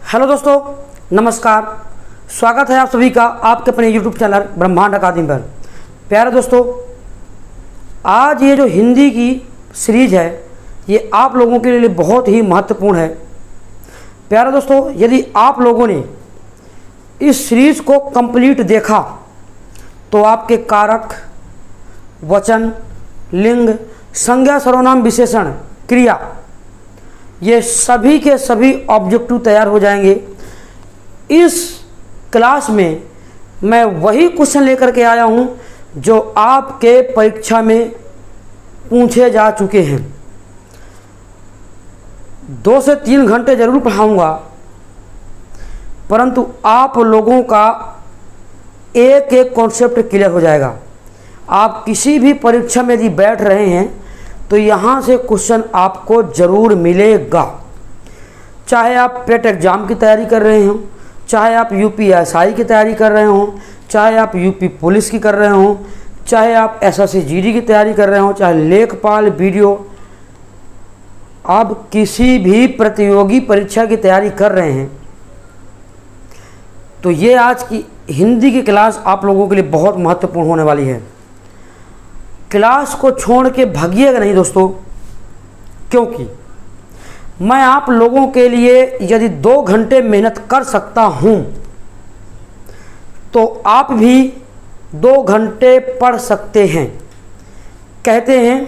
Hello दोस्तों, नमस्कार। स्वागत है आप सभी का आपके अपने यूट्यूब चैनल ब्रह्मांड अकादमी पर। प्यारे दोस्तों, आज ये जो हिंदी की सीरीज है ये आप लोगों के लिए बहुत ही महत्वपूर्ण है। प्यारे दोस्तों, यदि आप लोगों ने इस सीरीज को कंप्लीट देखा तो आपके कारक, वचन, लिंग, संज्ञा, सर्वनाम, विशेषण, क्रिया ये सभी के सभी ऑब्जेक्टिव तैयार हो जाएंगे। इस क्लास में मैं वही क्वेश्चन लेकर के आया हूं जो आपके परीक्षा में पूछे जा चुके हैं। 2 से 3 घंटे जरूर पढ़ाऊंगा, परंतु आप लोगों का एक एक कॉन्सेप्ट क्लियर हो जाएगा। आप किसी भी परीक्षा में यदि बैठ रहे हैं तो यहाँ से क्वेश्चन आपको ज़रूर मिलेगा। चाहे आप पेट एग्ज़ाम की तैयारी कर रहे हों, चाहे आप यूपीएसआई की तैयारी कर रहे हों, चाहे आप यूपी पुलिस की कर रहे हों, चाहे आप एसएससी जीडी की तैयारी कर रहे हों, चाहे लेखपाल, वीडियो, आप किसी भी प्रतियोगी परीक्षा की तैयारी कर रहे हैं तो ये आज की हिंदी की क्लास आप लोगों के लिए बहुत महत्वपूर्ण होने वाली है। क्लास को छोड़ के भागिएगा नहीं दोस्तों, क्योंकि मैं आप लोगों के लिए यदि 2 घंटे मेहनत कर सकता हूं तो आप भी 2 घंटे पढ़ सकते हैं। कहते हैं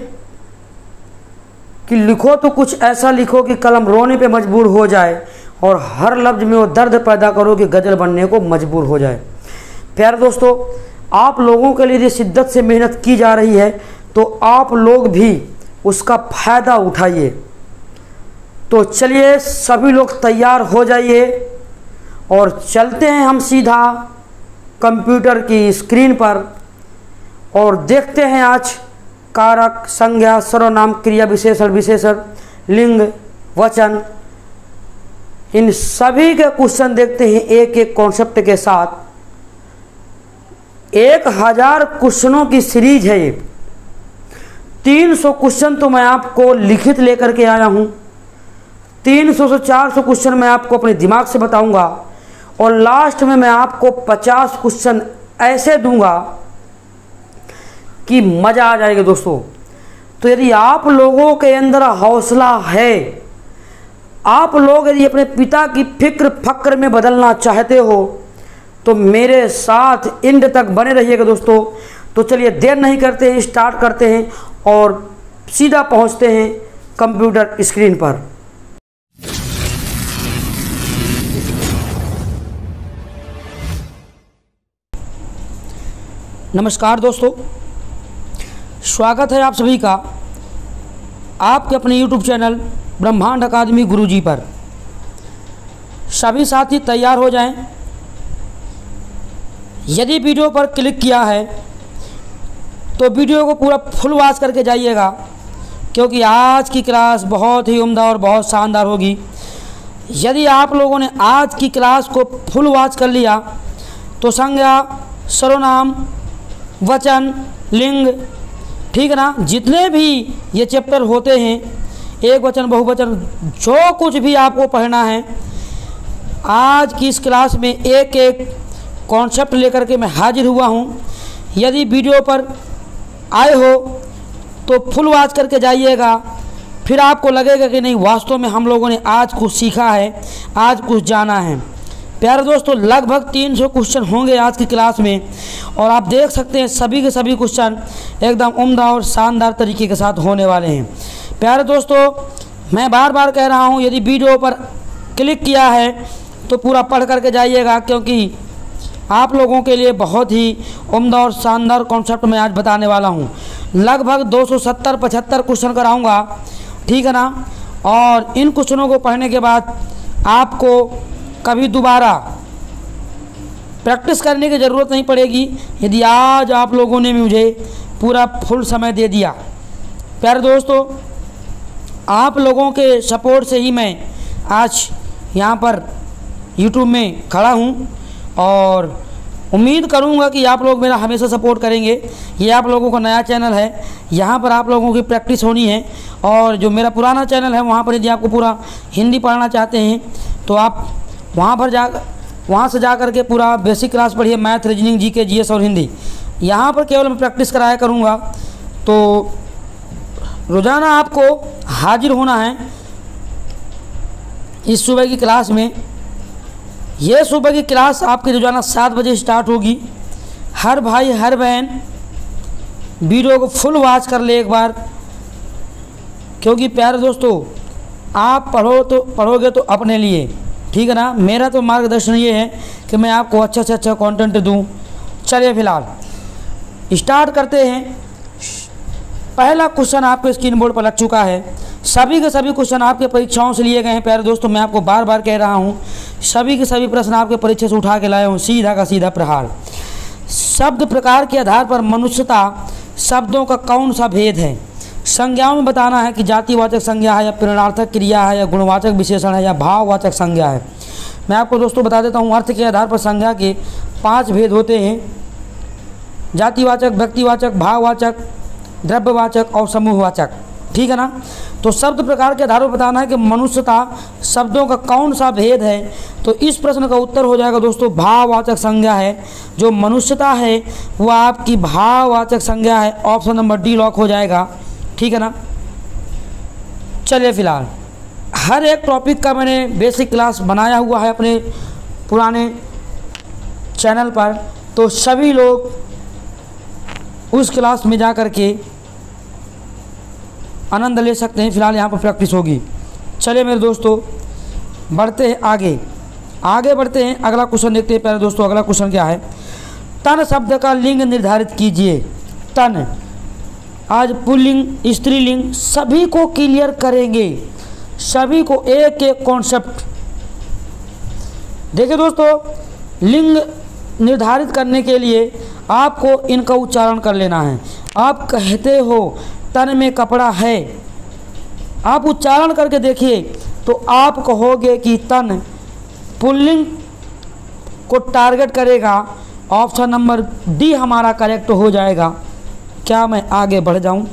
कि लिखो तो कुछ ऐसा लिखो कि कलम रोने पे मजबूर हो जाए और हर लफ्ज में वो दर्द पैदा करो कि गज़ल बनने को मजबूर हो जाए। प्यारे दोस्तों, आप लोगों के लिए यदि शिद्दत से मेहनत की जा रही है तो आप लोग भी उसका फ़ायदा उठाइए। तो चलिए सभी लोग तैयार हो जाइए और चलते हैं हम सीधा कंप्यूटर की स्क्रीन पर और देखते हैं आज कारक, संज्ञा, सर्वनाम, क्रिया, विशेषण, लिंग, वचन, इन सभी के क्वेश्चन देखते हैं एक एक कॉन्सेप्ट के साथ। 1000 क्वेश्चनों की सीरीज है ये। 300 क्वेश्चन तो मैं आपको लिखित लेकर के आया हूँ। 300 से 400 क्वेश्चन मैं आपको अपने दिमाग से बताऊंगा और लास्ट में मैं आपको 50 क्वेश्चन ऐसे दूंगा कि मज़ा आ जाएगा दोस्तों। तो यदि आप लोगों के अंदर हौसला है, आप लोग यदि अपने पिता की फिक्र फक्र में बदलना चाहते हो तो मेरे साथ एंड तक बने रहिएगा दोस्तों। तो चलिए देर नहीं करते हैं, स्टार्ट करते हैं और सीधा पहुंचते हैं कंप्यूटर स्क्रीन पर। नमस्कार दोस्तों, स्वागत है आप सभी का आपके अपने YouTube चैनल ब्रह्मांड अकादमी गुरुजी पर। सभी साथी तैयार हो जाएं। यदि वीडियो पर क्लिक किया है तो वीडियो को पूरा फुल वॉच करके जाइएगा, क्योंकि आज की क्लास बहुत ही उम्दा और बहुत शानदार होगी। यदि आप लोगों ने आज की क्लास को फुल वॉच कर लिया तो संज्ञा, सर्वनाम, वचन, लिंग, ठीक है ना, जितने भी ये चैप्टर होते हैं, एक वचन, बहुवचन, जो कुछ भी आपको पढ़ना है, आज की इस क्लास में एक एक कॉन्सेप्ट लेकर के मैं हाजिर हुआ हूँ। यदि वीडियो पर आए हो तो फुल वॉच करके जाइएगा, फिर आपको लगेगा कि नहीं वास्तव में हम लोगों ने आज कुछ सीखा है, आज कुछ जाना है। प्यारे दोस्तों, लगभग 300 क्वेश्चन होंगे आज की क्लास में और आप देख सकते हैं सभी के सभी क्वेश्चन एकदम उम्दा और शानदार तरीके के साथ होने वाले हैं। प्यारे दोस्तों, मैं बार बार कह रहा हूँ, यदि वीडियो पर क्लिक किया है तो पूरा पढ़ करके जाइएगा, क्योंकि आप लोगों के लिए बहुत ही उम्दा और शानदार कॉन्सेप्ट मैं आज बताने वाला हूँ। लगभग 270-75 क्वेश्चन कराऊँगा, ठीक है ना। और इन क्वेश्चनों को पढ़ने के बाद आपको कभी दोबारा प्रैक्टिस करने की ज़रूरत नहीं पड़ेगी, यदि आज आप लोगों ने मुझे पूरा फुल समय दे दिया। प्यारे दोस्तों, आप लोगों के सपोर्ट से ही मैं आज यहाँ पर YouTube में खड़ा हूँ और उम्मीद करूँगा कि आप लोग मेरा हमेशा सपोर्ट करेंगे। ये आप लोगों का नया चैनल है, यहाँ पर आप लोगों की प्रैक्टिस होनी है। और जो मेरा पुराना चैनल है वहाँ पर यदि आपको पूरा हिंदी पढ़ना चाहते हैं तो आप वहाँ से जा कर के पूरा बेसिक क्लास पढ़िए, मैथ, रीजनिंग, जीके, जीएस और हिंदी। यहाँ पर केवल मैं प्रैक्टिस कराया करूँगा। तो रोज़ाना आपको हाजिर होना है इस सुबह की क्लास में। ये सुबह की क्लास आपकी रोज़ाना 7 बजे स्टार्ट होगी। हर भाई हर बहन वीडियो को फुल वॉच कर ले एक बार, क्योंकि प्यारे दोस्तों आप पढ़ोगे तो अपने लिए, ठीक है ना। मेरा तो मार्गदर्शन ये है कि मैं आपको अच्छा से अच्छा कंटेंट दूं। चलिए फिलहाल स्टार्ट करते हैं। पहला क्वेश्चन आपके स्क्रीन बोर्ड पर लग चुका है। सभी के सभी क्वेश्चन आपके परीक्षाओं से लिए गए हैं प्यारे दोस्तों। मैं आपको बार बार कह रहा हूँ, सभी के सभी प्रश्न आपके परीक्षा से उठा के लाया हूँ, सीधा का सीधा प्रहार। शब्द प्रकार के आधार पर मनुष्यता शब्दों का कौन सा भेद है? संज्ञाओं में बताना है कि जातिवाचक संज्ञा है या प्रेरणार्थक क्रिया है या गुणवाचक विशेषण है या भाववाचक संज्ञा है। मैं आपको दोस्तों बता देता हूँ, अर्थ के आधार पर संज्ञा के 5 भेद होते हैं: जातिवाचक, व्यक्तिवाचक, भाववाचक, द्रव्यवाचक और समूहवाचक, ठीक है ना। तो शब्द प्रकार के आधार पर बताना है कि मनुष्यता शब्दों का कौन सा भेद है। तो इस प्रश्न का उत्तर हो जाएगा दोस्तों भाववाचक संज्ञा है। जो मनुष्यता है वह आपकी भाववाचक संज्ञा है। ऑप्शन नंबर डी लॉक हो जाएगा, ठीक है ना। चलिए फिलहाल हर एक टॉपिक का मैंने बेसिक क्लास बनाया हुआ है अपने पुराने चैनल पर, तो सभी लोग उस क्लास में जा कर के आनंद ले सकते हैं। फिलहाल यहाँ पर प्रैक्टिस होगी। चलिए मेरे दोस्तों बढ़ते हैं आगे बढ़ते हैं। अगला क्वेश्चन देखते हैं प्यारे दोस्तों। अगला क्वेश्चन क्या है? तन शब्द का लिंग निर्धारित कीजिए। तन, आज पुल्लिंग स्त्रीलिंग सभी को क्लियर करेंगे, सभी को एक एक कॉन्सेप्ट। देखिए दोस्तों, लिंग निर्धारित करने के लिए आपको इनका उच्चारण कर लेना है। आप कहते हो तन में कपड़ा है, आप उच्चारण करके देखिए तो आप कहोगे कि तन पुल्लिंग को टारगेट करेगा। ऑप्शन नंबर डी हमारा करेक्ट हो जाएगा। क्या मैं आगे बढ़ जाऊं?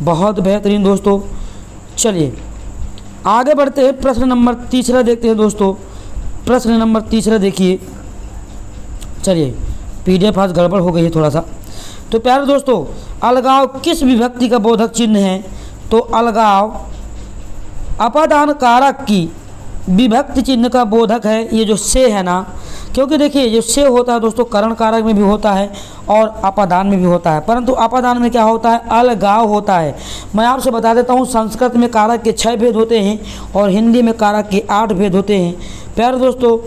बहुत बेहतरीन दोस्तों। चलिए आगे बढ़ते हैं। प्रश्न नंबर 3 देखते हैं दोस्तों। प्रश्न नंबर 3 देखिए। चलिए PDF आज गड़बड़ हो गई है थोड़ा सा। तो प्यारे दोस्तों, अलगाव किस विभक्ति का बोधक चिन्ह है? तो अलगाव अपादान कारक की विभक्ति चिन्ह का बोधक है। ये जो से है ना, क्योंकि देखिए जो से होता है दोस्तों करण कारक में भी होता है और अपादान में भी होता है, परंतु अपादान में क्या होता है? अलगाव होता है। मैं आपसे बता देता हूँ, संस्कृत में कारक के 6 भेद होते हैं और हिंदी में कारक के 8 भेद होते हैं। प्यारे दोस्तों,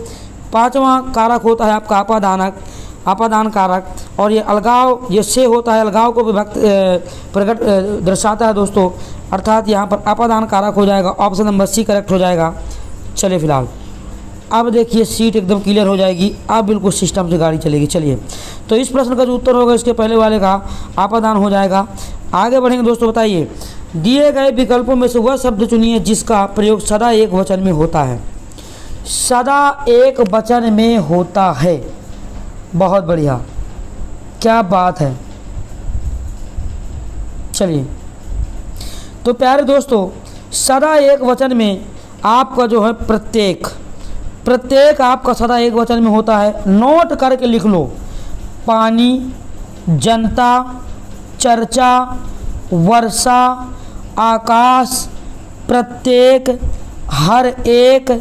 5वां कारक होता है आपका अपादान कारक, और ये अलगाव ये से होता है, अलगाव को विभक्त प्रकट दर्शाता है दोस्तों, अर्थात यहाँ पर अपादान कारक हो जाएगा। ऑप्शन नंबर सी करेक्ट हो जाएगा। चलिए फिलहाल अब देखिए सीट एकदम क्लियर हो जाएगी, अब बिल्कुल सिस्टम से गाड़ी चलेगी। चलिए तो इस प्रश्न का जो उत्तर होगा इसके पहले वाले का अपादान हो जाएगा। आगे बढ़ेंगे दोस्तों। बताइए, दिए गए विकल्पों में से वह शब्द चुनिए जिसका प्रयोग सदा एक वचन में होता है। सदा एक वचन में होता है, बहुत बढ़िया, क्या बात है। चलिए तो प्यारे दोस्तों, सदा एक वचन में आपका जो है प्रत्येक आपका सदा एक वचन में होता है। नोट करके लिख लो। पानी, जनता, चर्चा, वर्षा, आकाश, प्रत्येक, हर एक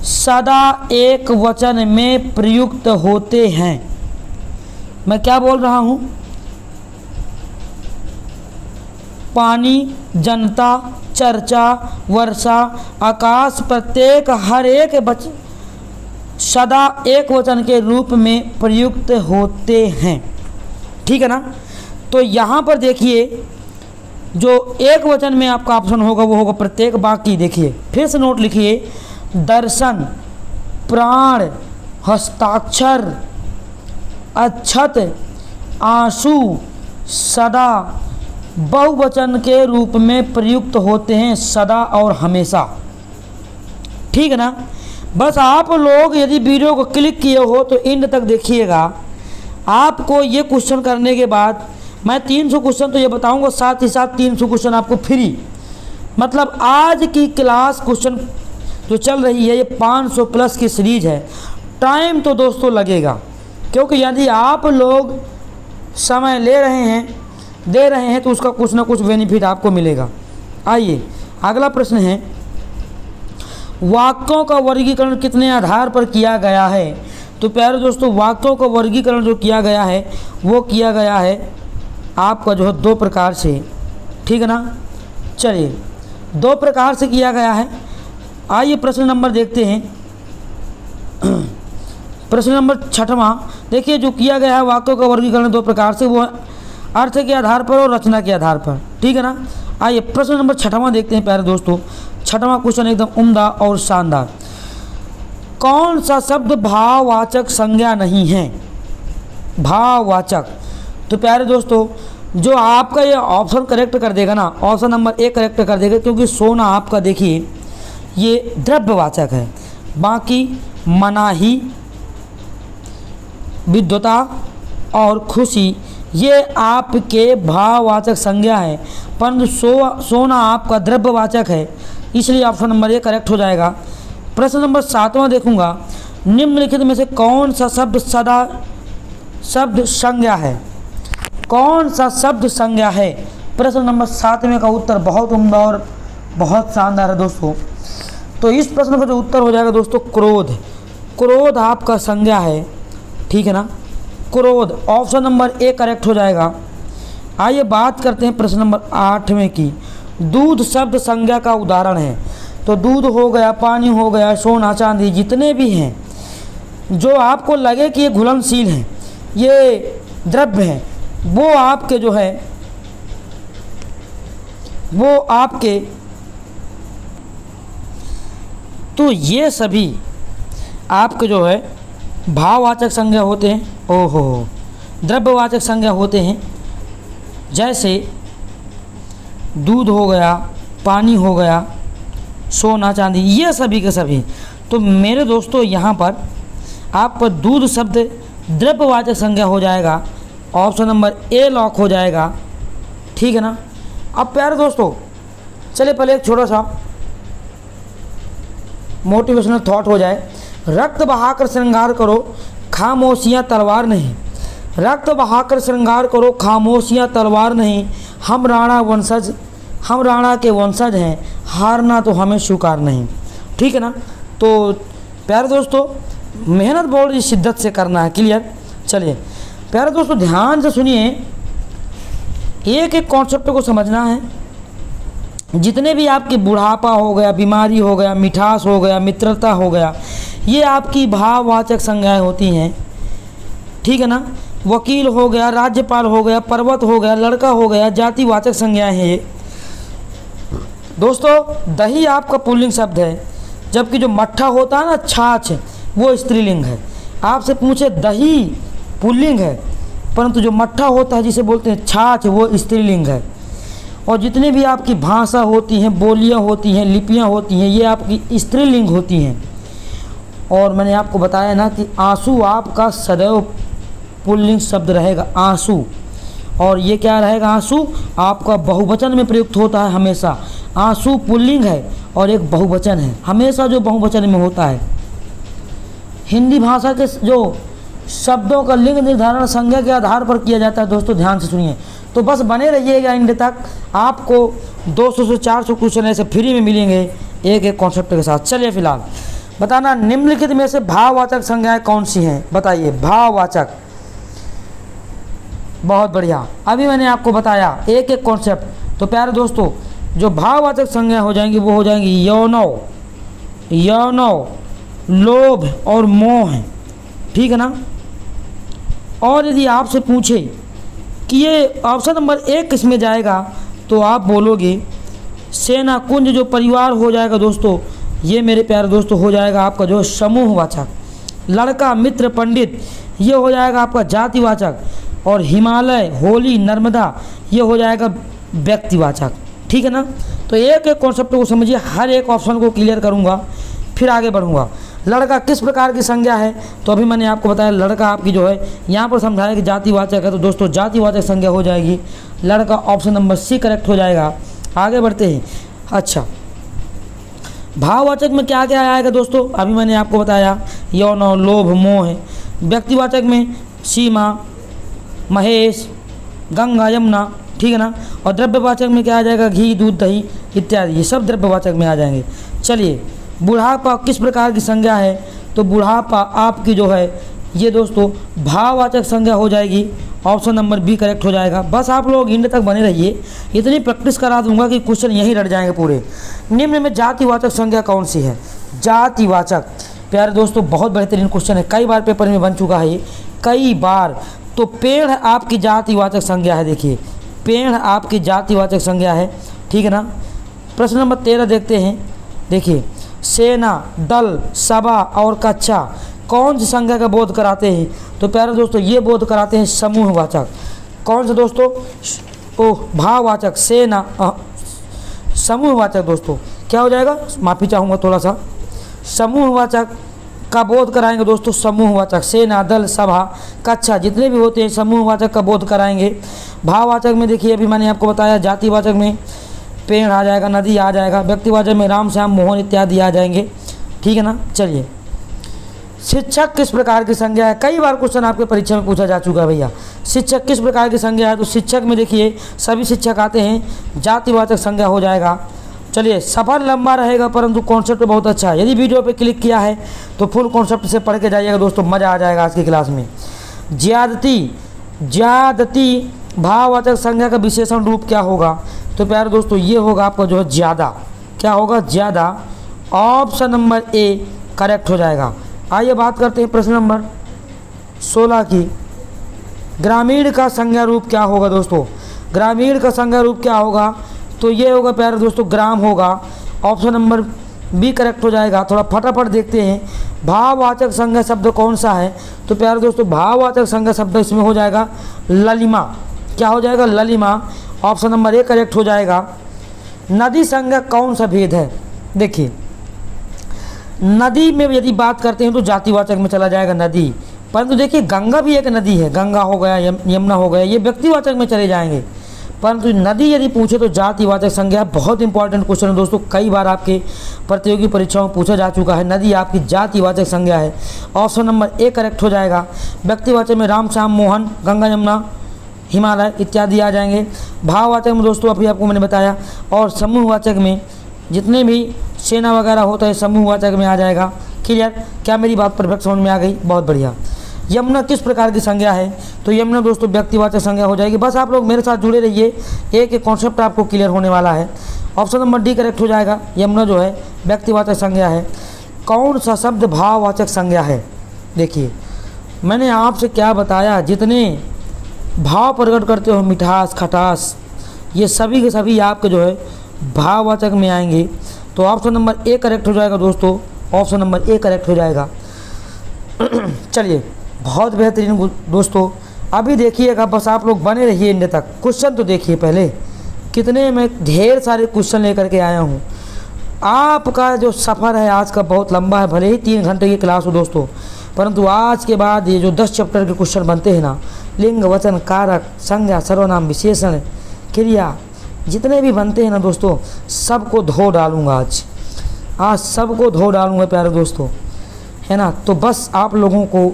सदा एक वचन में प्रयुक्त होते हैं। मैं क्या बोल रहा हूँ? पानी, जनता, चर्चा, वर्षा, आकाश, प्रत्येक, हर एक सदा एक वचन के रूप में प्रयुक्त होते हैं, ठीक है ना। तो यहाँ पर देखिए जो एक वचन में आपका ऑप्शन होगा वो होगा प्रत्येक। बाकी देखिए फिर से नोट लिखिए, दर्शन, प्राण, हस्ताक्षर, अक्षत, आंसू सदा बहुवचन के रूप में प्रयुक्त होते हैं, सदा और हमेशा, ठीक है ना। बस आप लोग यदि वीडियो को क्लिक किए हो तो एंड तक देखिएगा। आपको ये क्वेश्चन करने के बाद मैं 300 क्वेश्चन तो ये बताऊंगा, साथ ही साथ 300 क्वेश्चन आपको फ्री। मतलब आज की क्लास क्वेश्चन जो चल रही है, ये 500 प्लस की सीरीज है। टाइम तो दोस्तों लगेगा, क्योंकि यदि आप लोग समय ले रहे हैं, दे रहे हैं, तो उसका कुछ ना कुछ बेनिफिट आपको मिलेगा। आइए अगला प्रश्न है, वाक्यों का वर्गीकरण कितने आधार पर किया गया है? तो प्यारे दोस्तों, वाक्यों का वर्गीकरण जो किया गया है वो किया गया है आपका जो है 2 प्रकार से, ठीक है ना। चलिए 2 प्रकार से किया गया है। आइए प्रश्न नंबर देखते हैं। प्रश्न नंबर 6वां देखिए, जो किया गया है वाक्यों का वर्गीकरण 2 प्रकार से, वो अर्थ के आधार पर और रचना के आधार पर, ठीक है ना। आइए प्रश्न नंबर 6वां देखते हैं प्यारे दोस्तों। 6वां क्वेश्चन एकदम उम्दा और शानदार। कौन सा शब्द भाववाचक संज्ञा नहीं है? भाववाचक। तो प्यारे दोस्तों, जो आपका ये ऑप्शन करेक्ट कर देगा ना, ऑप्शन नंबर 1 करेक्ट कर देगा, क्योंकि सोना आपका देखिए ये द्रव्यवाचक है। बाकी मनाही, विद्वता और खुशी ये आपके भाववाचक संज्ञा है, परंतु सोना आपका द्रव्यवाचक है, इसलिए ऑप्शन नंबर 1 करेक्ट हो जाएगा। प्रश्न नंबर 7वां देखूंगा, निम्नलिखित में से कौन सा शब्द संज्ञा है? कौन सा शब्द संज्ञा है? प्रश्न नंबर 7वें का उत्तर बहुत उम्दा और बहुत शानदार है दोस्तों। तो इस प्रश्न का जो उत्तर हो जाएगा दोस्तों, क्रोध। क्रोध आपका संज्ञा है, ठीक है ना। क्रोध ऑप्शन नंबर 1 करेक्ट हो जाएगा। आइए बात करते हैं प्रश्न नंबर 8वें की। दूध शब्द संज्ञा का उदाहरण है। तो दूध हो गया, पानी हो गया, सोना चांदी, जितने भी हैं जो आपको लगे कि ये घुलनशील हैं, ये द्रव्य हैं, वो आपके जो है वो आपके, तो ये सभी आपके जो है भाववाचक संज्ञा होते हैं। ओहो, द्रव्यवाचक संज्ञा होते हैं। जैसे दूध हो गया, पानी हो गया, सोना चांदी, ये सभी के सभी। तो मेरे दोस्तों यहाँ पर आप पर दूध शब्द द्रव्यवाचक संज्ञा हो जाएगा, ऑप्शन नंबर ए लॉक हो जाएगा, ठीक है ना। अब प्यारे दोस्तों चलिए पहले एक छोटा सा मोटिवेशनल थॉट हो जाए। रक्त बहाकर श्रृंगार करो, खामोशियाँ तलवार नहीं। रक्त बहाकर श्रृंगार करो, खामोशियाँ तलवार नहीं। हम राणा के वंशज हैं, हारना तो हमें स्वीकार नहीं, ठीक है ना। तो प्यारे दोस्तों मेहनत बहुत शिद्दत से करना है, क्लियर। चलिए प्यारे दोस्तों ध्यान से सुनिए, एक एक कॉन्सेप्ट को समझना है। जितने भी आपके बुढ़ापा हो गया, बीमारी हो गया, मिठास हो गया, मित्रता हो गया, ये आपकी भाववाचक संज्ञाएं होती हैं, ठीक है ना। वकील हो गया, राज्यपाल हो गया, पर्वत हो गया, लड़का हो गया, जातिवाचक संज्ञाएं हैं ये। दोस्तों दही आपका पुल्लिंग शब्द है, जबकि जो मट्ठा होता है ना, छाछ, वो स्त्रीलिंग है। आपसे पूछे दही पुल्लिंग है, परंतु जो मट्ठा होता है जिसे बोलते हैं छाछ, वो स्त्रीलिंग है। और जितनी भी आपकी भाषा होती हैं, बोलियां होती हैं, लिपियां होती हैं, ये आपकी स्त्रीलिंग होती हैं। और मैंने आपको बताया ना कि आंसू आपका सदैव पुल्लिंग शब्द रहेगा, आंसू। और ये क्या रहेगा, आंसू आपका बहुवचन में प्रयुक्त होता है हमेशा। आंसू पुल्लिंग है और एक बहुवचन है, हमेशा जो बहुवचन में होता है। हिंदी भाषा के जो शब्दों का लिंग निर्धारण संज्ञा के आधार पर किया जाता है। दोस्तों ध्यान से सुनिए, तो बस बने रहिएगा एंड तक, आपको 200 से 400 क्वेश्चन ऐसे फ्री में मिलेंगे एक एक कॉन्सेप्ट के साथ। चलिए फिलहाल बताना, निम्नलिखित में से भाववाचक संज्ञाएं कौन सी हैं? बताइए। भाववाचक, बहुत बढ़िया। अभी मैंने आपको बताया एक एक कॉन्सेप्ट। तो प्यारे दोस्तों जो भाववाचक संज्ञा हो जाएंगी वो हो जाएंगी यौनव, लोभ और मोह, ठीक है ना। और यदि आपसे पूछे कि ये ऑप्शन नंबर 1 किस में जाएगा, तो आप बोलोगे सेना कुंज, जो परिवार हो जाएगा दोस्तों, ये मेरे प्यारे दोस्तों हो जाएगा आपका जो समूहवाचक। लड़का, मित्र, पंडित, ये हो जाएगा आपका जातिवाचक। और हिमालय, होली, नर्मदा, ये हो जाएगा व्यक्तिवाचक, ठीक है ना। तो एक एक कॉन्सेप्ट को समझिए, हर एक ऑप्शन को क्लियर करूँगा, फिर आगे बढ़ूँगा। लड़का किस प्रकार की संज्ञा है, तो अभी मैंने आपको बताया लड़का आपकी जो है यहाँ पर समझाया कि जातिवाचक है, तो दोस्तों जातिवाचक संज्ञा हो जाएगी लड़का, ऑप्शन नंबर सी करेक्ट हो जाएगा। आगे बढ़ते हैं। अच्छा, भाववाचक में क्या क्या आएगा दोस्तों, अभी मैंने आपको बताया, यौन, लोभ, मोह। व्यक्तिवाचक में सीमा, महेश, गंगा, यमुना, ठीक है ना। और द्रव्यवाचक में क्या आ जाएगा, घी, दूध, दही इत्यादि, ये सब द्रव्यवाचक में आ जाएंगे। चलिए, बुढ़ापा किस प्रकार की संज्ञा है, तो बुढ़ापा आपकी जो है ये दोस्तों भाववाचक संज्ञा हो जाएगी। ऑप्शन नंबर बी करेक्ट हो जाएगा। बस आप लोग इंड तक बने रहिए, इतनी प्रैक्टिस करा दूंगा कि क्वेश्चन यहीं रट जाएंगे पूरे। निम्न में जातिवाचक संज्ञा कौन सी है, जातिवाचक। प्यारे दोस्तों बहुत बेहतरीन क्वेश्चन है, कई बार पेपर में बन चुका है ये, कई बार। तो पेड़ आपकी जातिवाचक संज्ञा है, देखिए पेड़ आपकी जातिवाचक संज्ञा है, ठीक है ना। प्रश्न नंबर 13 देखते हैं, देखिए सेना, दल, सभा और कक्षा कौन सी संज्ञा का बोध कराते हैं, तो प्यारे दोस्तों ये बोध कराते हैं समूहवाचक। कौन सा दोस्तों, भाववाचक, सेना, समूहवाचक दोस्तों क्या हो जाएगा, माफ़ी चाहूँगा थोड़ा सा, समूहवाचक का बोध कराएंगे दोस्तों, समूहवाचक, सेना, दल, सभा, कक्षा जितने भी होते हैं समूहवाचक का बोध कराएंगे। भाववाचक में देखिए अभी मैंने आपको बताया, जातिवाचक में पेड़ आ जाएगा, नदी आ जाएगा, व्यक्तिवाचक में राम, श्याम, मोहन इत्यादि आ जाएंगे, ठीक है ना। चलिए, शिक्षक किस प्रकार की संज्ञा है, कई बार क्वेश्चन आपके परीक्षा में पूछा जा चुका है भैया, शिक्षक किस प्रकार की संज्ञा है, तो शिक्षक में देखिए सभी शिक्षक आते हैं, जातिवाचक संज्ञा हो जाएगा। चलिए, सफ़र लंबा रहेगा परंतु कॉन्सेप्ट बहुत अच्छा है, यदि वीडियो पे क्लिक किया है तो फुल कॉन्सेप्ट से पढ़ के जाइएगा दोस्तों, मज़ा आ जाएगा आज की क्लास में। ज्यादती, ज्यादती भाववाचक संज्ञा का विशेषण रूप क्या होगा, तो प्यारे दोस्तों ये होगा आपका जो है ज़्यादा, क्या होगा, ज़्यादा। ऑप्शन नंबर ए करेक्ट हो जाएगा। आइए बात करते हैं प्रश्न नंबर 16 की। ग्रामीण का संज्ञा रूप क्या होगा दोस्तों, ग्रामीण का संज्ञा रूप क्या होगा, तो ये होगा प्यारे दोस्तों ग्राम होगा। ऑप्शन नंबर बी करेक्ट हो जाएगा। थोड़ा फटाफट देखते हैं भाववाचक संज्ञा शब्द कौन सा है, तो प्यारे दोस्तों भाववाचक संज्ञा शब्द इसमें हो जाएगा ललिमा, क्या हो जाएगा, ललिमा। ऑप्शन नंबर ए करेक्ट हो जाएगा। नदी संज्ञा कौन सा भेद है, देखिए नदी में यदि बात करते हैं तो जातिवाचक में चला जाएगा नदी, परंतु देखिए गंगा भी एक नदी है, गंगा हो गया, यमुना हो गया, ये व्यक्तिवाचक में चले जाएंगे, परंतु नदी यदि पूछे तो जातिवाचक संज्ञा। बहुत इंपॉर्टेंट क्वेश्चन है दोस्तों, कई बार आपके प्रतियोगी परीक्षाओं में पूछा जा चुका है, नदी आपकी जातिवाचक संज्ञा है। ऑप्शन नंबर ए करेक्ट हो जाएगा। व्यक्तिवाचक में राम, श्याम, मोहन, गंगा, यमुना, हिमालय इत्यादि आ जाएंगे। भाववाचक में दोस्तों अभी आपको मैंने बताया, और समूहवाचक में जितने भी सेना वगैरह होता है समूहवाचक में आ जाएगा। क्लियर, क्या मेरी बात परफेक्ट समझ में आ गई, बहुत बढ़िया। यमुना किस प्रकार की संज्ञा है, तो यमुना दोस्तों व्यक्तिवाचक संज्ञा हो जाएगी। बस आप लोग मेरे साथ जुड़े रहिए, एक एक कॉन्सेप्ट आपको क्लियर होने वाला है। ऑप्शन नंबर डी करेक्ट हो जाएगा, यमुना जो है व्यक्तिवाचक संज्ञा है। कौन सा शब्द भाववाचक संज्ञा है, देखिए मैंने आपसे क्या बताया, जितने भाव प्रकट करते हो, मिठास, खटास, ये सभी के सभी आपके जो है भाववाचक में आएंगे। तो ऑप्शन नंबर ए करेक्ट हो जाएगा दोस्तों, ऑप्शन नंबर ए करेक्ट हो जाएगा। चलिए, बहुत बेहतरीन दोस्तों, अभी देखिएगा, बस आप लोग बने रहिए एंड तक। क्वेश्चन तो देखिए पहले, कितने मैं ढेर सारे क्वेश्चन लेकर के आया हूँ। आपका जो सफ़र है आज का बहुत लंबा है, भले ही 3 घंटे की क्लास हो दोस्तों, परंतु आज के बाद ये जो 10 चैप्टर के क्वेश्चन बनते हैं ना, लिंग, वचन, कारक, संज्ञा, सर्वनाम, विशेषण, क्रिया, जितने भी बनते हैं ना दोस्तों, सबको धो डालूँगा आज सबको धो डालूँगा प्यारे दोस्तों, है ना। तो बस आप लोगों को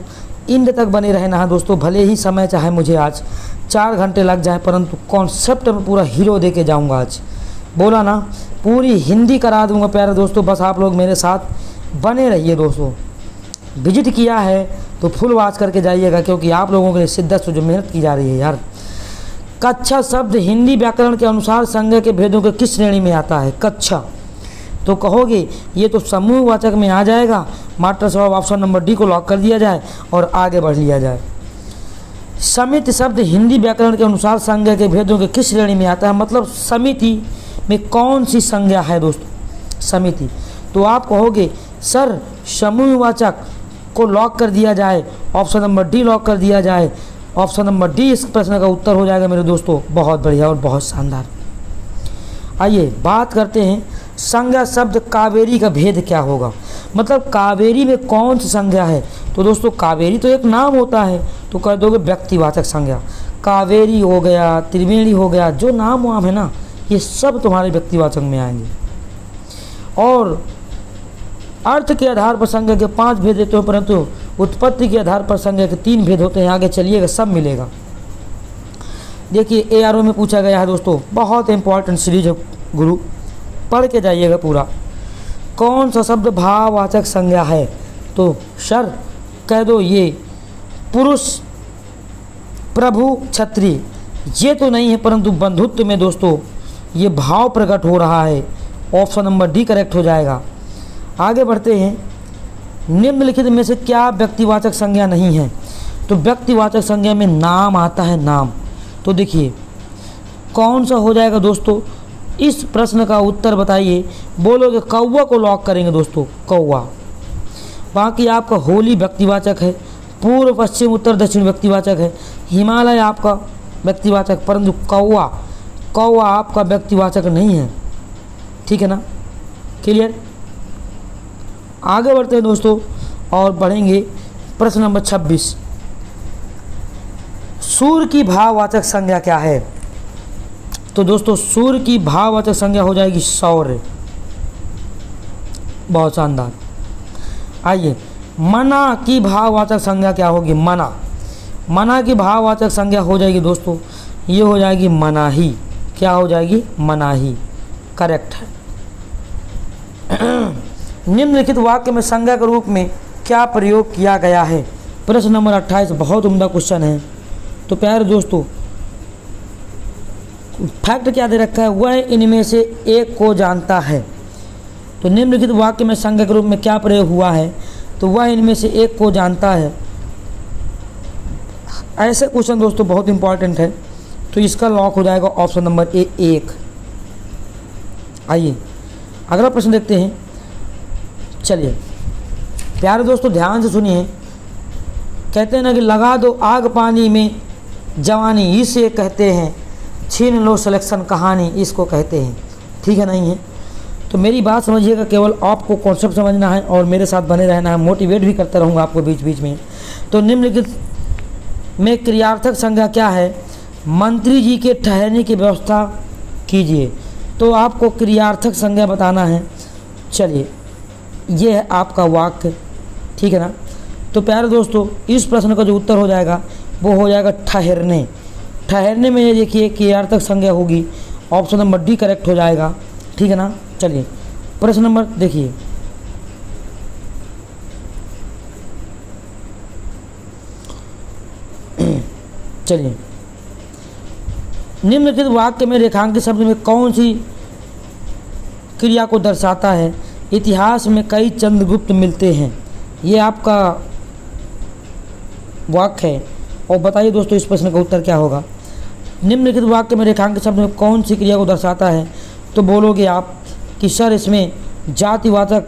इंड तक बने रहना है दोस्तों, भले ही समय चाहे मुझे आज 4 घंटे लग जाए, परंतु कॉन्सेप्ट में पूरा हीरो दे के जाऊँगा आज, बोला ना, पूरी हिंदी करा दूँगा प्यारे दोस्तों। बस आप लोग मेरे साथ बने रहिए दोस्तों। विजिट किया है तो फुल वॉच करके जाइएगा, क्योंकि आप लोगों के लिए शिद्दत से जो मेहनत की जा रही है यार। कक्षा शब्द हिंदी व्याकरण के अनुसार संज्ञा के भेदों के किस श्रेणी में आता है, कक्षा, तो कहोगे ये तो समूहवाचक में आ जाएगा। मात्र स्वभाव ऑप्शन नंबर डी को लॉक कर दिया जाए और आगे बढ़ लिया जाए। समिति शब्द हिंदी व्याकरण के अनुसार संज्ञा के भेदों के किस श्रेणी में आता है, मतलब समिति में कौन सी संज्ञा है दोस्तों, समिति। तो आप कहोगे सर समूहवाचक को लॉक कर दिया जाए, ऑप्शन नंबर डी लॉक कर दिया जाए। ऑप्शन नंबर डी इस प्रश्न का उत्तर हो जाएगा मेरे दोस्तों। बहुत बढ़िया और बहुत शानदार। आइए बात करते हैं संज्ञा शब्द कावेरी का भेद क्या होगा, मतलब कावेरी में कौन सी संज्ञा है। तो दोस्तों कावेरी तो एक नाम होता है, तो कह दोगे व्यक्तिवाचक संज्ञा। कावेरी हो गया, त्रिवेणी हो गया, जो नाम वाम है ना, ये सब तुम्हारे व्यक्तिवाचक में आएंगे। और अर्थ के आधार पर संज्ञा के 5 भेद देते हो, परंतु उत्पत्ति के आधार पर संज्ञा के 3 भेद होते हैं। आगे चलिएगा, सब मिलेगा। देखिए ARO में पूछा गया है दोस्तों, बहुत इंपॉर्टेंट सीरीज है गुरु, पढ़ के जाइएगा पूरा। कौन सा शब्द भाववाचक संज्ञा है? तो सर कह दो ये पुरुष, प्रभु, क्षत्रिय, ये तो नहीं है, परंतु बंधुत्व में दोस्तों ये भाव प्रकट हो रहा है। ऑप्शन नंबर डी करेक्ट हो जाएगा। आगे बढ़ते हैं। निम्नलिखित में से क्या व्यक्तिवाचक संज्ञा नहीं है? तो व्यक्तिवाचक संज्ञा में नाम आता है, नाम। तो देखिए कौन सा हो जाएगा दोस्तों? इस प्रश्न का उत्तर बताइए। बोलोगे कौवा को लॉक करेंगे दोस्तों, कौवा। बाकी आपका होली व्यक्तिवाचक है, पूर्व, पश्चिम, उत्तर, दक्षिण व्यक्तिवाचक है, हिमालय आपका व्यक्तिवाचक, परंतु कौवा, कौवा आपका व्यक्तिवाचक नहीं है। ठीक है ना, क्लियर? आगे बढ़ते हैं दोस्तों और बढ़ेंगे प्रश्न नंबर 26। सूर्य की भाववाचक संज्ञा क्या है? तो दोस्तों सूर्य की भाववाचक संज्ञा हो जाएगी शौर्य। बहुत शानदार। आइए, मना की भाववाचक संज्ञा क्या होगी? मना। मना की भाववाचक संज्ञा हो जाएगी दोस्तों, ये हो जाएगी मनाही। क्या हो जाएगी? मनाही। करेक्ट है। निम्नलिखित वाक्य में संज्ञा के रूप में क्या प्रयोग किया गया है? प्रश्न नंबर 28 बहुत उम्दा क्वेश्चन है। तो प्यारे दोस्तों फैक्ट क्या दे रखा है? वह इनमें से एक को जानता है। तो निम्नलिखित वाक्य में संज्ञा के रूप में क्या प्रयोग हुआ है? तो वह इनमें से एक को जानता है। ऐसे क्वेश्चन दोस्तों बहुत इंपॉर्टेंट है, तो इसका लॉक हो जाएगा ऑप्शन नंबर ए, 1। आइए अगला प्रश्न देखते हैं। चलिए प्यारे दोस्तों ध्यान से सुनिए। कहते हैं ना कि लगा दो आग पानी में जवानी, इसे कहते हैं छीन लो सिलेक्शन कहानी, इसको कहते हैं। ठीक है, नहीं है? तो मेरी बात समझिएगा, केवल आपको कॉन्सेप्ट समझना है और मेरे साथ बने रहना है। मोटिवेट भी करता रहूँगा आपको बीच बीच में। तो निम्नलिखित में क्रियार्थक संज्ञा क्या है? मंत्री जी के ठहरने की व्यवस्था कीजिए। तो आपको क्रियार्थक संज्ञा बताना है। चलिए ये है आपका वाक्य। ठीक है ना? तो प्यारे दोस्तों इस प्रश्न का जो उत्तर हो जाएगा वो हो जाएगा ठहरने। ठहरने में ये देखिए क्रियार्थक संज्ञा होगी। ऑप्शन नंबर डी करेक्ट हो जाएगा। ठीक है ना? चलिए प्रश्न नंबर देखिए। चलिए निम्नलिखित वाक्य में रेखांकित शब्द में कौन सी क्रिया को दर्शाता है? इतिहास में कई चंद्रगुप्त मिलते हैं। ये आपका वाक्य है। और बताइए दोस्तों इस प्रश्न का उत्तर क्या होगा? निम्नलिखित वाक्य में रेखांकित शब्द में कौन सी क्रिया को दर्शाता है? तो बोलोगे आप कि सर इसमें जातिवाचक,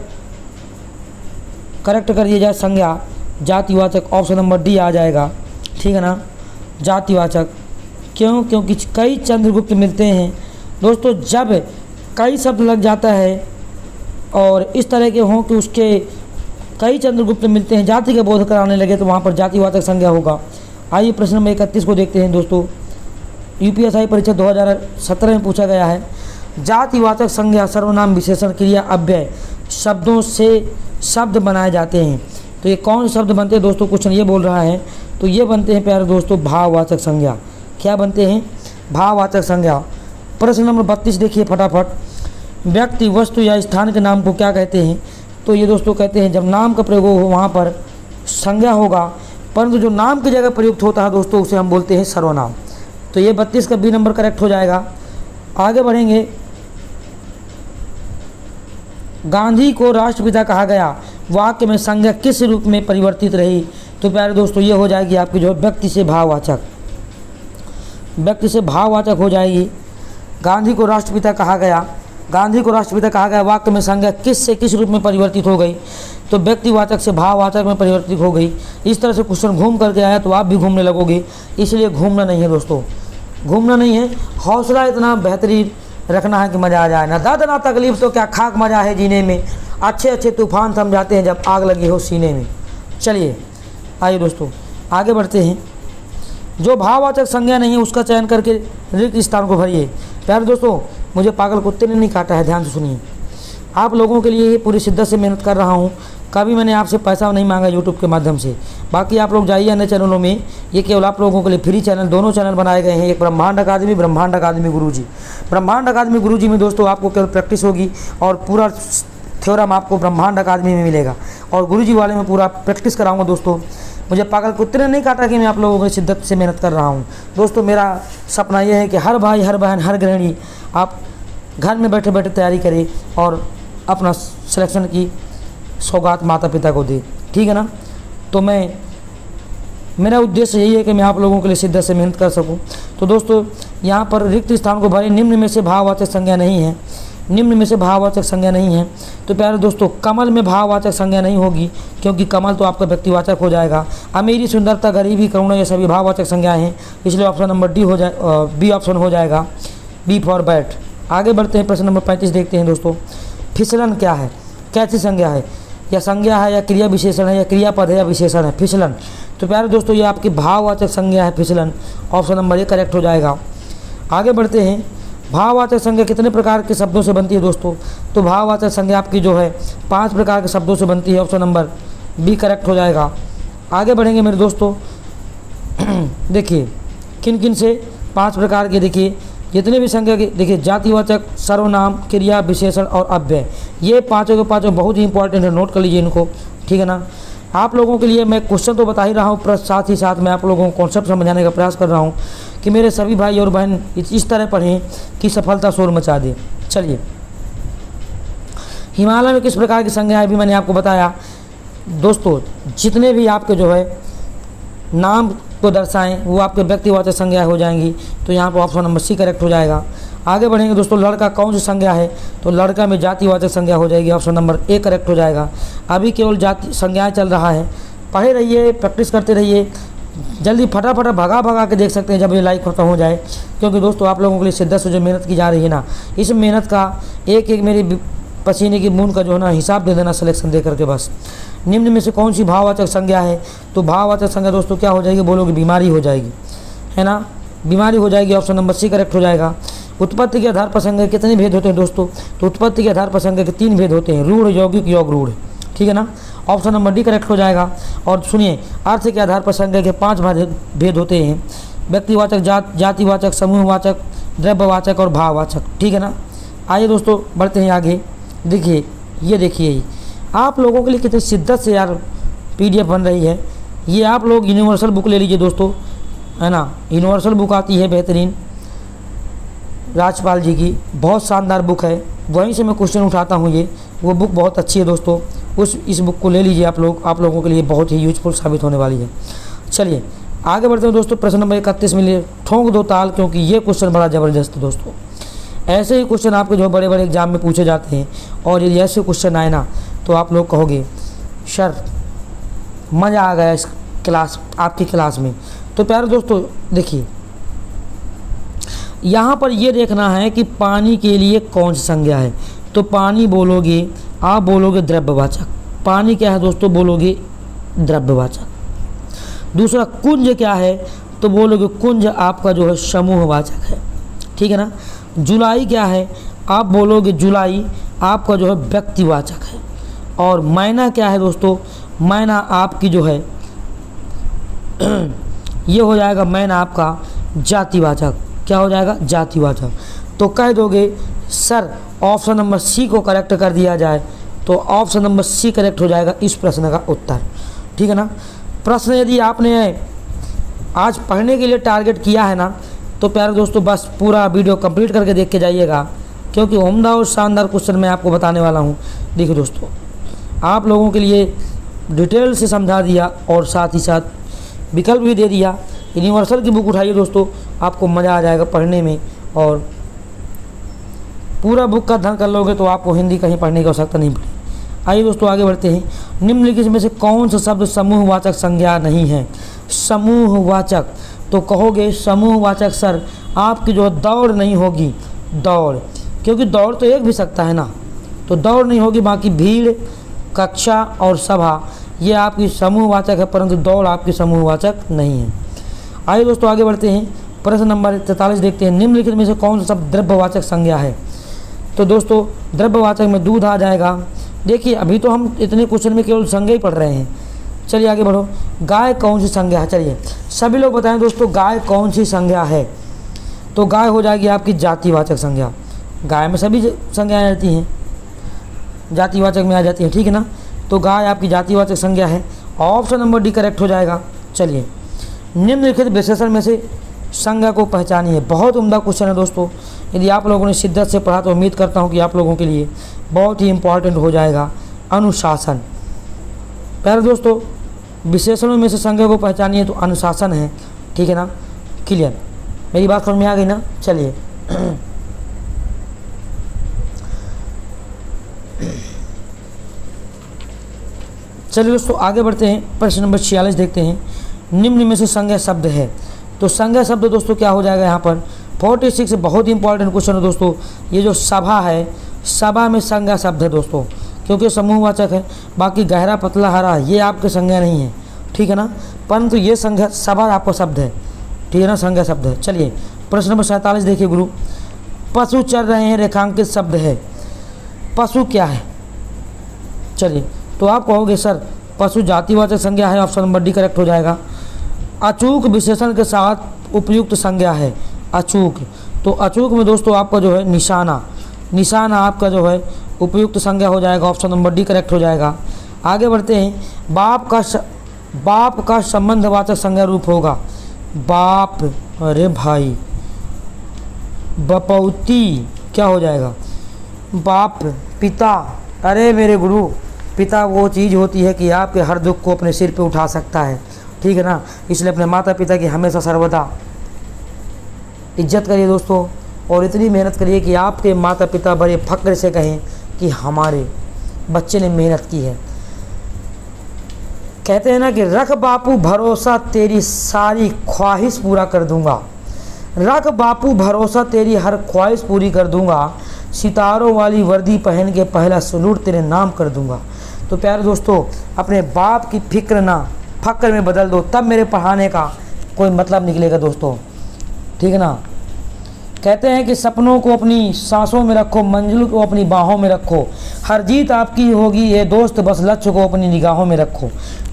करेक्ट करिए जाए संज्ञा जातिवाचक। ऑप्शन नंबर डी आ जाएगा। ठीक है ना? जातिवाचक। क्यों? क्योंकि कई चंद्रगुप्त मिलते हैं दोस्तों। जब कई शब्द लग जाता है और इस तरह के हों कि उसके कई चंद्रगुप्त मिलते हैं, जाति का बोध कराने लगे, तो वहाँ पर जातिवाचक संज्ञा होगा। आइए प्रश्न नंबर 31 को देखते हैं दोस्तों। UPSI परीक्षा 2017 में पूछा गया है। जातिवाचक संज्ञा सर्वनाम, विशेषण, क्रिया, अव्यय शब्दों से शब्द बनाए जाते हैं। तो ये कौन से शब्द बनते हैं दोस्तों? क्वेश्चन ये बोल रहा है। तो ये बनते हैं प्यारे दोस्तों भाववाचक संज्ञा। क्या बनते हैं? भाववाचक संज्ञा। प्रश्न नंबर 32 देखिए फटाफट। व्यक्ति, वस्तु या स्थान के नाम को क्या कहते हैं? तो ये दोस्तों कहते हैं जब नाम का प्रयोग हो वहाँ पर संज्ञा होगा, परंतु जो नाम की जगह प्रयुक्त होता है दोस्तों उसे हम बोलते हैं सर्वनाम। तो ये 32 का बी नंबर करेक्ट हो जाएगा। आगे बढ़ेंगे। गांधी को राष्ट्रपिता कहा गया, वाक्य में संज्ञा किस रूप में परिवर्तित रही? तो प्यारे दोस्तों ये हो जाएगी आपकी जो व्यक्ति से भाववाचक, व्यक्ति से भाववाचक हो जाएगी। गांधी को राष्ट्रपिता कहा गया, गांधी को राष्ट्रपिता कहा गया, वाक्य में संज्ञा किस से किस रूप में परिवर्तित हो गई? तो व्यक्तिवाचक से भाववाचक में परिवर्तित हो गई। इस तरह से क्वेश्चन घूम करके आया तो आप भी घूमने लगोगे, इसलिए घूमना नहीं है दोस्तों, घूमना नहीं है। हौसला इतना बेहतरीन रखना है कि मज़ा आ जाए। ना दर्द ना तकलीफ तो क्या खाक मज़ा है जीने में, अच्छे अच्छे तूफान थम जाते हैं जब आग लगी हो सीने में। चलिए आइए दोस्तों आगे बढ़ते हैं। जो भाववाचक संज्ञा नहीं है उसका चयन करके रिक्त स्थान को भरिए। प्यारे दोस्तों मुझे पागल कुत्ते ने नहीं काटा है, ध्यान से सुनिए। आप लोगों के लिए पूरी शिद्दत से मेहनत कर रहा हूँ। कभी मैंने आपसे पैसा नहीं मांगा यूट्यूब के माध्यम से। बाकी आप लोग जाइए अन्य चैनलों में, ये केवल आप लोगों के लिए फ्री चैनल, दोनों चैनल बनाए गए हैं, एक ब्रह्मांड अकादमी गुरुजी। ब्रह्मांड अकादमी गुरुजी में दोस्तों आपको केवल प्रैक्टिस होगी और पूरा थ्योरम आपको ब्रह्मांड अकादमी में मिलेगा, और गुरुजी वाले में पूरा प्रैक्टिस कराऊंगा दोस्तों। मुझे पागल कुत्ते ने नहीं काटा कि मैं आप लोगों की शिद्दत से मेहनत कर रहा हूँ दोस्तों। मेरा सपना यह है कि हर भाई, हर बहन, हर गृहिणी आप घर में बैठे बैठे तैयारी करें और अपना सिलेक्शन की सौगात माता पिता को दे, ठीक है ना। तो मेरा उद्देश्य यही है कि मैं आप लोगों के लिए शिद्दत से मेहनत कर सकूं। तो दोस्तों यहाँ पर रिक्त स्थान को भरे, निम्न में से भाववाचक संज्ञा नहीं है, निम्न में से भाववाचक संज्ञा नहीं है। तो प्यारे दोस्तों कमल में भाववाचक संज्ञा नहीं होगी, क्योंकि कमल तो आपका व्यक्तिवाचक हो जाएगा। अमीरी, सुंदरता, गरीबी, करुणा, ये सभी भाववाचक संज्ञाएँ हैं, इसलिए ऑप्शन नंबर डी हो जाए, बी ऑप्शन हो जाएगा, बी फॉर बैट। आगे बढ़ते हैं, प्रश्न नंबर 35 देखते हैं दोस्तों। फिसलन क्या है, कैसी संज्ञा है, या संज्ञा है या क्रिया विशेषण है या क्रियापद है या विशेषण है। फिसलन तो प्यारे दोस्तों ये आपकी भाववाचक संज्ञा है फिसलन, ऑप्शन नंबर ए करेक्ट हो जाएगा। आगे बढ़ते हैं, भाववाचक संज्ञा कितने प्रकार के शब्दों से बनती है दोस्तों। तो भाववाचक संज्ञा आपकी जो है 5 प्रकार के शब्दों से बनती है, ऑप्शन नंबर बी करेक्ट हो जाएगा। आगे बढ़ेंगे मेरे दोस्तों, देखिए किन किन से 5 प्रकार के, देखिए जितने भी संज्ञा के, देखिए जातिवाचक, सर्वनाम, क्रिया, विशेषण और अव्यय, ये पाँचों के पाँचों बहुत ही इंपॉर्टेंट है, नोट कर लीजिए इनको, ठीक है ना। आप लोगों के लिए मैं क्वेश्चन तो बता ही रहा हूँ, प्लस साथ ही साथ मैं आप लोगों को कॉन्सेप्ट समझाने का प्रयास कर रहा हूँ कि मेरे सभी भाई और बहन इस तरह पढ़ें कि सफलता शोर मचा दे। चलिए, हिमालय में किस प्रकार की संज्ञा है भी मैंने आपको बताया दोस्तों। जितने भी आपके जो है नाम को दर्शाएं वो आपके व्यक्तिवाचक संज्ञा हो जाएंगी, तो यहाँ पर ऑप्शन नंबर सी करेक्ट हो जाएगा। आगे बढ़ेंगे दोस्तों, लड़का कौन सी संज्ञा है, तो लड़का में जातिवाचक संज्ञा हो जाएगी, ऑप्शन नंबर ए करेक्ट हो जाएगा। अभी केवल जाति संज्ञाएँ चल रहा है, पढ़े रहिए, प्रैक्टिस करते रहिए, जल्दी फटाफट भगा के देख सकते हैं जब ये लाइव खत्म हो जाए, क्योंकि दोस्तों आप लोगों के लिए शिद्दत से जो मेहनत की जा रही है ना, इस मेहनत का एक एक मेरी पसीने की बूंद का जो है ना हिसाब दे देना सिलेक्शन दे करके बस। निम्न में से कौन सी भाववाचक संज्ञा है, तो भाववाचक संज्ञा दोस्तों क्या हो जाएगी, बोलोगे बीमारी हो जाएगी, है ना, बीमारी हो जाएगी, ऑप्शन नंबर सी करेक्ट हो जाएगा। उत्पत्ति के आधार पर संज्ञा कितने भेद होते हैं दोस्तों, तो उत्पत्ति के आधार पर संज्ञा के 3 भेद होते हैं, रूढ़, यौगिक, योग रूढ़, ठीक है ना, ऑप्शन नंबर डी करेक्ट हो जाएगा। और सुनिए, अर्थ के आधार पर संज्ञा के 5 भेद होते हैं, व्यक्तिवाचक, जातिवाचक, समूहवाचक, द्रव्यवाचक और भाववाचक, ठीक है ना। आइए दोस्तों बढ़ते हैं आगे। देखिए, ये देखिए आप लोगों के लिए कितनी शिद्दत से यार PDF बन रही है। ये आप लोग यूनिवर्सल बुक ले लीजिए दोस्तों, है ना, यूनिवर्सल बुक आती है बेहतरीन, राजपाल जी की बहुत शानदार बुक है, वहीं से मैं क्वेश्चन उठाता हूँ। ये वो बुक बहुत अच्छी है दोस्तों, इस बुक को ले लीजिए आप लोगों के लिए बहुत ही यूजफुल साबित होने वाली है। चलिए आगे बढ़ते हैं दोस्तों, प्रश्न नंबर 31 में लिए ठोंक दो ताल, क्योंकि ये क्वेश्चन बड़ा ज़बरदस्त है दोस्तों। ऐसे ही क्वेश्चन आपके जो बड़े बड़े एग्जाम में पूछे जाते हैं, और यदि ऐसे क्वेश्चन आए ना तो आप लोग कहोगे सर मज़ा आ गया इस क्लास, आपकी क्लास में। तो प्यारे दोस्तों देखिए, यहाँ पर ये देखना है कि पानी के लिए कौन सी संज्ञा है, तो पानी बोलोगे, आप बोलोगे द्रव्यवाचक। पानी क्या है दोस्तों, बोलोगे द्रव्यवाचक। दूसरा कुंज क्या है, तो बोलोगे कुंज आपका जो है समूहवाचक है, ठीक है ना। जुलाई क्या है, आप बोलोगे जुलाई आपका जो है व्यक्तिवाचक है। और मैना क्या है दोस्तों, मैना आपकी जो है ये हो जाएगा, मैना आपका जातिवाचक, क्या हो जाएगा, जातिवाचक। तो कह दोगे सर ऑप्शन नंबर सी को करेक्ट कर दिया जाए, तो ऑप्शन नंबर सी करेक्ट हो जाएगा इस प्रश्न का उत्तर, ठीक है ना। प्रश्न यदि आपने आज पढ़ने के लिए टारगेट किया है ना, तो प्यारे दोस्तों बस पूरा वीडियो कंप्लीट करके देख के जाइएगा, क्योंकि उम्दा और शानदार क्वेश्चन मैं आपको बताने वाला हूँ। देखिए दोस्तों, आप लोगों के लिए डिटेल से समझा दिया और साथ ही साथ विकल्प भी दे दिया। यूनिवर्सल की बुक उठाइए दोस्तों, आपको मज़ा आ जाएगा पढ़ने में, और पूरा बुक का अध्ययन कर लोगे तो आपको हिंदी कहीं पढ़ने की आवश्यकता नहीं पड़ेगी। आइए दोस्तों आगे बढ़ते हैं। निम्नलिखित में से कौन सा शब्द समूहवाचक संज्ञा नहीं है, समूहवाचक। तो कहोगे समूहवाचक सर आपकी जो दौड़ नहीं होगी, दौड़, क्योंकि दौड़ तो एक भी सकता है ना, तो दौड़ नहीं होगी। बाकी भीड़, कक्षा और सभा ये आपकी समूहवाचक है, परंतु दौड़ आपकी समूहवाचक नहीं है। आइए दोस्तों आगे बढ़ते हैं, प्रश्न नंबर 43 देखते हैं। निम्नलिखित में से कौन सा शब्द द्रव्यवाचक संज्ञा है, तो दोस्तों द्रव्यवाचक में दूध आ जाएगा। देखिए अभी तो हम इतने क्वेश्चन में केवल संज्ञा ही पढ़ रहे हैं। चलिए आगे बढ़ो। गाय कौन सी संज्ञा है? चलिए सभी लोग बताएं दोस्तों, गाय कौन सी संज्ञा है? तो गाय हो जाएगी आपकी जातिवाचक संज्ञा। गाय में सभी संज्ञाएं आ जाती हैं, जातिवाचक में आ जाती है, ठीक है ना। तो गाय आपकी जातिवाचक संज्ञा है। ऑप्शन नंबर डी करेक्ट हो जाएगा। चलिए निम्नलिखित विशेषण में से संज्ञा को पहचानिए। बहुत उम्दा क्वेश्चन है दोस्तों, यदि आप लोगों ने शिद्दत से पढ़ा तो उम्मीद करता हूँ कि आप लोगों के लिए बहुत ही इंपॉर्टेंट हो जाएगा। अनुशासन। पहले दोस्तों विशेषणों में से संज्ञा को पहचानिए तो अनुशासन है, ठीक है ना। क्लियर, मेरी बात समझ में आ गई ना। चलिए चलिए दोस्तों आगे बढ़ते हैं। प्रश्न नंबर 46 देखते हैं। निम्न में से संज्ञा शब्द है। तो संज्ञा शब्द दोस्तों क्या हो जाएगा यहाँ पर? 46 बहुत ही इंपॉर्टेंट क्वेश्चन है दोस्तों। ये जो सभा है, सभा में संज्ञा शब्द है दोस्तों, क्योंकि समूहवाचक है। बाकी गहरा पतला हरा ये आपके संज्ञा नहीं है, ठीक है ना। परंतु ये संज्ञा सभा आपका शब्द है, ठीक है ना, संज्ञा शब्द है। चलिए प्रश्न नंबर 47 देखिए गुरु। पशु चर रहे हैं रेखांकित शब्द है। पशु क्या है? चलिए तो आप कहोगे सर पशु जातिवाचक संज्ञा है, ऑप्शन नंबर डी करेक्ट हो जाएगा। अचूक विशेषण के साथ उपयुक्त संज्ञा है। अचूक, तो अचूक में दोस्तों आपका जो है निशाना, निशाना आपका जो है उपयुक्त संज्ञा हो जाएगा। ऑप्शन नंबर डी करेक्ट हो जाएगा। आगे बढ़ते हैं। बाप का संबंधवाचक संज्ञा रूप होगा। बाप, अरे भाई बपौती क्या हो जाएगा? बाप, पिता, अरे मेरे गुरु पिता वो चीज़ होती है कि आपके हर दुख को अपने सिर पे उठा सकता है, ठीक है ना। इसलिए अपने माता पिता की हमेशा सर्वदा इज्जत करिए दोस्तों, और इतनी मेहनत करिए कि आपके माता पिता बड़े फक्र से कहें कि हमारे बच्चे ने मेहनत की है। कहते हैं ना कि रख बापू भरोसा तेरी सारी ख्वाहिश पूरा कर दूंगा। रख बापू भरोसा तेरी हर ख्वाहिश पूरी कर दूंगा। सितारों वाली वर्दी पहन के पहला सलूट तेरे नाम कर दूंगा। तो प्यारे दोस्तों अपने बाप की फिक्र ना फक्र में बदल दो, तब मेरे पढ़ाने का कोई मतलब निकलेगा दोस्तों, ठीक है ना। कहते हैं कि सपनों को अपनी सांसों में रखो, मंजिल को अपनी बाहों में रखो, हर जीत आपकी होगी ये दोस्त, बस लक्ष्य को अपनी निगाहों में रखो।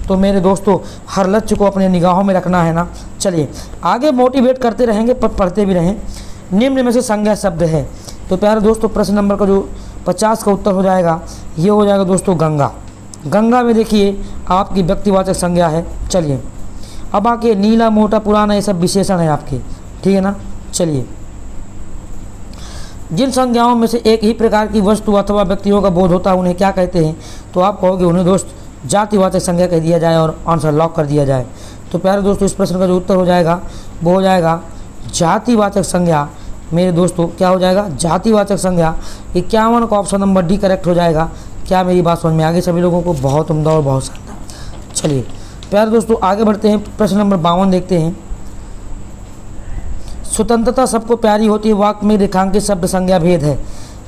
तो मेरे दोस्तों हर लक्ष्य को अपने निगाहों में रखना है ना। चलिए आगे मोटिवेट करते रहेंगे, पढ़ते भी रहें। निम्न में से संज्ञा शब्द है। तो प्यारे दोस्तों प्रश्न नंबर का जो 50 का उत्तर हो जाएगा ये हो जाएगा दोस्तों गंगा। गंगा में देखिए आपकी व्यक्तिवाचक संज्ञा है। चलिए अब आके नीला, मोटा, पुराना ये सब विशेषण है आपके, ठीक है ना। चलिए जिन संज्ञाओं में से एक ही प्रकार की वस्तु अथवा व्यक्तियों का बोध होता है उन्हें क्या कहते हैं? तो आप कहोगे उन्हें दोस्त जातिवाचक संज्ञा कह दिया जाए और आंसर लॉक कर दिया जाए। तो प्यारे दोस्तों इस प्रश्न का जो उत्तर हो जाएगा वो हो जाएगा जातिवाचक संज्ञा। मेरे दोस्तों क्या हो जाएगा? जातिवाचक संज्ञा। 51 का ऑप्शन नंबर डी करेक्ट हो जाएगा। क्या मेरी बात समझ में आ गई सभी लोगों को? बहुत उम्दा और बहुत शानदार। चलिए प्यारे दोस्तों आगे बढ़ते हैं। प्रश्न नंबर 52 देखते हैं। स्वतंत्रता सबको प्यारी होती है, वाक्य में रेखांकित शब्द संज्ञा भेद है।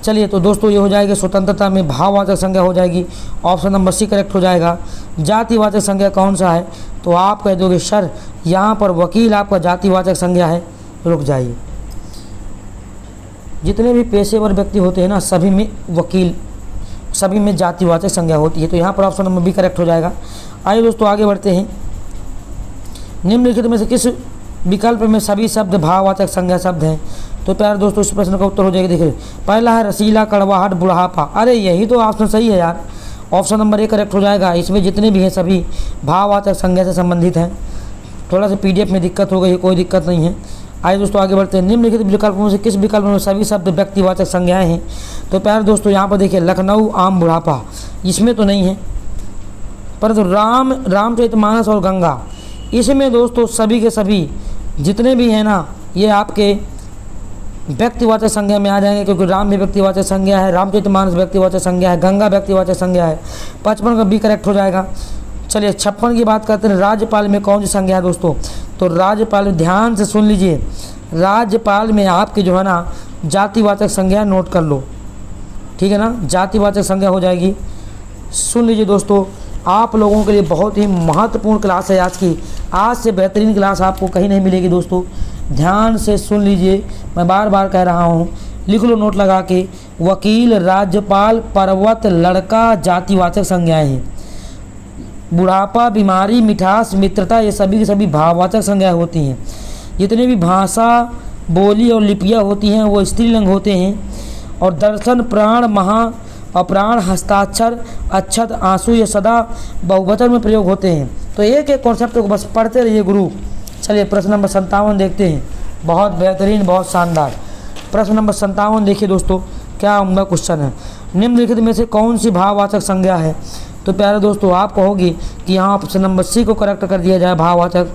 चलिए तो दोस्तों ये हो जाएगी स्वतंत्रता में भाववाचक संज्ञा हो जाएगी। ऑप्शन नंबर सी करेक्ट हो जाएगा। जातिवाचक संज्ञा कौन सा है? तो आप कह दोगे सर यहाँ पर वकील आपका जातिवाचक संज्ञा है। रुक जाइए, जितने भी पेशेवर व्यक्ति होते हैं ना सभी में वकील, सभी में जातिवाचक संज्ञा होती है। तो यहाँ पर ऑप्शन नंबर बी करेक्ट हो जाएगा। आइए दोस्तों आगे बढ़ते हैं। निम्नलिखित में से किस विकल्प में सभी शब्द भाववाचक संज्ञा शब्द हैं? तो प्यारे दोस्तों इस प्रश्न का उत्तर हो जाएगा। देखिए पहला है रसीला, कड़वाहट, बुढ़ापा। अरे यही तो ऑप्शन सही है यार, ऑप्शन नंबर ए करेक्ट हो जाएगा। इसमें जितने भी हैं सभी भाववाचक संज्ञा से संबंधित हैं। थोड़ा सा पीडीएफ में दिक्कत हो गई, कोई दिक्कत नहीं है। आइए दोस्तों आगे बढ़ते हैं। निम्नलिखित विकल्पों में से किस विकल्प में सभी शब्द व्यक्तिवाचक संज्ञाएं हैं? तो प्यारे दोस्तों यहाँ पर देखिए लखनऊ, आम, बुढ़ापा, इसमें तो नहीं है। परंतु रामचरितमानस और गंगा, इसमें दोस्तों सभी के सभी जितने भी हैं ना ये आपके व्यक्तिवाचक संज्ञा में आ जाएंगे, क्योंकि राम भी व्यक्तिवाचक संज्ञा है, रामचरितमानस व्यक्तिवाचक संज्ञा है, गंगा व्यक्तिवाचक संज्ञा है। 55 का बी करेक्ट हो जाएगा। चलिए 56 की बात करते हैं। राज्यपाल में कौन सी संज्ञा है दोस्तों? तो राज्यपाल, ध्यान से सुन लीजिए, राज्यपाल में आपकी जो है ना जातिवाचक संज्ञा नोट कर लो, ठीक है ना। जातिवाचक संज्ञा हो जाएगी। सुन लीजिए दोस्तों, आप लोगों के लिए बहुत ही महत्वपूर्ण क्लास है आज की। आज से बेहतरीन क्लास आपको कहीं नहीं मिलेगी दोस्तों। ध्यान से सुन लीजिए, मैं बार बार कह रहा हूँ, लिख लो नोट लगा के। वकील, राज्यपाल, पर्वत, लड़का जातिवाचक संज्ञाएं हैं। बुढ़ापा, बीमारी, मिठास, मित्रता, ये सभी की सभी भाववाचक संज्ञाएं होती हैं। जितने भी भाषा, बोली और लिपियाँ होती हैं वो स्त्रीलिंग होते हैं। और दर्शन, प्राण, महा, अप्राण, हस्ताक्षर, अक्षत, आंसू, ये सदा बहुवचन में प्रयोग होते हैं। तो एक एक कॉन्सेप्ट को बस पढ़ते रहिए गुरु। चलिए प्रश्न नंबर 57 देखते हैं। बहुत बेहतरीन, बहुत शानदार। प्रश्न नंबर 57 देखिए दोस्तों, क्या उम्दा क्वेश्चन है। निम्नलिखित में से कौन सी भाववाचक संज्ञा है। तो प्यारे दोस्तों आप कहोगे कि यहाँ ऑप्शन नंबर सी को करेक्ट कर दिया जाए, भाववाचक।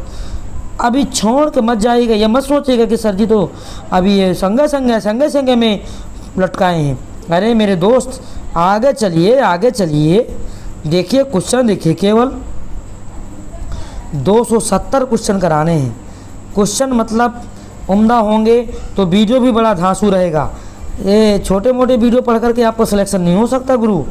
अभी छोड़ के मत जाइएगा, ये मत सोचिएगा कि सर जी तो अभी ये संज्ञा में लटकाए हैं। अरे मेरे दोस्त आगे चलिए, आगे चलिए, देखिए क्वेश्चन देखिए। केवल 270 क्वेश्चन कराने हैं। क्वेश्चन मतलब उम्दा होंगे तो वीडियो भी बड़ा धांसू रहेगा। ये छोटे मोटे वीडियो पढ़ करके आपको सिलेक्शन नहीं हो सकता गुरु।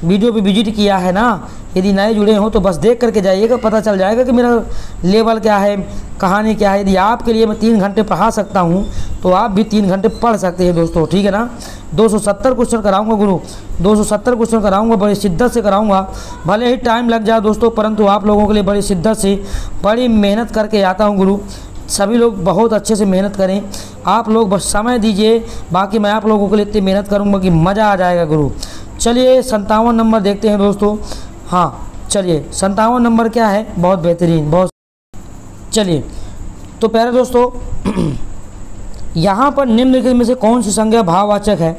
वीडियो पे विजिट किया है ना, यदि नए जुड़े हो तो बस देख करके जाइएगा, पता चल जाएगा कि मेरा लेवल क्या है, कहानी क्या है। यदि आपके लिए मैं 3 घंटे पढ़ा सकता हूँ तो आप भी 3 घंटे पढ़ सकते हैं दोस्तों, ठीक है ना। 270 क्वेश्चन कराऊंगा गुरु, 270 क्वेश्चन कराऊंगा, बड़ी शिद्दत से कराऊंगा। भले ही टाइम लग जाए दोस्तों, परंतु आप लोगों के लिए बड़ी शिद्दत से, बड़ी मेहनत करके आता हूँ गुरु। सभी लोग बहुत अच्छे से मेहनत करें, आप लोग बस समय दीजिए, बाकी मैं आप लोगों के लिए इतनी मेहनत करूँगा कि मज़ा आ जाएगा गुरु। चलिए 57 नंबर देखते हैं दोस्तों। हाँ चलिए 57 नंबर क्या है, बहुत बेहतरीन, बहुत। चलिए तो प्यारे दोस्तों यहाँ पर निम्नलिखित में से कौन सी संज्ञा भाववाचक है।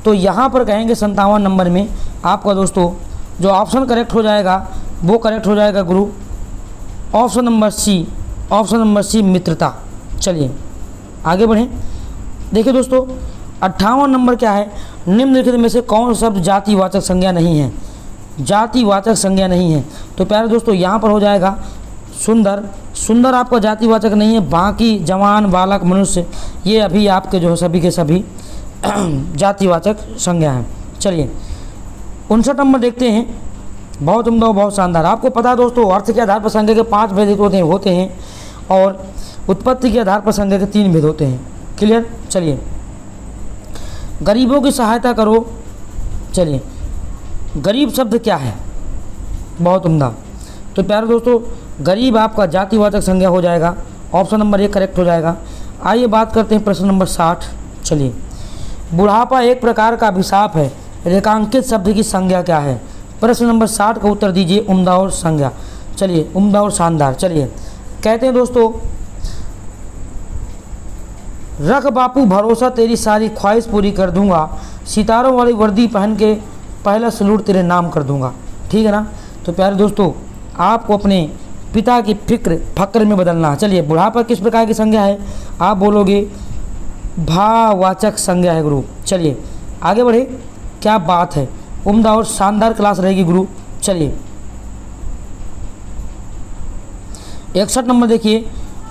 तो यहाँ पर कहेंगे 57 नंबर में आपका दोस्तों जो ऑप्शन करेक्ट हो जाएगा वो करेक्ट हो जाएगा गुरु, option number C, option number C मित्रता। चलिए आगे बढ़ें। देखिए दोस्तों 58 नंबर क्या है, निम्नलिखित में से कौन शब्द जातिवाचक संज्ञा नहीं है, जातिवाचक संज्ञा नहीं है। तो प्यारे दोस्तों यहाँ पर हो जाएगा सुंदर। सुंदर आपका जातिवाचक नहीं है, बाकी जवान, बालक, मनुष्य ये अभी आपके जो है सभी के सभी जातिवाचक संज्ञा हैं। चलिए 59 नंबर देखते हैं। बहुत उम्दा, बहुत शानदार। आपको पता है दोस्तों अर्थ के आधार पर संज्ञा के 5 भेद होते हैं और उत्पत्ति के आधार पर संज्ञा के 3 भेद होते हैं। क्लियर। चलिए गरीबों की सहायता करो। चलिए गरीब शब्द क्या है, बहुत उम्दा। तो प्यारे दोस्तों गरीब आपका जातिवाचक संज्ञा हो जाएगा, ऑप्शन नंबर 1 करेक्ट हो जाएगा। आइए बात करते हैं प्रश्न नंबर 60। चलिए बुढ़ापा एक प्रकार का अभिशाप है, रेखांकित शब्द की संज्ञा क्या है। प्रश्न नंबर 60 का उत्तर दीजिए उम्दा और संज्ञा। चलिए उम्दा और शानदार। चलिए कहते हैं दोस्तों रख बापू भरोसा तेरी सारी ख्वाहिश पूरी कर दूंगा, सितारों वाली वर्दी पहन के पहला सलूट तेरे नाम कर दूंगा। ठीक है ना। तो प्यारे दोस्तों आपको अपने पिता की फक्र में बदलना। चलिए बुढ़ापा किस प्रकार की संज्ञा है, आप बोलोगे भाववाचक संज्ञा है गुरु। चलिए आगे बढ़े, क्या बात है, उम्दा और शानदार क्लास रहेगी गुरु। चलिए 61 नंबर देखिए,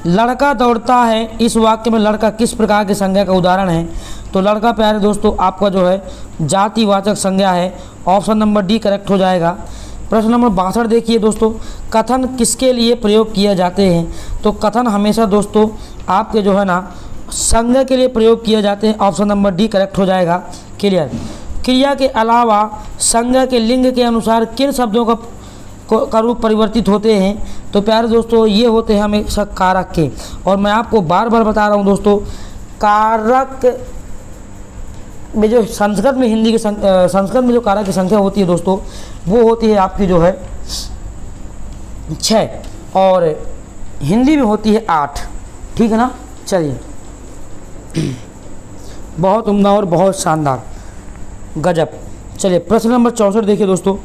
लड़का दौड़ता है, इस वाक्य में लड़का किस प्रकार की संज्ञा का उदाहरण है। तो लड़का प्यारे दोस्तों आपका जो है जातिवाचक संज्ञा है, ऑप्शन नंबर डी करेक्ट हो जाएगा। प्रश्न नंबर 62 देखिए दोस्तों, कथन किसके लिए प्रयोग किए जाते हैं। तो कथन हमेशा दोस्तों आपके जो है ना संज्ञा के लिए प्रयोग किए जाते हैं, ऑप्शन नंबर डी करेक्ट हो जाएगा। क्लियर। क्रिया के अलावा संज्ञा के लिंग के अनुसार किन शब्दों का रूप परिवर्तित होते हैं। तो प्यारे दोस्तों ये होते हैं हमेशा कारक के, और मैं आपको बार बार बता रहा हूँ दोस्तों कारक में जो संस्कृत में संस्कृत में जो कारक की संख्या होती है दोस्तों वो होती है आपकी जो है 6 और हिंदी में होती है 8। ठीक है ना। चलिए बहुत उम्दा और बहुत शानदार, गजब। चलिए प्रश्न नंबर 64 देखिए दोस्तों,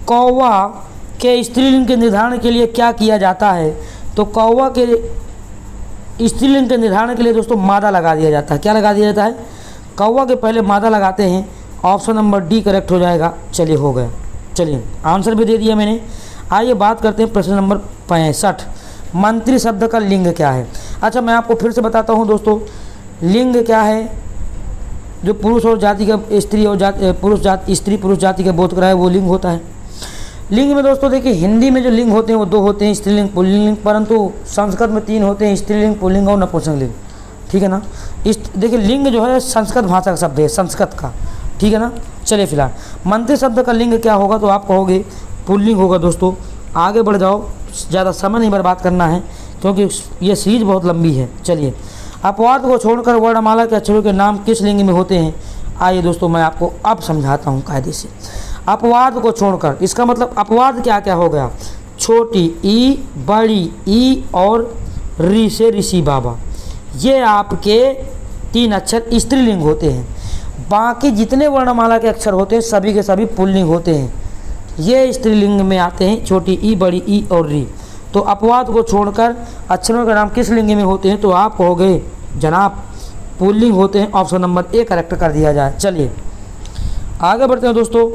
कौवा के स्त्रीलिंग के निर्धारण के लिए क्या किया जाता है। तो कौवा के स्त्रीलिंग के निर्धारण के लिए दोस्तों मादा लगा दिया जाता है। क्या लगा दिया जाता है, कौवा के पहले मादा लगाते हैं, ऑप्शन नंबर डी करेक्ट हो जाएगा। चलिए हो गया। चलिए आंसर भी दे दिया मैंने। आइए बात करते हैं प्रश्न नंबर 65, मंत्री शब्द का लिंग क्या है। अच्छा मैं आपको फिर से बताता हूँ दोस्तों, लिंग क्या है, जो पुरुष और जाति का स्त्री और पुरुष जाति स्त्री पुरुष जाति का बोध करा है वो लिंग होता है। लिंग में दोस्तों देखिए हिंदी में जो लिंग होते हैं वो 2 होते हैं, स्त्रीलिंग पुल्लिंग, परंतु संस्कृत में 3 होते हैं, स्त्रीलिंग पुल्लिंग और नपुंसकलिंग। ठीक है ना। इस देखिए लिंग जो है संस्कृत भाषा का शब्द है, संस्कृत का, ठीक है ना। चलिए फिलहाल मंत्री शब्द का लिंग क्या होगा, तो आप कहोगे पुल्लिंग होगा। दोस्तों आगे बढ़ जाओ, ज़्यादा समय नहीं बर्बाद करना है क्योंकि ये सीरीज बहुत लंबी है। चलिए, अपवाद को छोड़कर वर्णमाला के अक्षरों के नाम किस लिंग में होते हैं? आइए दोस्तों मैं आपको अब समझाता हूँ कायदे से। अपवाद को छोड़कर, इसका मतलब अपवाद क्या क्या हो गया? छोटी ई, बड़ी ई और री से ऋषि बाबा, ये आपके 3 अक्षर स्त्रीलिंग होते हैं। बाकी जितने वर्णमाला के अक्षर होते हैं सभी के सभी पुल्लिंग होते हैं, ये स्त्रीलिंग में आते हैं, छोटी ई, बड़ी ई और री। तो अपवाद को छोड़कर अक्षरों के नाम किस लिंग में होते हैं? तो आप कहोगे जनाब पुल्लिंग होते हैं। ऑप्शन नंबर ए करेक्ट कर दिया जाए। चलिए आगे बढ़ते हैं दोस्तों।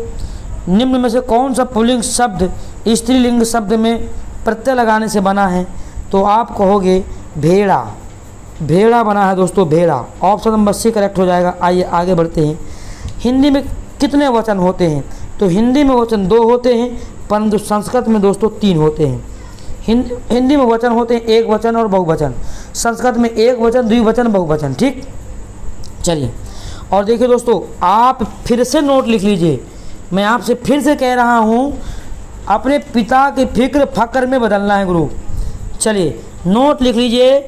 निम्न में से कौन सा पुल्लिंग शब्द स्त्रीलिंग शब्द में प्रत्यय लगाने से बना है? तो आप कहोगे भेड़ा, भेड़ा बना है दोस्तों, भेड़ा। ऑप्शन नंबर सी करेक्ट हो जाएगा। आइए आगे बढ़ते हैं। हिंदी में कितने वचन होते हैं? तो हिंदी में वचन 2 होते हैं, परंतु संस्कृत में दोस्तों 3 होते हैं। हिंदी में वचन होते हैं एक वचन और बहुवचन, संस्कृत में एक वचन, द्विवचन, बहुवचन, ठीक। चलिए और देखिए दोस्तों, आप फिर से नोट लिख लीजिए। मैं आपसे फिर से कह रहा हूँ, अपने पिता की फिक्र फक्र में बदलना है गुरु। चलिए नोट लिख लीजिए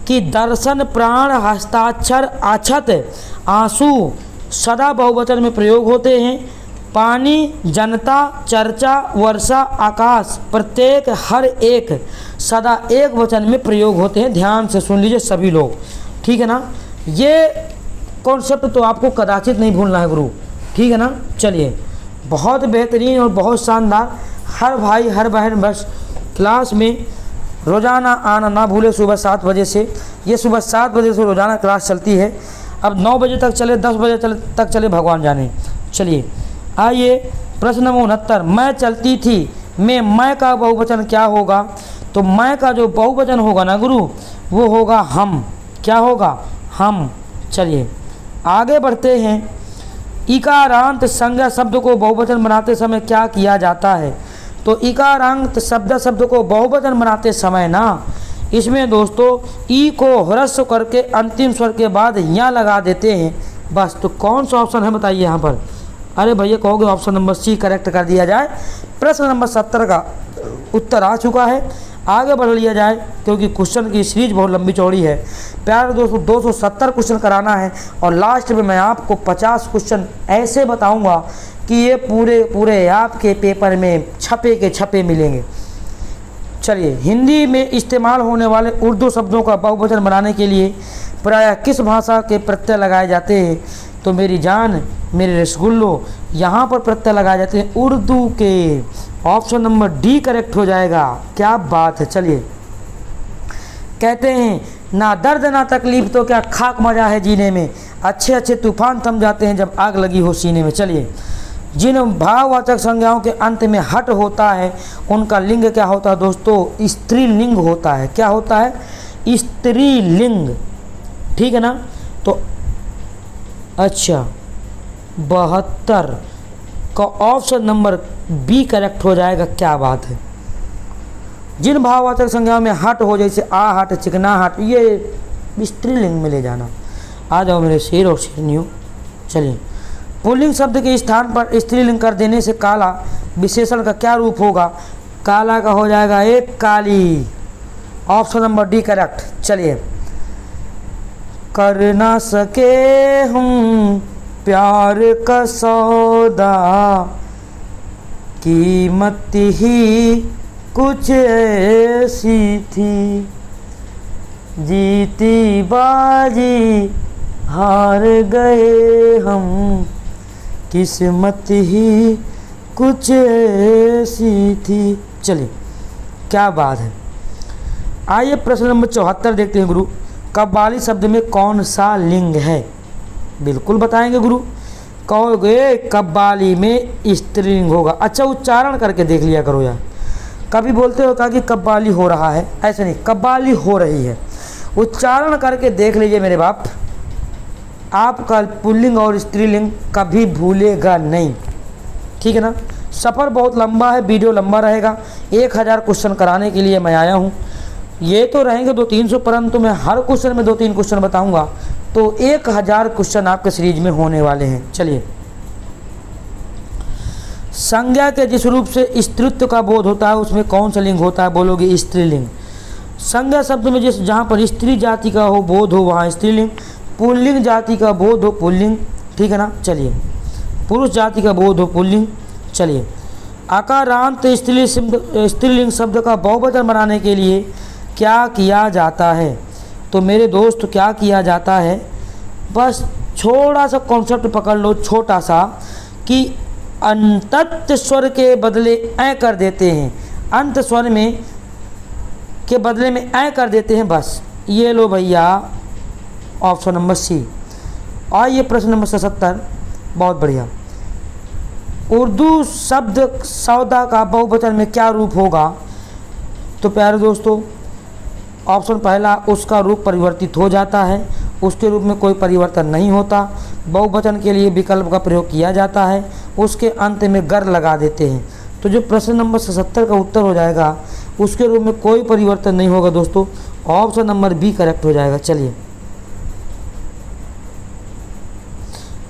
कि दर्शन, प्राण, हस्ताक्षर, अक्षत, आंसू सदा बहुवचन में प्रयोग होते हैं। पानी, जनता, चर्चा, वर्षा, आकाश, प्रत्येक, हर एक सदा एक वचन में प्रयोग होते हैं। ध्यान से सुन लीजिए सभी लोग, ठीक है ना। ये कॉन्सेप्ट तो आपको कदाचित नहीं भूलना है गुरु, ठीक है ना। चलिए बहुत बेहतरीन और बहुत शानदार। हर भाई हर बहन बस क्लास में रोज़ाना आना ना भूले सुबह 7 बजे से। ये सुबह 7 बजे से रोज़ाना क्लास चलती है। अब 9 बजे तक चले, 10 बजे तक चले, भगवान जाने। चलिए आइए प्रश्न नंबर 69। मैं चलती थी में मैं का बहुवचन क्या होगा? तो मैं का जो बहुवचन होगा ना गुरु, वो होगा हम। क्या होगा? हम। चलिए आगे बढ़ते हैं। इकारांत संज्ञा शब्द को बहुवचन बनाते समय क्या किया जाता है? तो इकारांत शब्द को बहुवचन बनाते समय ना, इसमें दोस्तों ई को ह्रस्व करके अंतिम स्वर के बाद यहाँ लगा देते हैं बस। तो कौन सा ऑप्शन है बताइए यहाँ पर? अरे भैया कहोगे ऑप्शन नंबर सी करेक्ट कर दिया जाए। प्रश्न नंबर 70 का उत्तर आ चुका है। आगे बढ़ लिया जाए क्योंकि क्वेश्चन की सीरीज बहुत लंबी चौड़ी है। प्यारे दोस्तों 270 क्वेश्चन कराना है और लास्ट में मैं आपको 50 क्वेश्चन ऐसे बताऊंगा कि ये पूरे आपके पेपर में छपे के छपे मिलेंगे। चलिए हिंदी में इस्तेमाल होने वाले उर्दू शब्दों का बहुवचन बनाने के लिए प्रायः किस भाषा के प्रत्यय लगाए जाते हैं? तो मेरी जान, मेरे रसगुल्लो, यहाँ पर प्रत्यय लगाए जाते हैं उर्दू के। ऑप्शन नंबर डी करेक्ट हो जाएगा। क्या बात है। चलिए कहते हैं ना दर्द ना तकलीफ तो क्या खाक मजा है जीने में, अच्छे अच्छे तूफान थम जाते हैं जब आग लगी हो सीने में। चलिए जिन भाववाचक संज्ञाओं के अंत में हट होता है उनका लिंग क्या होता है दोस्तों? स्त्रीलिंग होता है। क्या होता है? स्त्रीलिंग, ठीक है ना। तो अच्छा 72 का ऑप्शन नंबर बी करेक्ट हो जाएगा। क्या बात है। जिन भाववाचक संज्ञाओं में हट हो, जैसे आ हट, चिकना हट, ये स्त्रीलिंग में ले जाना। आ जाओ मेरे शेर और शेरनियों। चलिए पुल्लिंग शब्द के स्थान पर स्त्रीलिंग कर देने से काला विशेषण का क्या रूप होगा? काला का हो जाएगा एक काली। Option number D correct. चलिए कर ना सके हम प्यार का सौदा, कीमत ही कुछ ऐसी थी, जीती बाजी हार गए हम, किस्मत ही कुछ ऐसी थी। चलिए क्या बात है। आइए प्रश्न नंबर 74 देखते हैं गुरु। कव्वाली शब्द में कौन सा लिंग है? बिल्कुल बताएंगे गुरु। कहोगे कव्वाली में स्त्रीलिंग होगा। अच्छा उच्चारण करके देख लिया करो यार। कभी बोलते हो कि कव्वाली हो रहा है, ऐसे नहीं, कव्वाली हो रही है। उच्चारण करके देख लीजिए मेरे बाप, आपका पुल्लिंग और स्त्रीलिंग कभी भूलेगा नहीं, ठीक है ना। सफ़र बहुत लंबा है, वीडियो लंबा रहेगा। 1000 क्वेश्चन कराने के लिए मैं आया हूँ। ये तो रहेंगे 200-300, परंतु मैं हर क्वेश्चन में 2-3 क्वेश्चन बताऊंगा, तो 1000 क्वेश्चन आपके सीरीज में होने वाले हैं। चलिए, संज्ञा के जिस रूप से स्त्रीत्व का बोध होता है उसमें कौन सा लिंग होता है? बोलोगे स्त्रीलिंग। संज्ञा शब्द में जिस जहाँ पर स्त्री जाति का हो बोध हो वहाँ स्त्रीलिंग, पुल्लिंग जाति का बोध हो पुल्लिंग, ठीक है ना। चलिए, पुरुष जाति का बोध हो पुल्लिंग। चलिए, आकारांत स्त्रीलिंग शब्द का बहुवचन बनाने के लिए क्या किया जाता है? तो मेरे दोस्त क्या किया जाता है, बस छोटा सा कॉन्सेप्ट पकड़ लो, छोटा सा, कि अंतत स्वर के बदले ऐ कर देते हैं, अंत स्वर में के बदले में ऐ कर देते हैं, बस ये लो भैया, ऑप्शन नंबर सी। आइए प्रश्न नंबर 77, बहुत बढ़िया। उर्दू शब्द सौदा का बहुवचन में क्या रूप होगा? तो प्यारे दोस्तों, ऑप्शन पहला, उसका रूप परिवर्तित हो जाता है, उसके रूप में कोई परिवर्तन नहीं होता। बहुवचन के लिए विकल्प का प्रयोग किया जाता है, उसके अंत में गर लगा देते हैं। तो जो प्रश्न नंबर 77 का उत्तर हो जाएगा, उसके रूप में कोई परिवर्तन नहीं होगा दोस्तों, ऑप्शन नंबर बी करेक्ट हो जाएगा। चलिए,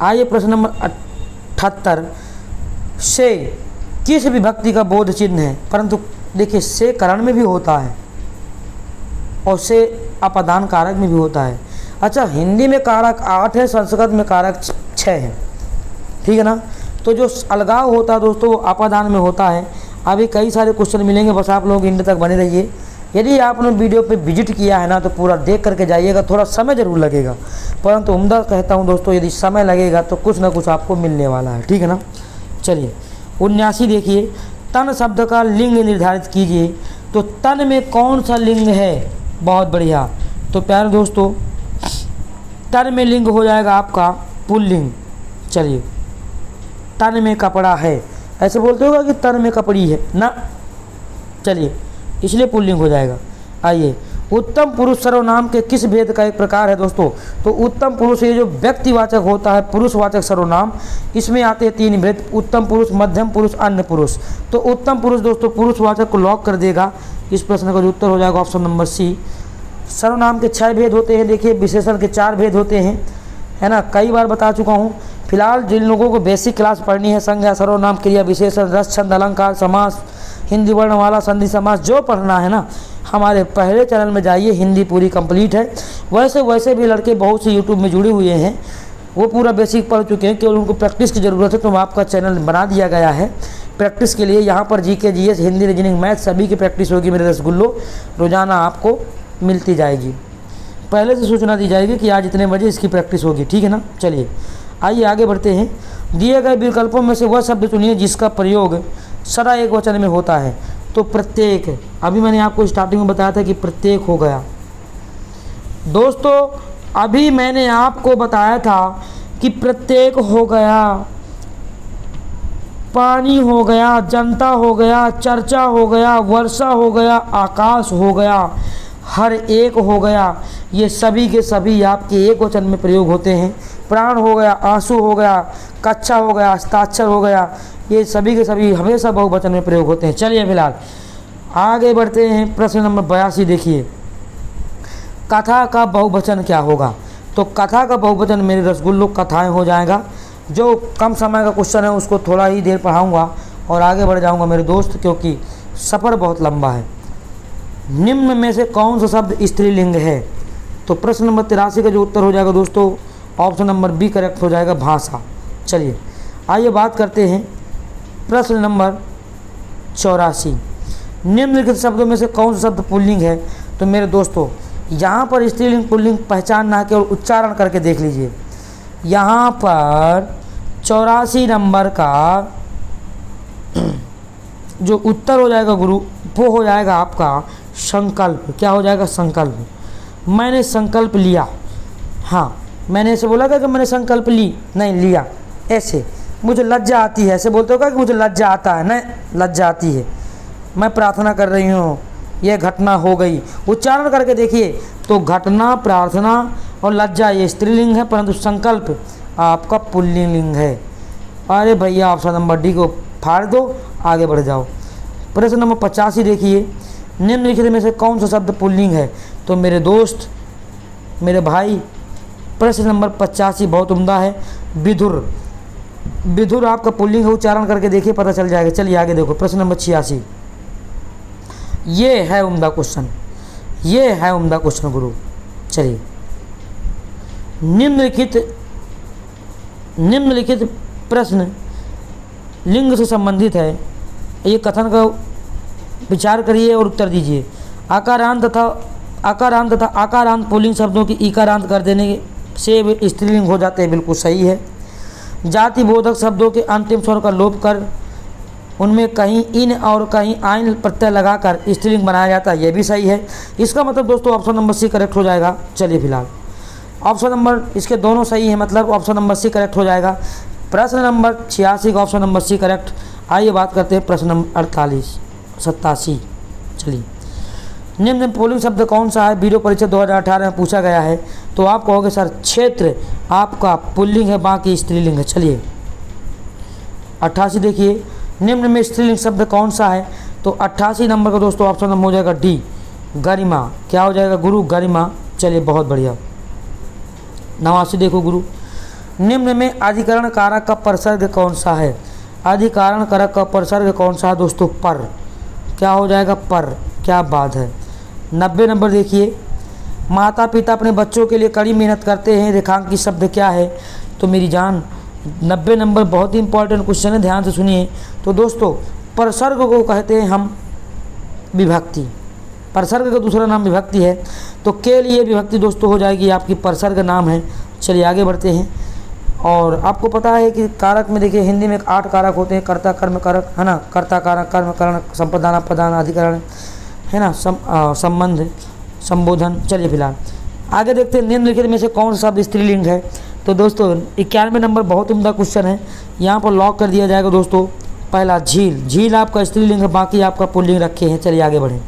आइए प्रश्न नंबर 78, से किस विभक्ति का बोध चिन्ह है? परंतु देखिए, से करण में भी होता है और से अपादान कारक में भी होता है। अच्छा, हिंदी में कारक 8 है, संस्कृत में कारक 6 है, ठीक है ना। तो जो अलगाव होता है दोस्तों वो अपादान में होता है। अभी कई सारे क्वेश्चन मिलेंगे, बस आप लोग एंड तक बने रहिए। यदि आपने वीडियो पे विजिट किया है ना तो पूरा देख करके जाइएगा, थोड़ा समय ज़रूर लगेगा, परंतु उम्दा कहता हूँ दोस्तों, यदि समय लगेगा तो कुछ ना कुछ आपको मिलने वाला है, ठीक है ना। चलिए, 79 देखिए, तन शब्द का लिंग निर्धारित कीजिए। तो तन में कौन सा लिंग है? बहुत बढ़िया। तो प्यारे दोस्तों, तन में लिंग हो जाएगा आपका पुल्लिंग। चलिए, तन में कपड़ा है, ऐसे बोलते होगा कि तन में कपड़ी है ना, चलिए इसलिए पुल्लिंग हो जाएगा। आइए, उत्तम पुरुष सर्वनाम के किस भेद का एक प्रकार है दोस्तों? तो उत्तम पुरुष ये जो व्यक्तिवाचक होता है, पुरुषवाचक सर्वनाम, इसमें आते हैं 3 भेद, उत्तम पुरुष, मध्यम पुरुष, अन्य पुरुष। तो उत्तम पुरुष दोस्तों पुरुषवाचक को लॉक कर देगा। इस प्रश्न का जो उत्तर हो जाएगा ऑप्शन नंबर सी। सर्वनाम के 6 भेद होते हैं, देखिए विशेषण के 4 भेद होते हैं, है ना, कई बार बता चुका हूँ। फिलहाल जिन लोगों को बेसिक क्लास पढ़नी है, संज्ञा, सर्वनाम, क्रिया, विशेषण, रस, छंद, अलंकार, समास, हिंदी वर्णमाला, संधि समास, जो पढ़ना है ना, हमारे पहले चैनल में जाइए, हिंदी पूरी कंप्लीट है। वैसे भी लड़के बहुत से यूट्यूब में जुड़े हुए हैं, वो पूरा बेसिक पढ़ चुके हैं, केवल उनको प्रैक्टिस की ज़रूरत है, तो आपका चैनल बना दिया गया है प्रैक्टिस के लिए। यहाँ पर GK, GS, Hindi, reasoning, math सभी की प्रैक्टिस होगी मेरे रसगुल्लो, रोज़ाना आपको मिलती जाएगी। पहले से सूचना दी जाएगी कि आज इतने बजे इसकी प्रैक्टिस होगी, ठीक है ना। चलिए, आइए आगे बढ़ते हैं। दिए गए विकल्पों में से वह शब्द चुनिए जिसका प्रयोग सदा एक वचन में होता है। तो प्रत्येक, अभी मैंने आपको स्टार्टिंग में बताया था कि प्रत्येक हो गया दोस्तों, अभी मैंने आपको बताया था कि प्रत्येक हो गया, पानी हो गया, जनता हो गया, चर्चा हो गया, वर्षा हो गया, आकाश हो गया, हर एक हो गया। ये सभी के सभी आपके एक वचन में प्रयोग होते हैं। प्राण हो गया, आंसू हो गया, कच्चा हो गया, हस्ताक्षर हो गया, ये सभी के सभी हमेशा बहुवचन में प्रयोग होते हैं। चलिए फिलहाल आगे बढ़ते हैं। प्रश्न नंबर 82 देखिए, कथा का बहुवचन क्या होगा? तो कथा का बहुवचन मेरे रसगुल्लो कथाएं हो जाएगा। जो कम समय का क्वेश्चन है उसको थोड़ा ही देर पढ़ाऊंगा और आगे बढ़ जाऊंगा मेरे दोस्त, क्योंकि सफ़र बहुत लंबा है। निम्न में से कौन सा शब्द स्त्रीलिंग है? तो प्रश्न नंबर 83 का जो उत्तर हो जाएगा दोस्तों ऑप्शन नंबर बी करेक्ट हो जाएगा, भाषा। चलिए आइए बात करते हैं प्रश्न नंबर 84, निम्नलिखित शब्दों में से कौन सा शब्द पुल्लिंग है? तो मेरे दोस्तों यहाँ पर स्त्रीलिंग पुल्लिंग पहचानना है, केवल उच्चारण करके देख लीजिए। यहाँ पर 84 नंबर का जो उत्तर हो जाएगा गुरु, वो हो जाएगा आपका संकल्प। क्या हो जाएगा? संकल्प। मैंने संकल्प लिया, हाँ मैंने ऐसे बोला था कि मैंने संकल्प ली, नहीं लिया। ऐसे मुझे लज्जा आती है, ऐसे बोलते होगा कि मुझे लज्जा आता है, नहीं लज्जा आती है। मैं प्रार्थना कर रही हूँ, यह घटना हो गई। उच्चारण करके देखिए तो घटना, प्रार्थना और लज्जा ये स्त्रीलिंग है, परंतु संकल्प आपका पुल्लिंग है। अरे भैया ऑप्शन नंबर डी को फाड़ दो, आगे बढ़ जाओ। प्रश्न नंबर 85 देखिए, निम्नलिखित में से कौन सा शब्द पुल्लिंग है? तो मेरे दोस्त, मेरे भाई, प्रश्न नंबर 85 बहुत उम्दा है। विधुर, विधुर आपका पुल्लिंग है, उच्चारण करके देखिए पता चल जाएगा। चलिए आगे देखो, प्रश्न नंबर 86। ये है उम्दा क्वेश्चन, ये है उम्दा क्वेश्चन गुरु। चलिए, निम्नलिखित प्रश्न लिंग से संबंधित है। ये कथन का विचार करिए और उत्तर दीजिए। आकारांत तथा आकारांत पुल्लिंग शब्दों की ईकारांत कर देने से स्त्रीलिंग हो जाते हैं, बिल्कुल सही है। जाति बोधक शब्दों के अंतिम स्वर का लोप कर उनमें कहीं इन और कहीं आइन प्रत्यय लगाकर स्त्रीलिंग बनाया जाता है, यह भी सही है। इसका मतलब दोस्तों ऑप्शन नंबर सी करेक्ट हो जाएगा। चलिए फिलहाल ऑप्शन नंबर, इसके दोनों सही है, मतलब ऑप्शन नंबर सी करेक्ट हो जाएगा। प्रश्न नंबर 86 का ऑप्शन नंबर सी करेक्ट। आइए बात करते हैं प्रश्न नंबर 87। चलिए, निम्न पुल्लिंग शब्द कौन सा है? वीडियो परीक्षा 2018 में पूछा गया है। तो आप कहोगे सर क्षेत्र आपका पुल्लिंग है, बाकी स्त्रीलिंग है। चलिए 88 देखिए, निम्न में स्त्रीलिंग शब्द कौन सा है? तो 88 नंबर का दोस्तों ऑप्शन नंबर हो जाएगा डी, गरिमा। क्या हो जाएगा गुरु? गरिमा। चलिए बहुत बढ़िया। 89 देखो गुरु, निम्न में अधिकरण कारक का प्रसर्ग कौन सा है? अधिकरण कारक का प्रसर्ग कौन सा है दोस्तों? पर। क्या हो जाएगा? पर। क्या बात है। 90 नंबर देखिए, माता पिता अपने बच्चों के लिए कड़ी मेहनत करते हैं, रेखांकित शब्द क्या है? तो मेरी जान 90 नंबर बहुत ही इंपॉर्टेंट क्वेश्चन है, ध्यान से सुनिए। तो दोस्तों प्रसर्ग को कहते हैं हम विभक्ति, प्रसर्ग का दूसरा नाम विभक्ति है। तो के लिए विभक्ति दोस्तों हो जाएगी आपकी प्रसर्ग नाम है। चलिए आगे बढ़ते हैं। और आपको पता है कि कारक में देखिए हिंदी में 8 कारक होते हैं, कर्ता कर्म कारक है ना, कर्ता कारक, कर्म करण, संप्रदान, प्रदान, अधिकरण है ना, संबंध, संबोधन। चलिए फिलहाल आगे देखते हैं, निम्नलिखित में से कौन सा शब्द स्त्रीलिंग है? तो दोस्तों 91 नंबर बहुत उम्दा क्वेश्चन है, यहाँ पर लॉक कर दिया जाएगा दोस्तों। पहला झील, झील आपका स्त्रीलिंग है, बाकी आपका पुल्लिंग रखे हैं। चलिए आगे बढ़ें।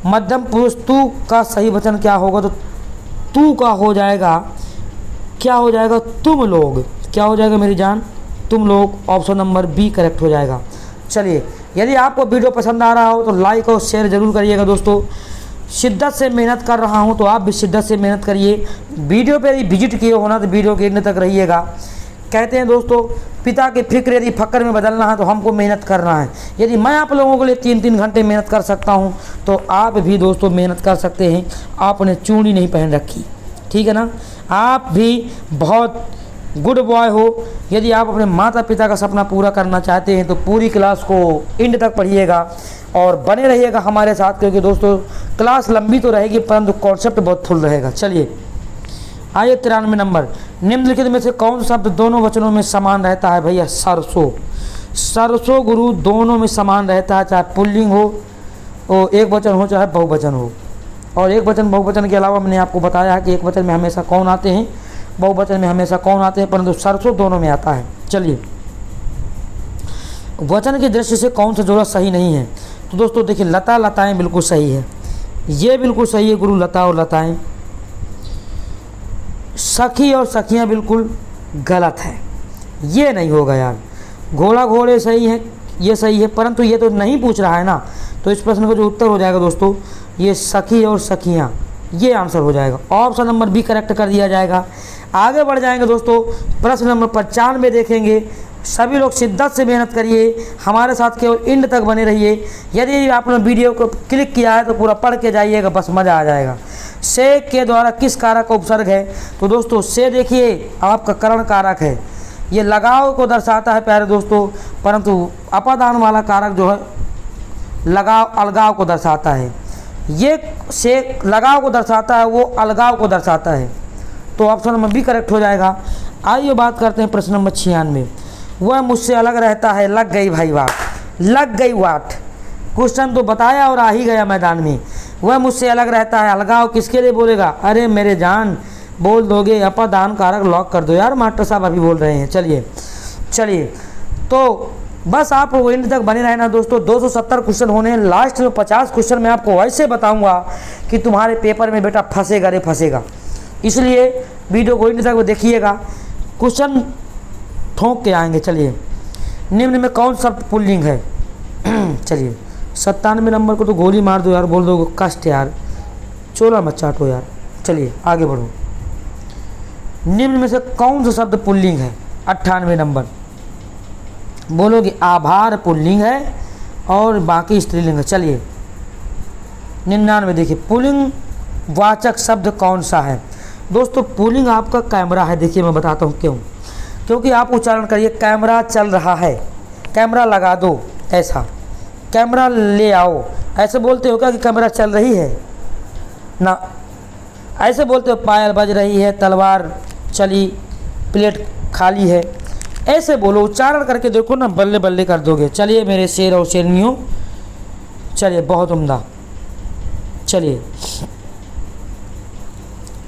मध्यम पुरुष तू का सही वचन क्या होगा? तो तू का हो जाएगा, क्या हो जाएगा? तुम लोग। क्या हो जाएगा मेरी जान? तुम लोग। ऑप्शन नंबर बी करेक्ट हो जाएगा। चलिए, यदि आपको वीडियो पसंद आ रहा हो तो लाइक और शेयर जरूर करिएगा दोस्तों। शिद्दत से मेहनत कर रहा हूं तो आप भी शिद्दत से मेहनत करिए। वीडियो पे यदि विजिट किए होना तो वीडियो के एंड तक रहिएगा। कहते हैं दोस्तों, पिता की फिक्र यदि फक्र में बदलना है तो हमको मेहनत करना है। यदि मैं आप लोगों के लिए 3-3 घंटे मेहनत कर सकता हूं तो आप भी दोस्तों मेहनत कर सकते हैं। आपने चूड़ी नहीं पहन रखी, ठीक है ना? आप भी बहुत गुड बॉय हो। यदि आप अपने माता पिता का सपना पूरा करना चाहते हैं तो पूरी क्लास को एंड तक पढ़िएगा और बने रहिएगा हमारे साथ, क्योंकि दोस्तों क्लास लंबी तो रहेगी परंतु कॉन्सेप्ट बहुत फुल रहेगा। चलिए आइए 93 नंबर, निम्नलिखित में से कौन सा शब्द दोनों वचनों में समान रहता है? भैया सरसों। सरसों गुरु दोनों में समान रहता है, चाहे पुल्लिंग हो और एक वचन हो, चाहे बहुवचन हो। और एक वचन बहुवचन के अलावा मैंने आपको बताया है कि एक वचन में हमेशा कौन आते हैं, बहुवचन में हमेशा कौन आते हैं, परंतु सरसों दोनों में आता है। चलिए, वचन की दृष्टि से कौन सा जोड़ा सही नहीं है? तो दोस्तों देखिए, लता लताएं बिल्कुल सही है, ये बिल्कुल सही है गुरु, लता और लताएं। सखी और सखियां बिल्कुल गलत है, ये नहीं होगा यार। घोड़ा घोड़े सही है, ये सही है, परंतु ये तो नहीं पूछ रहा है ना। तो इस प्रश्न का जो उत्तर हो जाएगा दोस्तों, ये सखी और सखियां, ये आंसर हो जाएगा। ऑप्शन नंबर बी करेक्ट कर दिया जाएगा। आगे बढ़ जाएंगे दोस्तों, प्रश्न नंबर 95 देखेंगे। सभी लोग शिद्दत से मेहनत करिए, हमारे साथ केवल एंड तक बने रहिए। यदि आपने वीडियो को क्लिक किया है तो पूरा पढ़ के जाइएगा, बस मज़ा आ जाएगा। से के द्वारा किस कारक का उपसर्ग है? तो दोस्तों से देखिए आपका करण कारक है, ये लगाव को दर्शाता है प्यारे दोस्तों, परंतु अपादान वाला कारक जो है लगाव अलगाव को दर्शाता है। ये से लगाव को दर्शाता है, वो अलगाव को दर्शाता है। तो ऑप्शन नंबर बी करेक्ट हो जाएगा। आइए बात करते हैं प्रश्न नंबर 96। वह मुझसे अलग रहता है, लग गई भाई वाट, लग गई वाट। क्वेश्चन तो बताया और आ ही गया मैदान में। वह मुझसे अलग रहता है, अलगाव किसके लिए बोलेगा? अरे मेरे जान बोल दोगे, अपादान कारक लॉक कर दो यार, मास्टर साहब अभी बोल रहे हैं। चलिए तो बस आप एंड तक बने रहना दोस्तों। 270 क्वेश्चन होने, लास्ट में 50 क्वेश्चन मैं आपको वैसे बताऊंगा कि तुम्हारे पेपर में बेटा फंसेगा रे फंसेगा, इसलिए वीडियो को एंड तक देखिएगा, क्वेश्चन ठोंक के आएंगे। चलिए, निम्न में कौन सा पुल्लिंग है? चलिए 97 नंबर को तो गोली मार दो यार, बोल दो कष्ट यार, चोला मत चाटो यार। चलिए आगे बढ़ो। निम्न में से कौन सा शब्द पुल्लिंग है? 98 नंबर, बोलोगे आभार पुल्लिंग है और बाकी स्त्रीलिंग है। चलिए 99 देखिए, पुल्लिंग वाचक शब्द कौन सा है? दोस्तों पुल्लिंग आपका कैमरा है। देखिए मैं बताता हूँ क्यों, क्योंकि आप उच्चारण करिए कैमरा चल रहा है, कैमरा लगा दो, ऐसा कैमरा ले आओ, ऐसे बोलते हो क्या कि कैमरा चल रही है ना, ऐसे बोलते हो पायल बज रही है, तलवार चली, प्लेट खाली है, ऐसे बोलो, उच्चारण करके देखो ना, बल्ले बल्ले कर दोगे। चलिए मेरे शेर और शेरनियों, चलिए बहुत उम्दा। चलिए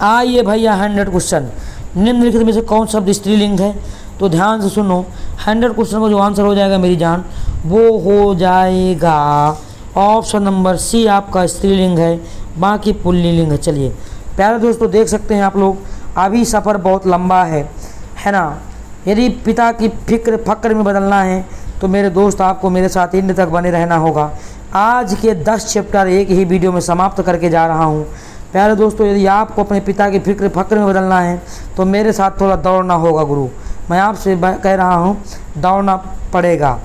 आइए भैया 100 क्वेश्चन, निम्नलिखित में से कौन शब्द स्त्रीलिंग है? तो ध्यान से सुनो, 100 क्वेश्चन का जो आंसर हो जाएगा मेरी जान, वो हो जाएगा ऑप्शन नंबर सी, आपका स्त्रीलिंग है, बाकी पुल्लिंग है। चलिए प्यारे दोस्तों देख सकते हैं आप लोग, अभी सफ़र बहुत लंबा है ना। यदि पिता की फिक्र फक्र में बदलना है तो मेरे दोस्त आपको मेरे साथ इंड तक बने रहना होगा। आज के 10 चैप्टर एक ही वीडियो में समाप्त करके जा रहा हूँ। प्यारे दोस्तों यदि आपको अपने पिता की फिक्र फक्र में बदलना है तो मेरे साथ थोड़ा दौड़ना होगा गुरु, मैं आपसे कह रहा हूँ दौड़ना पड़ेगा।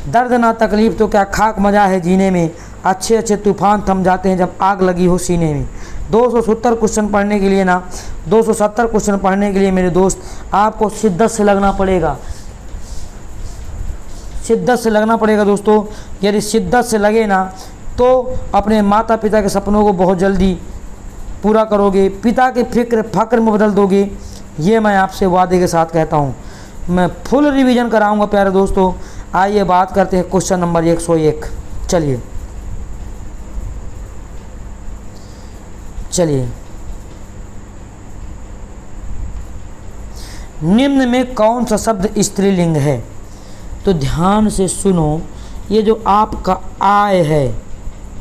दर्द ना तकलीफ़ तो क्या खाक मज़ा है जीने में, अच्छे अच्छे तूफ़ान थम जाते हैं जब आग लगी हो सीने में। 270 क्वेश्चन पढ़ने के लिए ना, 270 क्वेश्चन पढ़ने के लिए मेरे दोस्त आपको शिद्दत से लगना पड़ेगा, शिद्दत से लगना पड़ेगा दोस्तों। यदि शिद्दत से लगे ना तो अपने माता पिता के सपनों को बहुत जल्दी पूरा करोगे, पिता के फिक्र फक्र में बदल दोगे, ये मैं आपसे वादे के साथ कहता हूँ। मैं फुल रिवीजन कराऊंगा प्यारे दोस्तों। आइए बात करते हैं क्वेश्चन नंबर 101। चलिए निम्न में कौन सा शब्द स्त्रीलिंग है? तो ध्यान से सुनो, ये जो आपका आय है,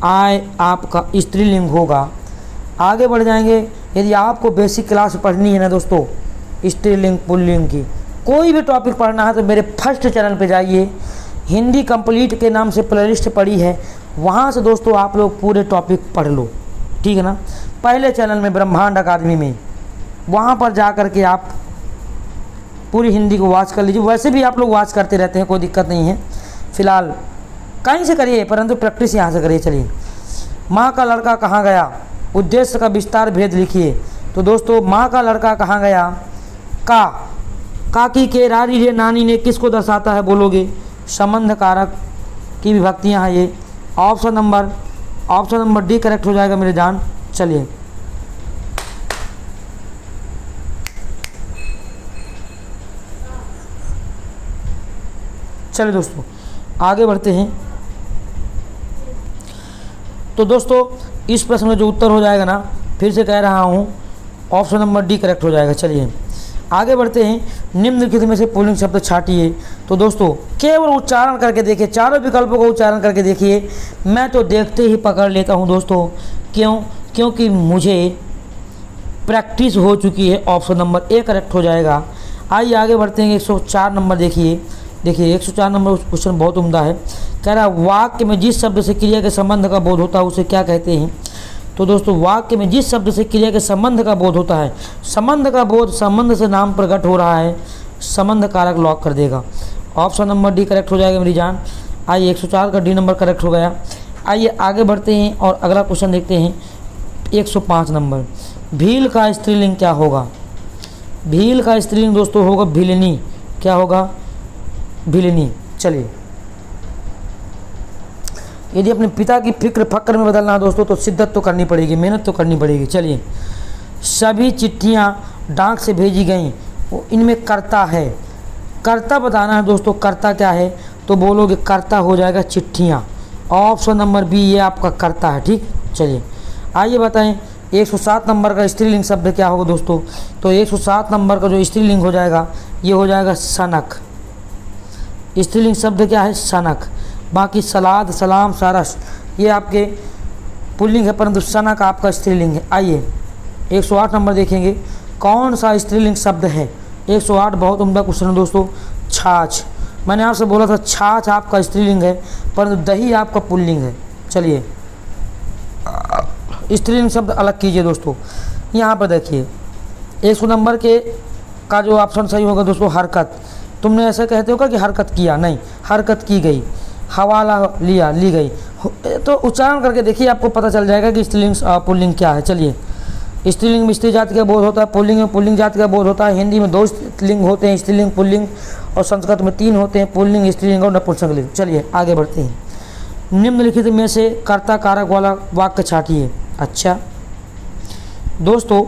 आय आपका स्त्रीलिंग होगा। आगे बढ़ जाएंगे, यदि आपको बेसिक क्लास पढ़नी है ना दोस्तों, स्त्रीलिंग पुल्लिंग की कोई भी टॉपिक पढ़ना है तो मेरे फर्स्ट चैनल पे जाइए, हिंदी कंप्लीट के नाम से प्लेलिस्ट पड़ी है, वहाँ से दोस्तों आप लोग पूरे टॉपिक पढ़ लो, ठीक है ना। पहले चैनल में ब्रह्मांड अकादमी में, वहाँ पर जा कर के आप पूरी हिंदी को वॉच कर लीजिए। वैसे भी आप लोग वॉच करते रहते हैं, कोई दिक्कत नहीं है, फ़िलहाल कहीं से करिए परंतु प्रैक्टिस यहाँ से करिए। चलिए माँ का लड़का कहाँ गया, उद्देश्य का विस्तार भेद लिखिए। तो दोस्तों माँ का लड़का कहाँ गया, काकी के रारी रे नानी ने किसको दर्शाता है? बोलोगे संबंध कारक की विभक्तियाँ हैं ये। ऑप्शन नंबर डी करेक्ट हो जाएगा मेरे जान। चलिए दोस्तों आगे बढ़ते हैं। तो दोस्तों इस प्रश्न में जो उत्तर हो जाएगा ना, फिर से कह रहा हूँ, ऑप्शन नंबर डी करेक्ट हो जाएगा। चलिए आगे बढ़ते हैं। निम्नलिखित में से पुल्लिंग शब्द छाटिए। तो दोस्तों केवल उच्चारण करके देखिए, चारों विकल्पों को उच्चारण करके देखिए। मैं तो देखते ही पकड़ लेता हूँ दोस्तों, क्योंकि मुझे प्रैक्टिस हो चुकी है। ऑप्शन नंबर ए करेक्ट हो जाएगा। आइए आगे बढ़ते हैं। 104 नंबर देखिए 104 नंबर क्वेश्चन बहुत उम्दा है। कह रहा है वाक्य में जिस शब्द से क्रिया के संबंध का बोध होता है उसे क्या कहते हैं? तो दोस्तों वाक्य में जिस शब्द से क्रिया के संबंध का बोध होता है, संबंध का बोध संबंध से नाम प्रकट हो रहा है, संबंध कारक लॉक कर देगा। ऑप्शन नंबर डी करेक्ट हो जाएगा मेरी जान। आइए 104 का डी नंबर करेक्ट हो गया। आइए आगे बढ़ते हैं और अगला क्वेश्चन देखते हैं। 105 नंबर, भील का स्त्रीलिंग क्या होगा? भील का स्त्रीलिंग दोस्तों होगा भिलनी। क्या होगा? भिलनी। चलिए यदि अपने पिता की फिक्र फक्र में बदलना है दोस्तों तो शिद्दत तो करनी पड़ेगी, मेहनत तो करनी पड़ेगी। चलिए सभी चिट्ठियाँ डाक से भेजी गईं, वो इनमें कर्ता है, कर्ता बताना है दोस्तों। कर्ता क्या है? तो बोलोगे कर्ता हो जाएगा चिट्ठियाँ। ऑप्शन नंबर बी ये आपका कर्ता है, ठीक। चलिए आइए बताएं 107 नंबर का स्त्रीलिंग शब्द क्या होगा दोस्तों? तो 107 नंबर का जो स्त्रीलिंग हो जाएगा ये हो जाएगा सनक। स्त्रीलिंग शब्द क्या है? सनक। बाकी सलाद, सलाम, सारस ये आपके पुल्लिंग है, परंतु सनक आपका स्त्रीलिंग है। आइए 108 नंबर देखेंगे, कौन सा स्त्रीलिंग शब्द है? 108 बहुत उम्दा क्वेश्चन है दोस्तों। छाछ। मैंने आपसे बोला था छाछ आपका स्त्रीलिंग है, परंतु दही आपका पुल्लिंग है। चलिए स्त्रीलिंग शब्द अलग कीजिए दोस्तों। यहाँ पर देखिए 100 नंबर के का जो ऑप्शन सही होगा दोस्तों हरकत। तुमने ऐसे कहते हो कि हरकत किया, नहीं, हरकत की गई, हवाला लिया, ली गई। तो उच्चारण करके देखिए, आपको पता चल जाएगा कि स्त्रीलिंग पुल्लिंग क्या है। चलिए, स्त्रीलिंग में स्त्री जाति का बोध होता है, पुल्लिंग में पुल्लिंग जाति का बोध होता है। हिंदी में 2 लिंग होते हैं, स्त्रीलिंग पुल्लिंग, और संस्कृत में 3 होते हैं, पुल्लिंग स्त्रीलिंग और नपुंसकलिंग। चलिए आगे बढ़ते हैं। निम्नलिखित में से कर्ता कारक वाला वाक्य छाटिए। अच्छा दोस्तों,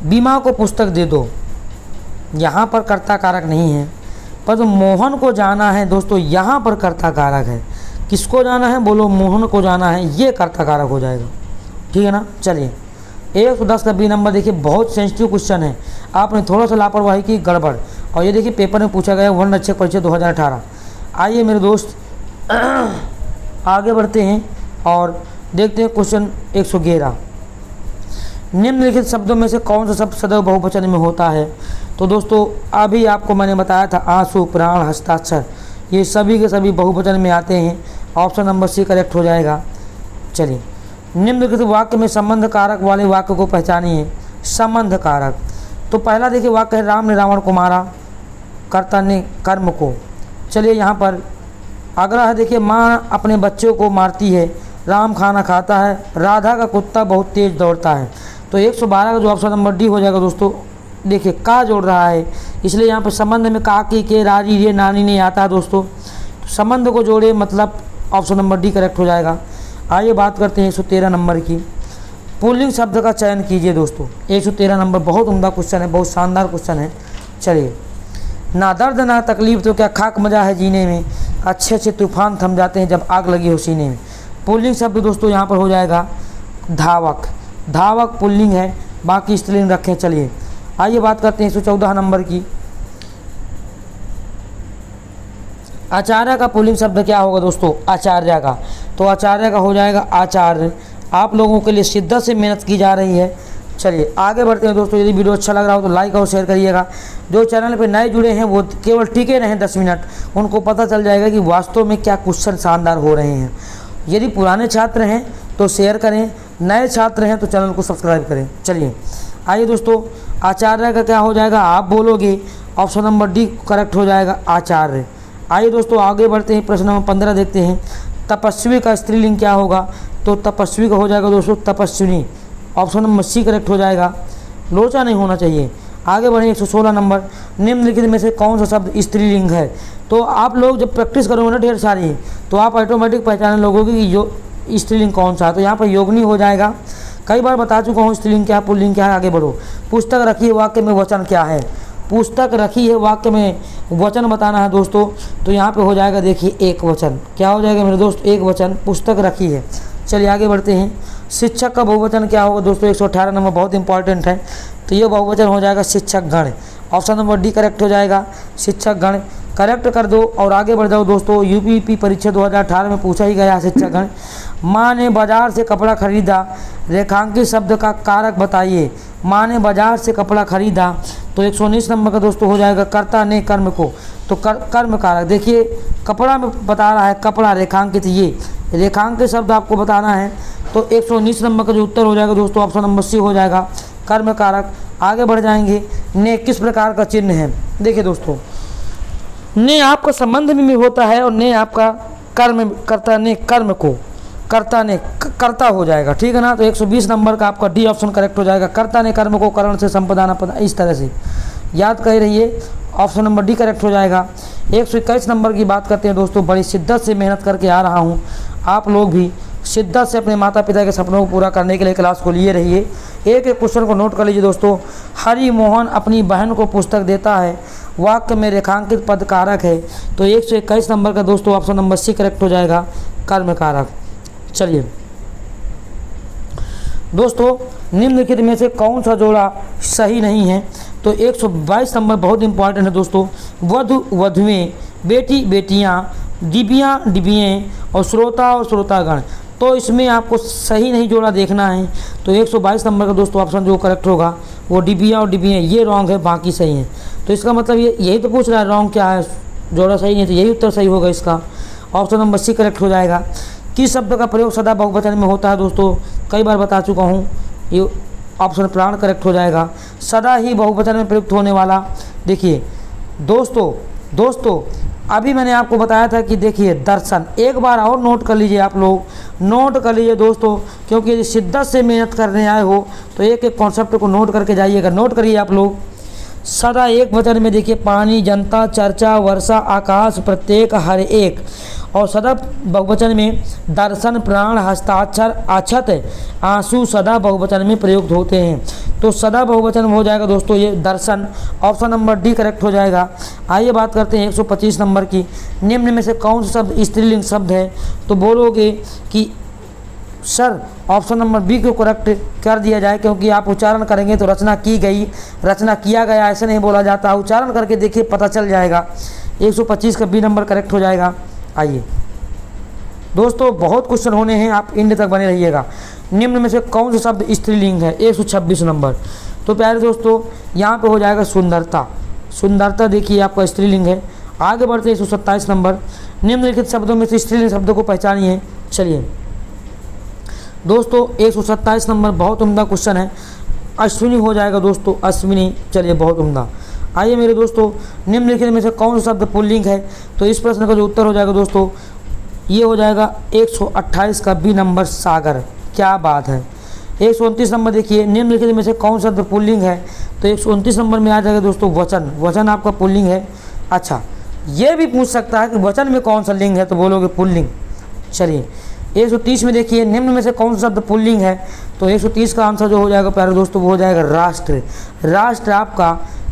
बीमा को पुस्तक दे दो, यहाँ पर कर्ता कारक नहीं है, पर तो मोहन को जाना है दोस्तों, यहाँ पर कर्ता कारक है। किसको जाना है बोलो? मोहन को जाना है, ये कर्ता कारक हो जाएगा। ठीक है ना। चलिए 110 का बी नंबर देखिए, बहुत सेंसिटिव क्वेश्चन है, आपने थोड़ा सा लापरवाही की, गड़बड़। और ये देखिए पेपर में पूछा गया वर्ण रक्षक परीक्षा 2018। आइए मेरे दोस्त आगे बढ़ते हैं और देखते हैं क्वेश्चन 111। निम्नलिखित शब्दों में से कौन सा शब्द सदैव बहुवचन में होता है? तो दोस्तों अभी आपको मैंने बताया था आंसू, प्राण, हस्ताक्षर, ये सभी के सभी बहुवचन में आते हैं। ऑप्शन नंबर सी करेक्ट हो जाएगा। चलिए, निम्नलिखित वाक्य में संबंध कारक वाले वाक्य को पहचानिए। संबंध कारक, तो पहला देखिए वाक्य है राम ने रावण को मारा, कर्ता ने कर्म को। चलिए यहाँ पर अगला है देखिए, माँ अपने बच्चों को मारती है, राम खाना खाता है, राधा का कुत्ता बहुत तेज दौड़ता है। तो 112 का जो ऑप्शन नंबर डी हो जाएगा दोस्तों। देखिए का जोड़ रहा है, इसलिए यहाँ पर संबंध में काकी के, राजी, ये, नानी नहीं आता है दोस्तों। तो संबंध को जोड़े, मतलब ऑप्शन नंबर डी करेक्ट हो जाएगा। आइए बात करते हैं 113 नंबर की। पुल्लिंग शब्द का चयन कीजिए दोस्तों। 113 नंबर बहुत उम्दा क्वेश्चन है, बहुत शानदार क्वेश्चन है। चलिए, ना दर्द ना तकलीफ तो क्या खाक मजा है जीने में, अच्छे अच्छे तूफान थम जाते हैं जब आग लगी हो सीने में। पुल्लिंग शब्द दोस्तों यहाँ पर हो जाएगा धावक। धावक पुल्लिंग है, बाकी स्त्रीलिंग रखें। चलिए आइए बात करते हैं 114 नंबर की। आचार्य का पुल्लिंग शब्द क्या होगा दोस्तों? आचार्य का। तो आचार्य का हो जाएगा आचार्य। आप लोगों के लिए शिद्दत से मेहनत की जा रही है। चलिए आगे बढ़ते हैं दोस्तों। यदि वीडियो अच्छा लग रहा हो तो लाइक और शेयर करिएगा। जो चैनल पे नए जुड़े हैं वो केवल टिके रहें 10 मिनट, उनको पता चल जाएगा कि वास्तव में क्या क्वेश्चन शानदार हो रहे हैं। यदि पुराने छात्र हैं तो शेयर करें, नए छात्र हैं तो चैनल को सब्सक्राइब करें। चलिए आइए दोस्तों, आचार्य का क्या हो जाएगा? आप बोलोगे, ऑप्शन नंबर डी करेक्ट हो जाएगा आचार्य। आइए दोस्तों आगे बढ़ते हैं, प्रश्न नंबर 15 देखते हैं। तपस्वी का स्त्रीलिंग क्या होगा? तो तपस्वी का हो जाएगा दोस्तों तपस्विनी। ऑप्शन नंबर सी करेक्ट हो जाएगा। लोचा नहीं होना चाहिए। आगे बढ़े 116 नंबर। निम्नलिखित में से कौन सा शब्द स्त्रीलिंग है? तो आप लोग जब प्रैक्टिस करोगे ना ढेर सारी, तो आप ऑटोमेटिक पहचान लोगोगे कि स्त्रीलिंग कौन सा है। तो यहाँ पर योगिनी हो जाएगा। कई बार बता चुका हूँ स्त्रीलिंग क्या है, पुल्लिंग क्या है। आगे बढ़ो। पुस्तक रखी है वाक्य में वचन क्या है? पुस्तक रखी है वाक्य में वचन बताना है दोस्तों। तो यहाँ पे हो जाएगा देखिए एक वचन। क्या हो जाएगा मेरे दोस्त? एक वचन। पुस्तक रखी है। चलिए आगे बढ़ते हैं। शिक्षक का बहुवचन क्या होगा दोस्तों? 118 नंबर बहुत इंपॉर्टेंट है। तो ये बहुवचन हो जाएगा शिक्षक गण। ऑप्शन नंबर डी करेक्ट हो जाएगा शिक्षक गण। करेक्ट कर दो और आगे बढ़ जाओ दोस्तों। यूपीपी परीक्षा 2018 में पूछा ही गया शिक्षक गण। माँ ने बाजार से कपड़ा खरीदा, रेखांकित शब्द का कारक बताइए। माँ ने बाजार से कपड़ा खरीदा। तो 119 नंबर का दोस्तों हो जाएगा कर्ता ने कर्म को। तो कर्म कारक देखिए, कपड़ा में बता रहा है, कपड़ा रेखांकित, ये रेखांकित शब्द आपको बताना है। तो 119 नंबर का जो उत्तर हो जाएगा दोस्तों ऑप्शन नंबर सी हो जाएगा कर्म कारक। आगे बढ़ जाएंगे। ने किस प्रकार का चिन्ह है? देखिए दोस्तों, ने आपका संबंध में होता है और ने आपका कर्म, कर्ता ने कर्म को, कर्ता ने कर्ता हो जाएगा। ठीक है ना। तो 120 नंबर का आपका डी ऑप्शन करेक्ट हो जाएगा। कर्ता ने कर्म को करण से संपदाना पदा, इस तरह से याद कर रहिए। ऑप्शन नंबर डी करेक्ट हो जाएगा। 121 नंबर की बात करते हैं दोस्तों। बड़ी शिद्दत से मेहनत करके आ रहा हूँ, आप लोग भी शिद्दत से अपने माता पिता के सपनों को पूरा करने के लिए क्लास को लिए रहिए। एक एक क्वेश्चन को नोट कर लीजिए दोस्तों। हरि मोहन अपनी बहन को पुस्तक देता है, वाक्य में रेखांकित पद कारक है। तो 121 नंबर का दोस्तों ऑप्शन नंबर सी करेक्ट हो जाएगा कर्म कारक। चलिए दोस्तों, निम्नलिखित में से कौन सा जोड़ा सही नहीं है? तो 122 नंबर बहुत इंपॉर्टेंट है दोस्तों। वधु वधुएं, बेटी बेटियां, डिबियाँ डिबिएँ और श्रोतागण। तो इसमें आपको सही नहीं जोड़ा देखना है। तो 122 नंबर का दोस्तों ऑप्शन जो करेक्ट होगा वो डिबिया और डिबिएँ, ये रॉन्ग है, बाकी सही है। तो इसका मतलब ये यही तो पूछ रहा है रॉन्ग क्या है। जोड़ा सही नहीं, तो यही उत्तर सही होगा इसका। ऑप्शन नंबर सी करेक्ट हो जाएगा। किस शब्द का प्रयोग सदा बहुवचन में होता है दोस्तों, कई बार बता चुका हूँ, ये ऑप्शन प्राण करेक्ट हो जाएगा। सदा ही बहुवचन में प्रयुक्त होने वाला, देखिए दोस्तों अभी मैंने आपको बताया था कि देखिए दर्शन, एक बार और नोट कर लीजिए, आप लोग नोट कर लीजिए दोस्तों, क्योंकि यदि शिद्दत से मेहनत करने आए हो तो एक एक कॉन्सेप्ट को नोट करके जाइएगा। नोट करिए आप लोग। सदा एक वचन में देखिए पानी, जनता, चर्चा, वर्षा, आकाश, प्रत्येक, हर एक। और सदा बहुवचन में दर्शन, प्राण, हस्ताक्षर, अक्षत, आंसू सदा बहुवचन में प्रयुक्त होते हैं। तो सदा बहुवचन हो जाएगा दोस्तों ये दर्शन। ऑप्शन नंबर डी करेक्ट हो जाएगा। आइए बात करते हैं 125 नंबर की। निम्न में से कौन सा शब्द स्त्रीलिंग शब्द है, तो बोलोगे कि सर ऑप्शन नंबर बी को करेक्ट कर दिया जाए, क्योंकि आप उच्चारण करेंगे तो रचना की गई, रचना किया गया ऐसे नहीं बोला जाता। उच्चारण करके देखिए पता चल जाएगा। 125 का बी नंबर करेक्ट हो जाएगा। आइए दोस्तों बहुत क्वेश्चन होने हैं, आप एंड तक बने रहिएगा। निम्न में से कौन सा शब्द स्त्रीलिंग है, 126 नंबर। तो प्यारे दोस्तों यहाँ पे हो जाएगा सुंदरता। सुंदरता देखिए आपका स्त्रीलिंग है। आगे बढ़ते 127 नंबर। निम्नलिखित शब्दों में से स्त्रीलिंग शब्दों को पहचानिए। चलिए दोस्तों 127 नंबर बहुत उम्दा क्वेश्चन है। अश्विनी हो जाएगा दोस्तों, अश्विनी। चलिए बहुत उम्दा। आइए मेरे दोस्तों, निम्नलिखित में से कौन सा शब्द पुल्लिंग है, तो इस प्रश्न का जो उत्तर हो जाएगा दोस्तों ये हो जाएगा 128 का बी नंबर, सागर। क्या बात है। 129 नंबर देखिए, निम्नलिखित में से कौन सा शब्द पुल्लिंग है, तो 129 नंबर में आ जाएगा दोस्तों वचन। वचन आपका पुल्लिंग है। अच्छा ये भी पूछ सकता है कि वचन में कौन सा लिंग है, तो बोलोगे पुल्लिंग। चलिए 130 में देखिए, निम्न में से कौन सा शब्द पुल्लिंग है, तो 130 का आंसर जो हो जाएगा प्यारे दोस्तों वो हो जाएगा राष्ट्र। राष्ट्र आपका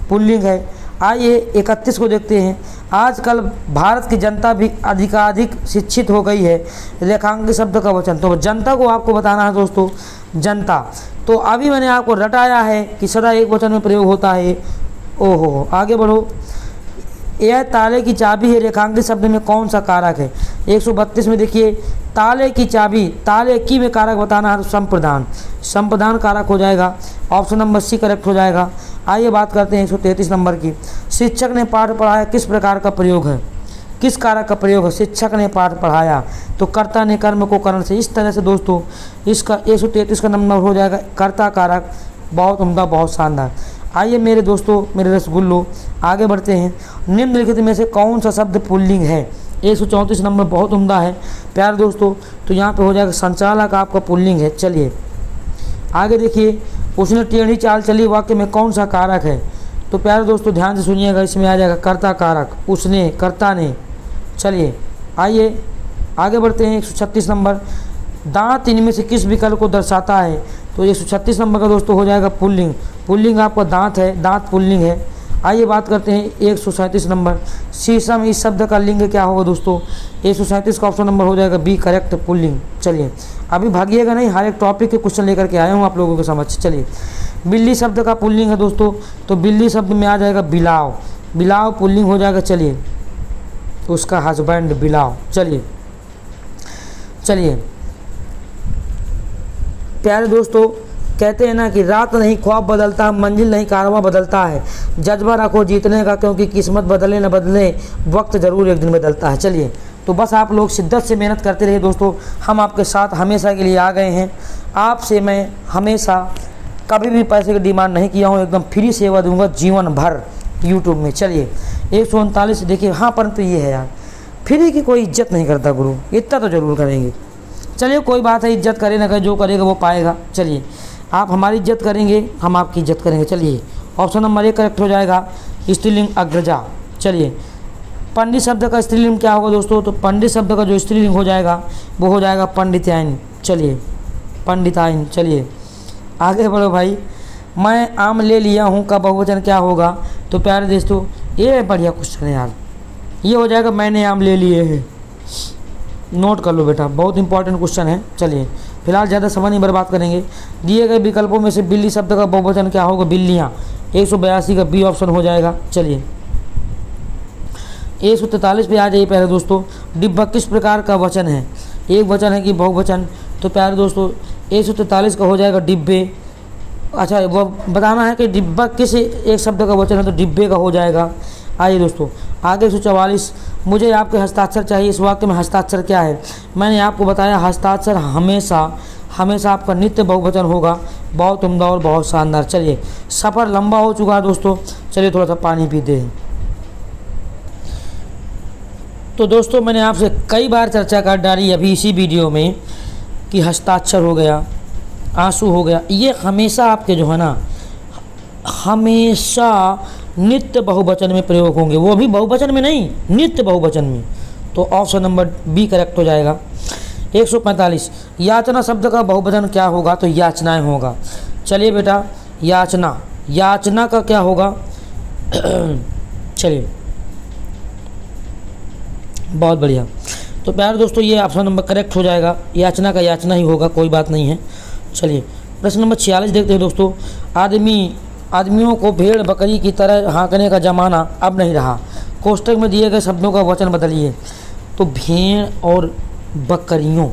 पुल्लिंग है। आइए 31 को देखते हैं। आजकल भारत की जनता भी अधिकाधिक शिक्षित हो गई है, रेखांकित शब्द का वचन। तो जनता को आपको बताना है दोस्तों, जनता। तो अभी मैंने आपको रटाया है कि सदा एक वचन में प्रयोग होता है। ओहो आगे बढ़ो। यह ताले की चाबी है, रेखांकित शब्द में कौन सा कारक है। 132 में देखिए, ताले की चाबी, ताले की में कारक बताना है, संप्रदान। संप्रदान कारक हो जाएगा। ऑप्शन नंबर सी करेक्ट हो जाएगा। आइए बात करते हैं 133 नंबर की। शिक्षक ने पाठ पढ़ाया किस प्रकार का प्रयोग है, किस कारक का प्रयोग है। शिक्षक ने पाठ पढ़ाया, तो कर्ता ने कर्म को करण से, इस तरह से दोस्तों इसका 133 का नंबर हो जाएगा कर्ता कारक। बहुत उम्दा, बहुत शानदार। आइए मेरे दोस्तों, मेरे रसगुल्लो, आगे बढ़ते हैं। निम्नलिखित में से कौन सा शब्द पुल्लिंग है। 134 नंबर बहुत उम्दा है प्यारे दोस्तों। तो यहाँ पे हो जाएगा संचालक आपका पुल्लिंग है। चलिए आगे देखिए, उसने टेढ़ी चाल चली वाक्य में कौन सा कारक है, तो प्यारे दोस्तों ध्यान से सुनिएगा, इसमें आ जाएगा कर्ता कारक, उसने, कर्ता ने। चलिए आइए आगे बढ़ते हैं 136 नंबर। दांत इनमें से किस विकल्प को दर्शाता है, तो 136 नंबर का दोस्तों हो जाएगा पुल्लिंग। पुल्लिंग आपका दांत है, दांत पुल्लिंग है। आइए बात करते हैं 137 नंबर। शीशम, इस शब्द का लिंग क्या होगा दोस्तों। 137 का ऑप्शन नंबर हो जाएगा बी करेक्ट, पुल्लिंग। चलिए अभी भागिएगा नहीं, हर एक टॉपिक के क्वेश्चन लेकर के आया हूँ आप लोगों के समझ। चलिए बिल्ली शब्द का पुल्लिंग है दोस्तों, तो बिल्ली शब्द में आ जाएगा बिलाव। बिलाव पुल्लिंग हो जाएगा। चलिए उसका हस्बैंड बिलाव। चलिए प्यारे दोस्तों, कहते हैं ना कि रात नहीं ख्वाब बदलता, मंजिल नहीं कारवां बदलता है। जज्बा रखो जीतने का, क्योंकि किस्मत बदले न बदले वक्त ज़रूर एक दिन बदलता है। चलिए तो बस आप लोग शिद्दत से मेहनत करते रहिए दोस्तों, हम आपके साथ हमेशा के लिए आ गए हैं। आपसे मैं हमेशा कभी भी पैसे की डिमांड नहीं किया हूँ, एकदम फ्री सेवा दूंगा जीवन भर यूट्यूब में। चलिए 139 देखिए, हाँ परंतु ये है यार, फ्री की कोई इज्जत नहीं करता गुरु, इतना तो ज़रूर करेंगे। चलिए कोई बात है, इज्जत करे ना करे, जो करेगा वो पाएगा। चलिए आप हमारी इज्जत करेंगे, हम आपकी इज्जत करेंगे। चलिए ऑप्शन नंबर 1 करेक्ट हो जाएगा, स्त्रीलिंग अग्रजा। चलिए पंडित शब्द का स्त्रीलिंग क्या होगा दोस्तों, तो पंडित शब्द का जो स्त्रीलिंग हो जाएगा वो हो जाएगा पंडिताइन। चलिए पंडिताइन। चलिए आगे बढ़ो भाई। मैं आम ले लिया हूँ का बहुवचन क्या होगा, तो प्यारे दोस्तों ये बढ़िया क्वेश्चन है यार, ये हो जाएगा मैंने आम ले लिए हैं। नोट कर लो बेटा, बहुत इंपॉर्टेंट क्वेश्चन है। चलिए फिलहाल ज़्यादा समय नहीं बर्बाद करेंगे। दिए गए विकल्पों में से बिल्ली शब्द का बहुवचन क्या होगा, बिल्लियाँ। 182 का बी ऑप्शन हो जाएगा। चलिए 143 पे आ जाइए प्यारे दोस्तों। डिब्बा किस प्रकार का वचन है, एक वचन है कि बहुवचन, तो प्यारे दोस्तों 143 का हो जाएगा डिब्बे। अच्छा वो बताना है कि डिब्बा किस एक शब्द का वचन है, तो डिब्बे का हो जाएगा। आइए दोस्तों आगे 144, मुझे आपके हस्ताक्षर चाहिए, इस वाक्य में हस्ताक्षर क्या है? मैंने आपको बताया हस्ताक्षर हमेशा हमेशा आपका नित्य बहुवचन होगा। बहुत उम्दा और बहुत शानदार। चलिए, सफ़र लंबा हो चुका है दोस्तों, चलिए थोड़ा सा पानी पीते हैं। तो दोस्तों, मैंने आपसे कई बार चर्चा कर डाली अभी इसी वीडियो में कि हस्ताक्षर हो गया, आंसू हो गया, ये हमेशा आपके जो है ना, हमेशा नित्य बहुवचन में प्रयोग होंगे, वो भी बहुवचन में नहीं, नित्य बहुवचन में। तो ऑप्शन नंबर बी करेक्ट हो जाएगा। 145, याचना शब्द का बहुवचन क्या होगा? तो याचनाएं होगा। चलिए बेटा, याचना, याचना का क्या होगा? चलिए, बहुत बढ़िया। तो प्यारे दोस्तों, ये ऑप्शन नंबर करेक्ट हो जाएगा, याचना का याचना ही होगा, कोई बात नहीं है। चलिए, प्रश्न नंबर 46 देखते हैं दोस्तों। आदमियों को भेड़ बकरी की तरह हाँकने का ज़माना अब नहीं रहा। कोष्टक में दिए गए शब्दों का वचन बदलिए। तो भेड़ और बकरियों,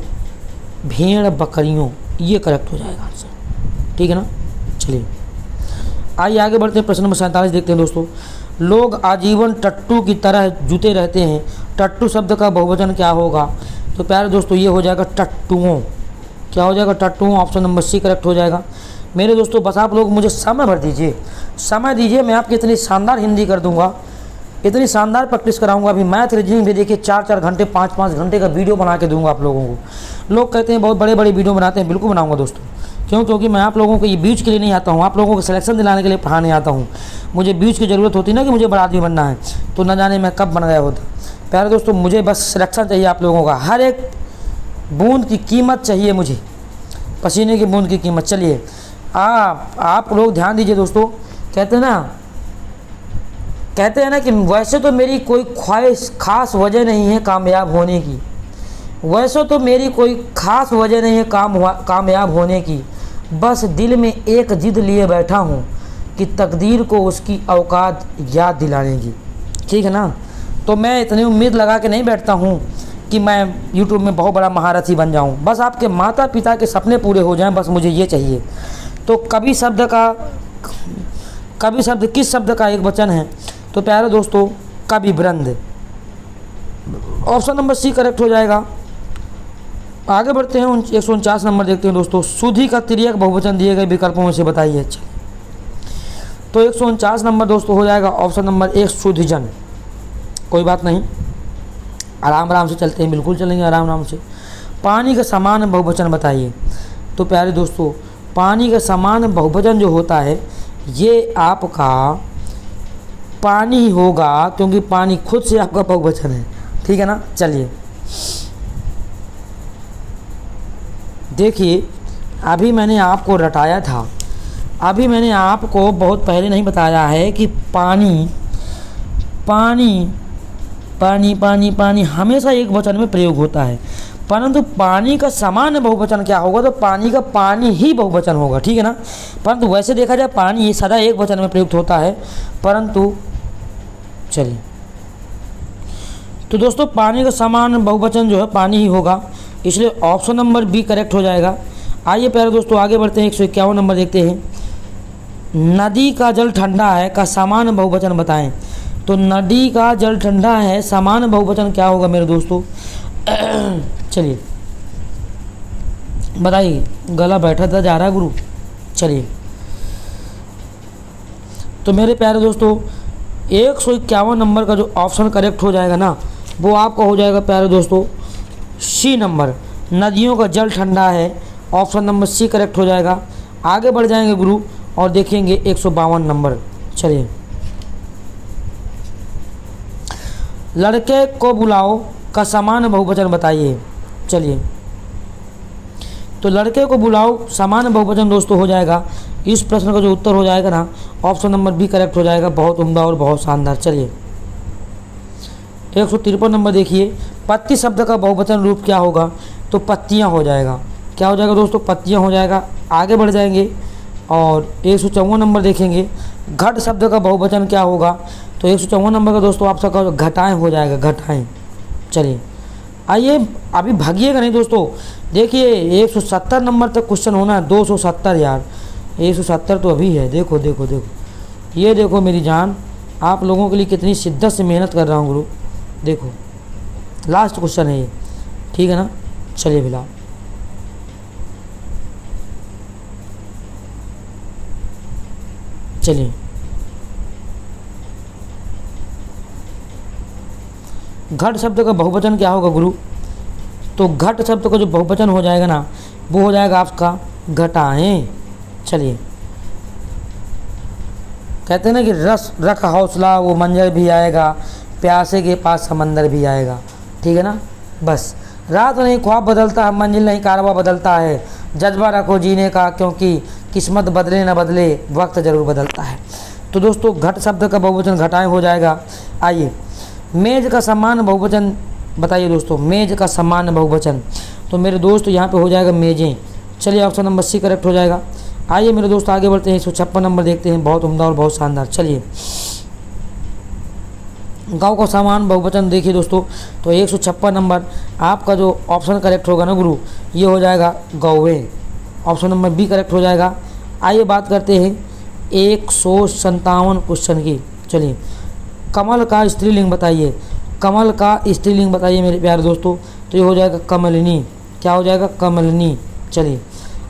भेड़ बकरियों, ये करेक्ट हो जाएगा आंसर, ठीक है ना। चलिए, आइए आगे बढ़ते हैं। प्रश्न नंबर 47 देखते हैं दोस्तों। लोग आजीवन टट्टू की तरह जुटे रहते हैं। टट्टू शब्द का बहुवचन क्या होगा? तो प्यारे दोस्तों, ये हो जाएगा टट्टुओं। क्या हो जाएगा? टट्टुओं। ऑप्शन नंबर सी करेक्ट हो जाएगा। मेरे दोस्तों, बस आप लोग मुझे समय भर दीजिए, समय दीजिए, मैं आपकी इतनी शानदार हिंदी कर दूंगा, इतनी शानदार प्रैक्टिस कराऊंगा। अभी मैथ रीजनिंग भी देखिए 4-4 घंटे 5-5 घंटे का वीडियो बना के दूंगा आप लोगों को। लोग कहते हैं बहुत बड़े बड़े वीडियो बनाते हैं, बिल्कुल बनाऊंगा दोस्तों। क्यों? क्योंकि मैं आप लोगों को ये व्यूज के लिए नहीं आता हूँ, आप लोगों को सिलेक्शन दिलाने के लिए पढ़ाने आता हूँ। मुझे व्यूज की ज़रूरत होती ना कि मुझे बड़ा आदमी बनना है, तो न जाने मैं कब बन गया होता। प्यारे दोस्तों, मुझे बस सिलेक्शन चाहिए आप लोगों का, हर एक बूंद की कीमत चाहिए मुझे, पसीने की बूंद की कीमत। चलिए, आप लोग ध्यान दीजिए दोस्तों। कहते हैं ना कि वैसे तो मेरी कोई ख्वाहिश खास वजह नहीं है कामयाब होने की, वैसे तो मेरी कोई खास वजह नहीं है कामयाब होने की, बस दिल में एक जिद लिए बैठा हूँ कि तकदीर को उसकी औकात याद दिलाने की, ठीक है ना। तो मैं इतनी उम्मीद लगा के नहीं बैठता हूँ कि मैं यूट्यूब में बहुत बड़ा महारथी बन जाऊँ, बस आपके माता पिता के सपने पूरे हो जाएं, बस मुझे ये चाहिए। तो कवि शब्द किस शब्द का एक वचन है? तो प्यारे दोस्तों, कवि वृंद। ऑप्शन नंबर सी करेक्ट हो जाएगा। आगे बढ़ते हैं, 149 नंबर देखते हैं दोस्तों। सुधी का तिर्यक बहुवचन दिए गए विकल्पों में से बताइए। अच्छा, तो 149 नंबर दोस्तों हो जाएगा ऑप्शन नंबर 1 सुधिजन। कोई बात नहीं, आराम से चलते हैं, बिल्कुल चलेंगे आराम से। पानी का समान बहुवचन बताइए। तो प्यारे दोस्तों, पानी का समान बहुवचन जो होता है ये आपका पानी ही होगा, क्योंकि पानी खुद से आपका बहुवचन है, ठीक है ना। चलिए देखिए, अभी मैंने आपको रटाया था, अभी मैंने आपको बहुत पहले नहीं बताया है कि पानी पानी पानी पानी पानी हमेशा एक वचन में प्रयोग होता है, परंतु पानी का समान बहुवचन क्या होगा? तो पानी का पानी ही बहुवचन होगा, ठीक है ना। परंतु वैसे देखा जाए पानी ये सदा एक वचन में प्रयुक्त होता है, परंतु चलिए, तो दोस्तों पानी का समान बहुवचन जो है पानी ही होगा, इसलिए ऑप्शन नंबर बी करेक्ट हो जाएगा। आइए प्यारे दोस्तों आगे बढ़ते हैं, 151 नंबर देखते हैं। नदी का जल ठंडा है का समान बहुवचन बताएं। तो नदी का जल ठंडा है, समान बहुवचन क्या होगा मेरे दोस्तों? चलिए बताइए, गला बैठा था जा रहा गुरु। चलिए, तो मेरे प्यारे दोस्तों 151 नंबर का जो ऑप्शन करेक्ट हो जाएगा ना, वो आपका हो जाएगा प्यारे दोस्तों सी नंबर, नदियों का जल ठंडा है। ऑप्शन नंबर सी करेक्ट हो जाएगा। आगे बढ़ जाएंगे गुरु और देखेंगे 152 नंबर। चलिए, लड़के को बुलाओ का समान बहुवचन बताइए। चलिए, तो लड़के को बुलाओ समान बहुवचन दोस्तों हो जाएगा, इस प्रश्न का जो उत्तर हो जाएगा ना, ऑप्शन नंबर बी करेक्ट हो जाएगा। बहुत उम्दा और बहुत शानदार। चलिए, 153 नंबर देखिए, पत्ती शब्द का बहुवचन रूप क्या होगा? तो पत्तियां हो जाएगा। क्या हो जाएगा दोस्तों? पत्तियां हो जाएगा। आगे बढ़ जाएंगे और 154 नंबर देखेंगे, घट शब्द का बहुवचन क्या होगा? तो 154 नंबर का दोस्तों आप सबका घटाएं हो जाएगा, घटाएं। चलिए, आइए अभी भागिएगा नहीं दोस्तों, देखिए 170 नंबर तक क्वेश्चन होना है। 270 यार, 170 तो अभी है। देखो देखो देखो, ये देखो मेरी जान, आप लोगों के लिए कितनी शिद्दत से मेहनत कर रहा हूँ गुरु। देखो लास्ट क्वेश्चन है ये, ठीक है ना। चलिए फिलहाल चलिए, घट शब्द का बहुवचन क्या होगा गुरु? तो घट शब्द का जो बहुवचन हो जाएगा ना, वो हो जाएगा आपका घटाएं। चलिए, कहते हैं ना कि रस रख हौसला वो मंजर भी आएगा, प्यासे के पास समंदर भी आएगा, ठीक है ना। बस रात नहीं ख्वाब बदलता है, मंजिल नहीं कारवा बदलता है, जज्बा रखो जीने का, क्योंकि किस्मत बदले न बदले वक्त ज़रूर बदलता है। तो दोस्तों घट शब्द का बहुवचन घटाएं हो जाएगा। आइए, मेज का समान बहुवचन बताइए दोस्तों, मेज का समान बहुवचन। तो मेरे दोस्त यहाँ पे हो जाएगा मेजें। चलिए ऑप्शन नंबर सी करेक्ट हो जाएगा। आइए मेरे दोस्त आगे बढ़ते हैं, 156 नंबर देखते हैं, बहुत उम्दा और बहुत शानदार। चलिए, गाँव का समान बहुवचन देखिए दोस्तों, तो 156 नंबर आपका जो ऑप्शन करेक्ट होगा ना गुरु, ये हो जाएगा गौवे। ऑप्शन नंबर बी करेक्ट हो जाएगा। आइए बात करते हैं 157 क्वेश्चन की। चलिए, कमल का स्त्रीलिंग बताइए, कमल का स्त्रीलिंग बताइए मेरे प्यारे दोस्तों। तो ये हो जाएगा कमलिनी। क्या हो जाएगा? कमलिनी। चलिए,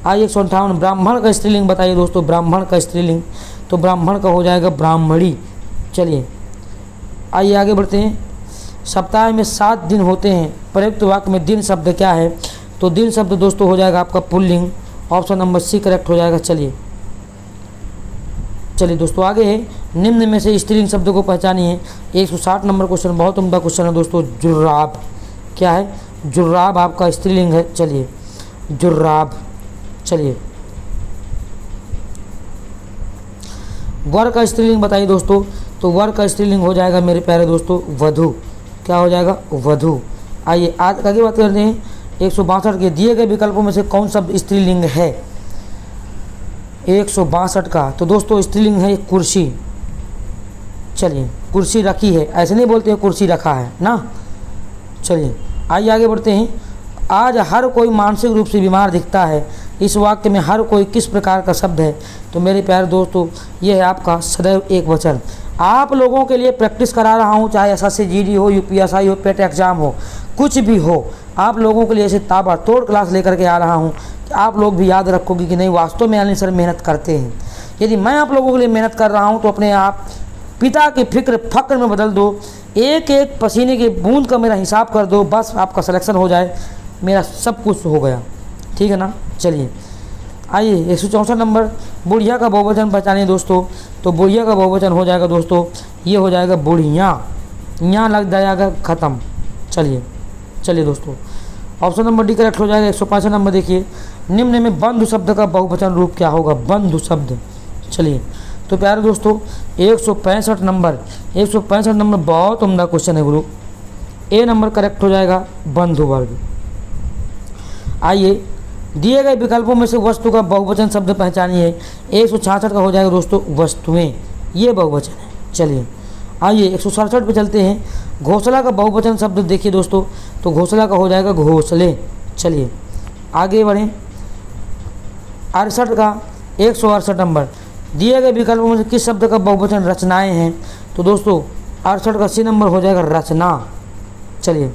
आइए 158 ब्राह्मण का स्त्रीलिंग बताइए दोस्तों, ब्राह्मण का स्त्रीलिंग। तो ब्राह्मण का हो जाएगा ब्राह्मणी। चलिए आइए आगे बढ़ते हैं। सप्ताह में 7 दिन होते हैं, प्रयुक्त वाक्य में दिन शब्द क्या है? तो दिन शब्द दोस्तों हो जाएगा आपका पुल्लिंग। ऑप्शन नंबर सी करेक्ट हो जाएगा। चलिए दोस्तों आगे है, निम्न में से स्त्रीलिंग शब्द को पहचानिए। 160 नंबर क्वेश्चन, बहुत उम्दा क्वेश्चन है दोस्तों। जुर्राब। क्या है? जुर्राब आपका स्त्रीलिंग है। चलिए, जुर्राब। चलिए, वर का स्त्रीलिंग बताइए दोस्तों। तो वर का स्त्रीलिंग हो जाएगा मेरे प्यारे दोस्तों वधु। क्या हो जाएगा? वधु। आइए आज आगे बात करते हैं 162 के दिए गए विकल्पों में से कौन सा स्त्रीलिंग है? 162 का तो दोस्तों स्त्रीलिंग है कुर्सी। चलिए, कुर्सी रखी है, ऐसे नहीं बोलते हैं कुर्सी रखा है ना। चलिए आइए आगे बढ़ते हैं। आज हर कोई मानसिक रूप से बीमार दिखता है, इस वाक्य में हर कोई किस प्रकार का शब्द है? तो मेरे प्यारे दोस्तों ये है आपका सदैव एक वचन। आप लोगों के लिए प्रैक्टिस करा रहा हूँ, चाहे एसएससी जीडी हो, यूपीएसआई हो, पेट एग्जाम हो, कुछ भी हो, आप लोगों के लिए ऐसे ताबड़तोड़ क्लास लेकर के आ रहा हूँ कि आप लोग भी याद रखोगे कि नहीं वास्तव में अनिल सर मेहनत करते हैं। यदि मैं आप लोगों के लिए मेहनत कर रहा हूँ तो अपने आप पिता की फिक्र फक्र में बदल दो, एक एक पसीने की बूंद का मेरा हिसाब कर दो, बस आपका सिलेक्शन हो जाए, मेरा सब कुछ हो गया, ठीक है ना। चलिए आइए 164 नंबर बुढ़िया का बहुवचन पहचानिए दोस्तों। तो बुढ़िया का बहुवचन हो जाएगा दोस्तों, ये हो जाएगा बुढ़ियाँ, यहाँ लग जाएगा ख़त्म। चलिए दोस्तों ऑप्शन नंबर डी करेक्ट हो जाएगा। 165 नंबर देखिए, निम्न में बंधु शब्द का बहुवचन रूप क्या होगा? बंधु शब्द। चलिए तो प्यारे दोस्तों 165 नंबर बहुत उम्दा क्वेश्चन है गुरु। ए नंबर करेक्ट हो जाएगा बंधु वर्ग। आइए दिए गए विकल्पों में से वस्तु का बहुवचन शब्द पहचानिए। 166 का हो जाएगा दोस्तों वस्तुएं, ये बहुवचन है। चलिए आइए 167 पे चलते हैं। घोंसला का बहुवचन शब्द देखिए दोस्तों, तो घोंसला का हो जाएगा घोंसले। चलिए आगे बढ़ें। 68 का 168 नंबर दिए गए विकल्पों में से किस शब्द का बहुवचन रचनाएं हैं? तो दोस्तों 68 का सी नंबर हो जाएगा रचना। चलिए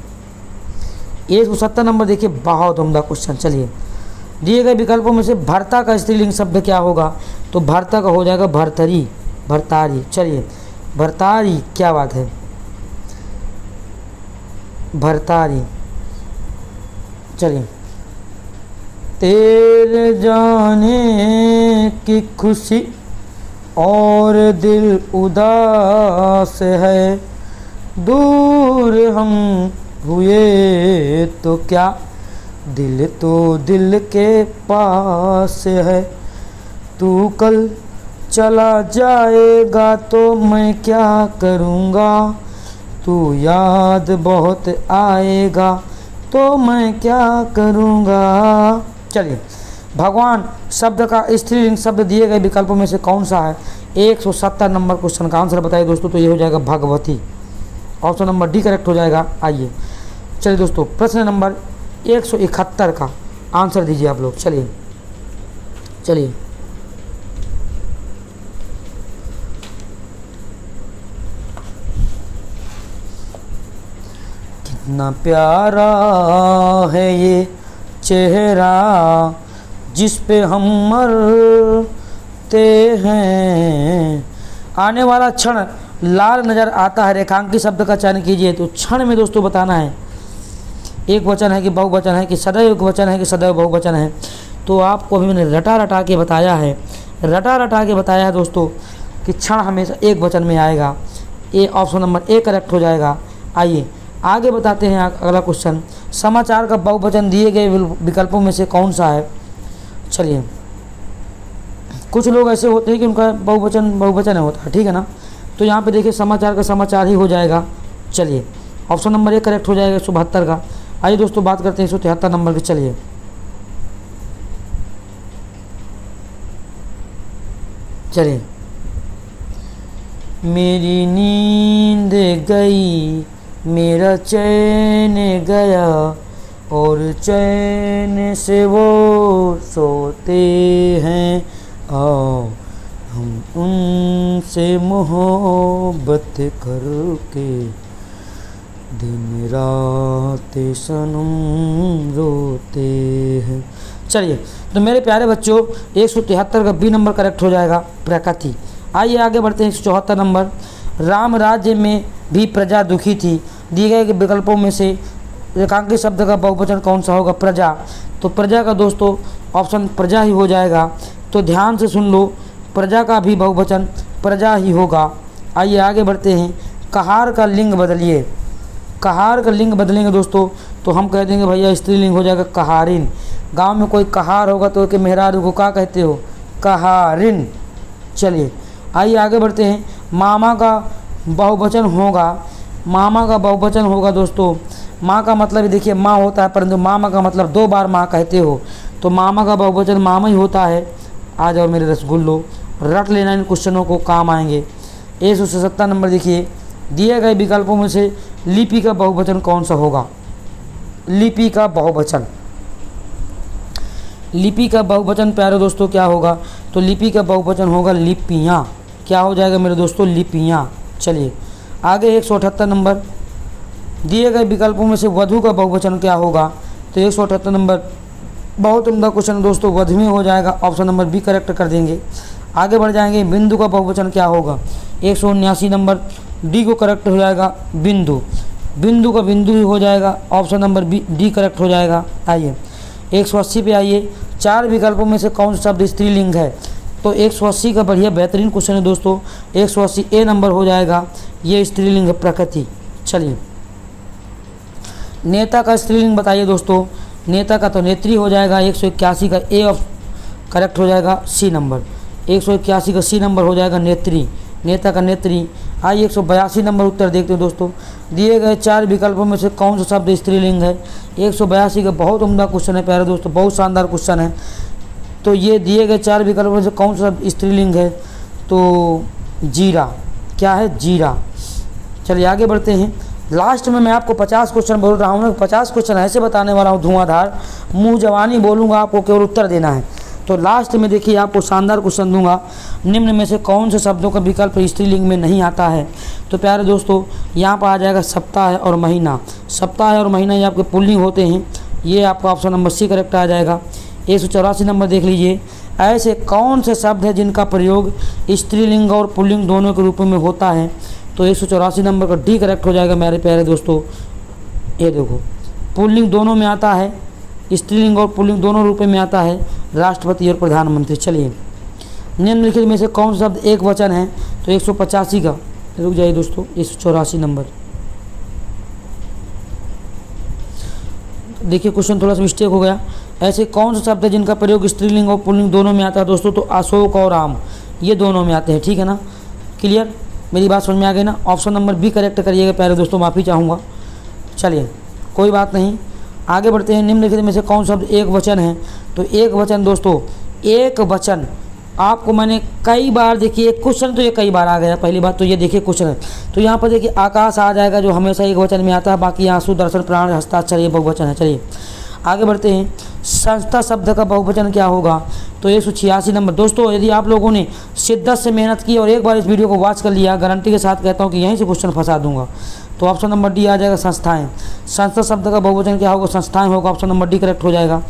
170 नंबर देखिए, बहुत उम्दा क्वेश्चन। चलिए दिए गए विकल्पों में से भर्ता का स्त्रीलिंग शब्द क्या होगा? तो भर्ता का हो जाएगा भर्तरी, भर्तारी। चलिए भर्तारी, क्या बात है, भर्तारी। चलिए तेरे जाने की खुशी और दिल उदास है, दूर हम हुए तो क्या, दिल तो दिल के पास है, तू कल चला जाएगा तो मैं क्या करूँगा, तू याद बहुत आएगा तो मैं क्या करूँगा। चलिए भगवान शब्द का स्त्रीलिंग शब्द दिए गए विकल्पों में से कौन सा है? 170 नंबर क्वेश्चन का आंसर बताइए दोस्तों। तो ये हो जाएगा Bhagwati. Option number D correct हो जाएगा। आइए चलिए दोस्तों प्रश्न नंबर 171 का आंसर दीजिए आप लोग। चलिए कितना प्यारा है ये चेहरा जिस पे हम मरते हैं। आने वाला क्षण लाल नज़र आता है, रेखांकित शब्द का चयन कीजिए। तो क्षण में दोस्तों बताना है एक वचन है कि बहुवचन है, कि सदैव एक वचन है, कि सदैव बहुवचन है। तो आपको अभी मैंने रटा रटा के बताया है दोस्तों कि क्षण हमेशा एक वचन में आएगा। A option number A correct हो जाएगा। आइए आगे बताते हैं अगला क्वेश्चन। समाचार का बहुवचन दिए गए विकल्पों में से कौन सा है? चलिए, कुछ लोग ऐसे होते हैं कि उनका बहुवचन होता है, ठीक है ना। तो यहाँ पे देखिए समाचार का समाचार ही हो जाएगा। चलिए ऑप्शन नंबर ए करेक्ट हो जाएगा 172 का। आइए दोस्तों बात करते हैं 173 नंबर की। चलिए मेरी नींद गई, मेरा चैन गया, और चैन से वो सोते हैं, आओ हम उनसे मोहब्बत करके दिन रात सनम रोते हैं। चलिए तो मेरे प्यारे बच्चों 173 का बी नंबर करेक्ट हो जाएगा, प्रकृति। आइए आगे बढ़ते हैं 174 नंबर। राम राज्य में भी प्रजा दुखी थी। दिए गए विकल्पों में से रेखांकित शब्द का बहुवचन कौन सा होगा? प्रजा। तो प्रजा का दोस्तों ऑप्शन प्रजा ही हो जाएगा। तो ध्यान से सुन लो, प्रजा का भी बहुवचन प्रजा ही होगा। आइए आगे बढ़ते हैं। कहार का लिंग बदलिए। कहार का लिंग बदलेंगे दोस्तों तो हम कह देंगे भैया स्त्रीलिंग हो जाएगा कहारिन। गांव में कोई कहार होगा तो कि मेहरारू को क्या कहते हो? कहारिन। चलिए आइए आगे बढ़ते हैं। मामा का बहुवचन होगा, मामा का बहुवचन होगा दोस्तों। माँ का मतलब देखिए माँ होता है, परंतु मामा का मतलब 2 बार माँ कहते हो, तो मामा का बहुवचन मामा ही होता है। आ जाओ मेरे रसगुल्लो, रट लेना, इन क्वेश्चनों को काम आएंगे। 177 नंबर देखिए। दिए गए विकल्पों में से लिपि का बहुवचन कौन सा होगा? लिपि का बहुवचन, लिपि का बहुवचन प्यारे दोस्तों क्या होगा? तो लिपि का बहुवचन होगा लिपियाँ। क्या हो जाएगा मेरे दोस्तों? लिपियाँ। चलिए आगे 178 नंबर। दिए गए विकल्पों में से वधु का बहुवचन क्या होगा? तो 178 नंबर बहुत उम्दा क्वेश्चन दोस्तों, वधुएं हो जाएगा। ऑप्शन नंबर बी करेक्ट कर देंगे। आगे बढ़ जाएंगे। बिंदु का बहुवचन क्या होगा? 179 नंबर डी को करेक्ट हो जाएगा, बिंदु। बिंदु का बिंदु ही हो जाएगा। Option number B D correct हो जाएगा। आइए 180 पे आइए। 4 विकल्पों में से कौन सा शब्द स्त्रीलिंग है? तो 180 का बढ़िया बेहतरीन क्वेश्चन है दोस्तों। 180 ए नंबर हो जाएगा, ये स्त्रीलिंग है प्रकृति। चलिए नेता का स्त्रीलिंग बताइए दोस्तों। नेता का तो नेत्री हो जाएगा। 181 का ए ऑफ करेक्ट हो जाएगा, सी नंबर। 181 का सी नंबर हो जाएगा नेत्री, नेता का नेत्री। आइए 182 नंबर उत्तर देखते हैं दोस्तों। दिए गए 4 विकल्पों में से कौन सा शब्द स्त्रीलिंग है? 182 का बहुत उम्दा क्वेश्चन है प्यारे दोस्तों, बहुत शानदार क्वेश्चन है। तो ये दिए गए 4 विकल्पों में से कौन सा शब्द स्त्रीलिंग है? तो जीरा। क्या है? जीरा। चलिए आगे बढ़ते हैं। लास्ट में मैं आपको 50 क्वेश्चन बोल रहा हूँ, 50 क्वेश्चन ऐसे बताने वाला हूँ धुआंधार, मुँह जवानी बोलूँगा, आपको केवल उत्तर देना है। तो लास्ट में देखिए आपको शानदार क्वेश्चन दूंगा। निम्न में से कौन से शब्दों का विकल्प स्त्रीलिंग में नहीं आता है? तो प्यारे दोस्तों यहाँ पर आ जाएगा सप्ताह और महीना। सप्ताह और महीना ये आपके पुल्लिंग होते हैं, ये आपका ऑप्शन नंबर सी करेक्ट आ जाएगा। 184 नंबर देख लीजिए। ऐसे कौन से शब्द है जिनका प्रयोग स्त्रीलिंग और पुल्लिंग दोनों के रूप में होता है? तो 184 नंबर का डी करेक्ट हो जाएगा मेरे प्यारे दोस्तों। ये देखो पुल्लिंग दोनों में आता है, स्त्रीलिंग और पुल्लिंग दोनों रूप में आता है, राष्ट्रपति और प्रधानमंत्री। चलिए निम्नलिखित में से कौन सा शब्द एक वचन है? तो 185 का, रुक जाइए दोस्तों, 184 नंबर देखिए क्वेश्चन थोड़ा सा मिस्टेक हो गया। ऐसे कौन सा शब्द है जिनका प्रयोग स्त्रीलिंग और पुल्लिंग दोनों में आता है दोस्तों? तो अशोक और आम, ये दोनों में आते हैं, ठीक है ना। क्लियर, मेरी बात समझ में आ गई ना। ऑप्शन नंबर बी करेक्ट करिएगा प्यारे दोस्तों, माफ़ी चाहूँगा। चलिए कोई बात नहीं, आगे बढ़ते हैं। निम्नलिखित में से कौन शब्द एक वचन है? तो एक वचन दोस्तों, एक वचन आपको मैंने कई बार, देखिए क्वेश्चन तो ये कई बार आ गया। पहली बात तो ये देखिए क्वेश्चन है, तो यहाँ पर देखिए आकाश आ जाएगा जो हमेशा एक वचन में आता है, बाकी आंसू, दर्शन, प्राण, हस्ताक्षर ये बहुवचन है। चलिए आगे बढ़ते हैं। संस्था शब्द का बहुवचन क्या होगा? तो 186 नंबर दोस्तों, यदि आप लोगों ने शिद्दत से मेहनत की और एक बार इस वीडियो को वॉच कर लिया, गारंटी के साथ कहता हूँ कि यहीं से क्वेश्चन फंसा दूंगा। तो ऑप्शन नंबर डी आ जाएगा संस्थाएं। संस्था शब्द का बहुवचन क्या होगा? संस्थाएं होगा। ऑप्शन नंबर डी करेक्ट हो जाएगा।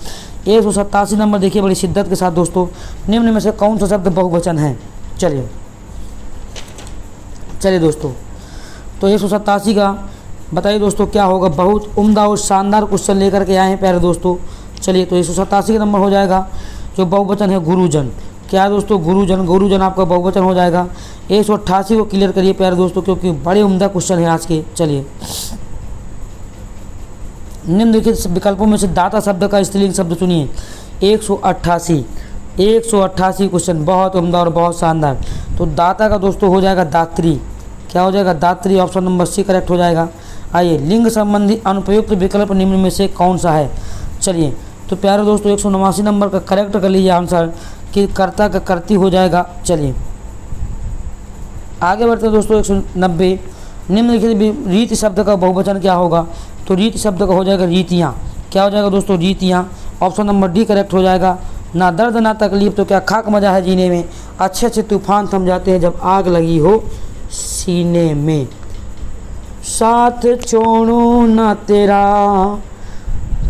187 नंबर देखिए बड़ी शिद्दत के साथ दोस्तों, निम्न में से कौन सा शब्द बहुवचन है? चलिए दोस्तों, तो 187 का बताइए दोस्तों क्या होगा? बहुत उम्दा और शानदार क्वेश्चन लेकर के आए हैं प्यारे दोस्तों। चलिए, तो 187 का नंबर हो जाएगा जो बहुवचन है गुरुजन। क्या दोस्तों? गुरुजन आपका बहुवचन हो जाएगा। 188 को क्लियर करिए प्यारे दोस्तों, क्योंकि बड़े उम्दा क्वेश्चन है आज के। चलिए, निम्नलिखित विकल्पों में से दाता शब्द का स्त्रीलिंग शब्द चुनिए। 188 क्वेश्चन बहुत उम्दा और बहुत शानदार। तो दाता का दोस्तों हो जाएगा दात्री। क्या हो जाएगा? दात्री। ऑप्शन नंबर सी करेक्ट हो जाएगा। आइए, लिंग संबंधी अनुपयुक्त विकल्प निम्न में से कौन सा है? चलिए, तो प्यारे दोस्तों 189 नंबर का करेक्ट कर लीजिए आंसर कि कर्ता का कर्ती हो जाएगा। चलिए आगे बढ़ते हैं दोस्तों। 190 निम्नलिखित रीति शब्द का बहुवचन क्या होगा? तो रीति शब्द का हो जाएगा रीतियाँ। क्या हो जाएगा दोस्तों? रीतियाँ। ऑप्शन नंबर डी करेक्ट हो जाएगा। ना दर्द ना तकलीफ तो क्या खाक मजा है जीने में, अच्छे अच्छे तूफान थम जाते हैं जब आग लगी हो सीने में, साथ छोड़ू ना तेरा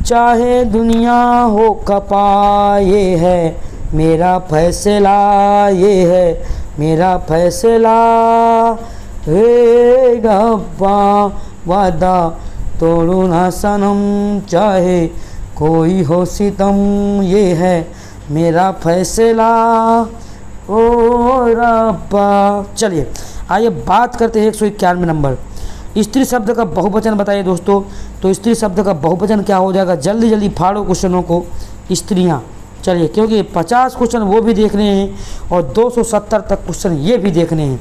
चाहे दुनिया हो खपा, ये है मेरा फैसला, ये है मेरा फैसला, हे रब्बा वादा तोड़ू ना सनम चाहे कोई हो सितम, ये है मेरा फैसला ओ रब्बा। चलिए आइए बात करते हैं 191 नंबर स्त्री शब्द का बहुवचन बताइए दोस्तों। तो स्त्री शब्द का बहुवचन क्या हो जाएगा? जल्दी फाड़ो क्वेश्चनों को, स्त्रियां। चलिए, क्योंकि 50 क्वेश्चन वो भी देखने हैं और 270 तक क्वेश्चन ये भी देखने हैं।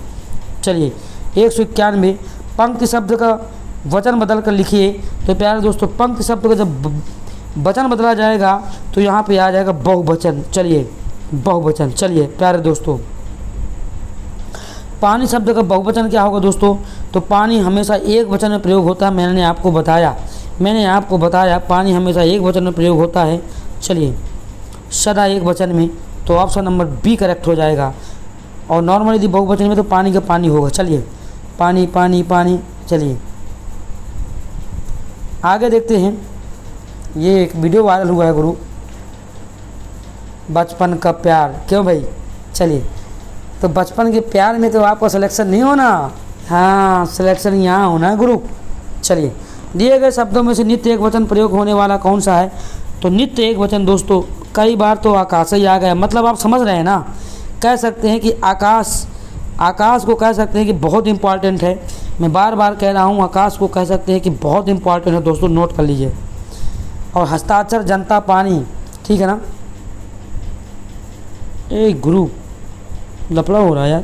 चलिए 191 पंक्ति शब्द का वचन बदल कर लिखिए। तो प्यारे दोस्तों, पंक्ति शब्द का जब वचन बदला जाएगा तो यहाँ पे आ जाएगा बहुवचन। चलिए बहुवचन। चलिए प्यारे दोस्तों, पानी शब्द का बहुवचन क्या होगा दोस्तों? तो पानी हमेशा एक वचन में प्रयोग होता है। मैंने आपको बताया पानी हमेशा एक वचन में प्रयोग होता है। चलिए, सदा एक वचन में, तो ऑप्शन नंबर बी करेक्ट हो जाएगा। और नॉर्मल यदि बहुवचन में तो पानी का पानी होगा। चलिए, पानी पानी पानी। चलिए आगे देखते हैं। ये एक वीडियो वायरल हुआ है गुरु, बचपन का प्यार। क्यों भाई? चलिए, तो बचपन के प्यार में तो आपका सिलेक्शन नहीं होना, हाँ सिलेक्शन यहाँ होना है गुरु। चलिए, दिए गए शब्दों में से नित्य एक वचन प्रयोग होने वाला कौन सा है? तो नित्य एक वचन दोस्तों कई बार तो आकाश ही आ गया। मतलब आप समझ रहे हैं ना, कह सकते हैं कि आकाश को कह सकते हैं कि बहुत इम्पॉर्टेंट है। मैं बार बार कह रहा हूँ, आकाश को कह सकते हैं कि बहुत इम्पॉर्टेंट है दोस्तों, नोट कर लीजिए। और हस्ताक्षर जनता पानी, ठीक है ना। ए गुरु लफड़ा हो रहा है यार,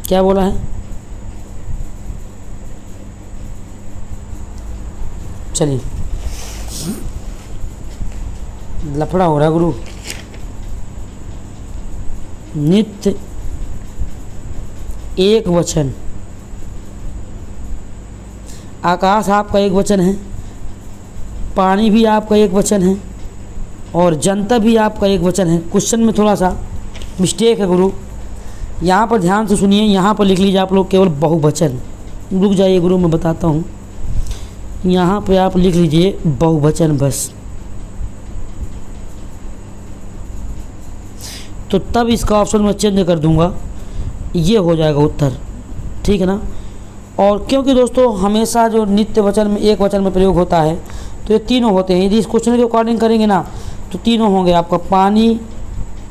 क्या बोला है? चलिए, लफड़ा हो रहा है गुरु। नित्य एक वचन, आकाश आपका एक वचन है, पानी भी आपका एक वचन है, और जनता भी आपका एक वचन है। क्वेश्चन में थोड़ा सा मिस्टेक है गुरु, यहाँ पर ध्यान से सुनिए। यहाँ पर लिख लीजिए आप लोग केवल बहुवचन। रुक जाइए गुरु, मैं बताता हूँ। यहाँ पे आप लिख लीजिए बहुवचन बस, तो तब इसका ऑप्शन मैं चेंज कर दूंगा, ये हो जाएगा उत्तर, ठीक है ना। और क्योंकि दोस्तों हमेशा जो नित्य वचन में एक वचन में प्रयोग होता है तो ये तीनों होते हैं। यदि इस क्वेश्चन के अकॉर्डिंग करेंगे ना तो तीनों होंगे आपका, पानी,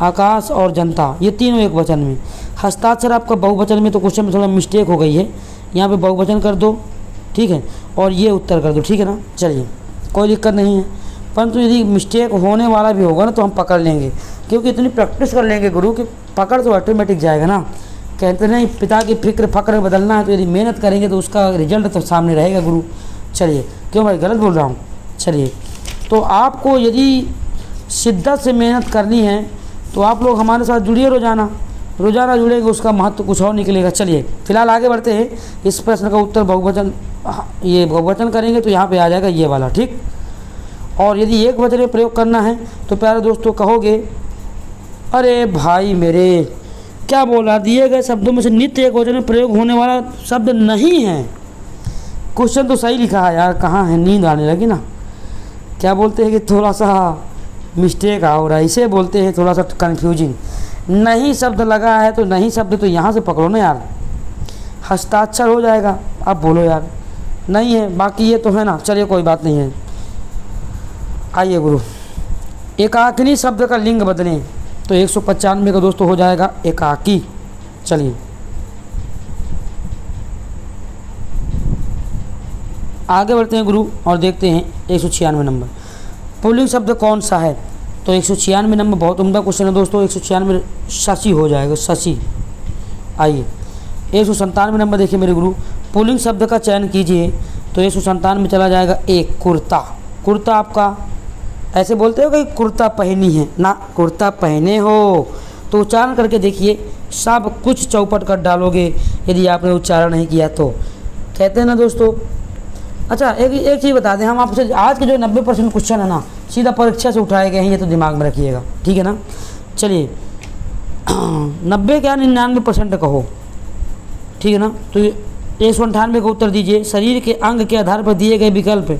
आकाश और जनता, ये तीनों एक वचन में। हस्ताक्षर आपका बहुवचन में, तो क्वेश्चन में थोड़ा मिस्टेक हो गई है, यहाँ पे बहुवचन कर दो, ठीक है, और ये उत्तर कर दो, ठीक है ना। चलिए कोई दिक्कत नहीं है, परंतु यदि मिस्टेक होने वाला भी होगा ना तो हम पकड़ लेंगे, क्योंकि इतनी प्रैक्टिस कर लेंगे गुरु कि पकड़ तो ऑटोमेटिक जाएगा ना। कहते नहीं पिता की फिक्र फक्र बदलना है, तो यदि मेहनत करेंगे तो उसका रिजल्ट तो सामने रहेगा गुरु। चलिए, क्यों भाई गलत बोल रहा हूँ? चलिए, तो आपको यदि शिद्दत से मेहनत करनी है तो आप लोग हमारे साथ जुड़िए, रोज़ाना जुड़ेंगे, उसका महत्व कुछ और निकलेगा। चलिए फिलहाल आगे बढ़ते हैं। इस प्रश्न का उत्तर बहुवचन, ये बहुवचन करेंगे तो यहाँ पे आ जाएगा ये वाला, ठीक। और यदि एक वचन में प्रयोग करना है तो प्यारे दोस्तों कहोगे, अरे भाई मेरे क्या बोल रहा, दिए गए शब्दों में से नित्य एक वचन में प्रयोग होने वाला शब्द नहीं है। क्वेश्चन तो सही लिखा है यार, कहाँ है, नींद आने लगी ना। क्या बोलते हैं कि थोड़ा सा मिस्टेक हो रहा है, इसे बोलते हैं थोड़ा सा कन्फ्यूजिंग। नहीं शब्द लगा है तो नहीं शब्द तो यहाँ से पकड़ो ना यार, हस्ताक्षर हो जाएगा। अब बोलो यार, नहीं है, बाकी ये तो है ना, चलिए कोई बात नहीं है। आइए गुरु, एकाकिनी शब्द का लिंग बदलें तो 195 का दोस्तों हो जाएगा एकाकी। चलिए आगे बढ़ते हैं गुरु और देखते हैं 196 नंबर पुल्लिंग शब्द कौन सा है। तो 196 नंबर बहुत उम्दा क्वेश्चन है दोस्तों। 196 शशि हो जाएगा, शशि। आइए 197 नंबर देखिए मेरे गुरु, पुल्लिंग शब्द का चयन कीजिए तो 197 में चला जाएगा एक, कुर्ता। कुर्ता आपका ऐसे बोलते हो कि कुर्ता पहनी है ना, कुर्ता पहने हो तो उच्चारण करके देखिए, सब कुछ चौपट कर डालोगे यदि आपने उच्चारण नहीं किया तो। कहते हैं ना दोस्तों। अच्छा एक चीज़ बता दें, हम आपसे आज के जो 90% क्वेश्चन है ना सीधा परीक्षा से उठाए गए हैं, ये तो दिमाग में रखिएगा, ठीक है ना। चलिए 90 क्या 99% कहो, ठीक है ना। तो 198 का उत्तर दीजिए, शरीर के अंग के आधार पर दिए गए विकल्प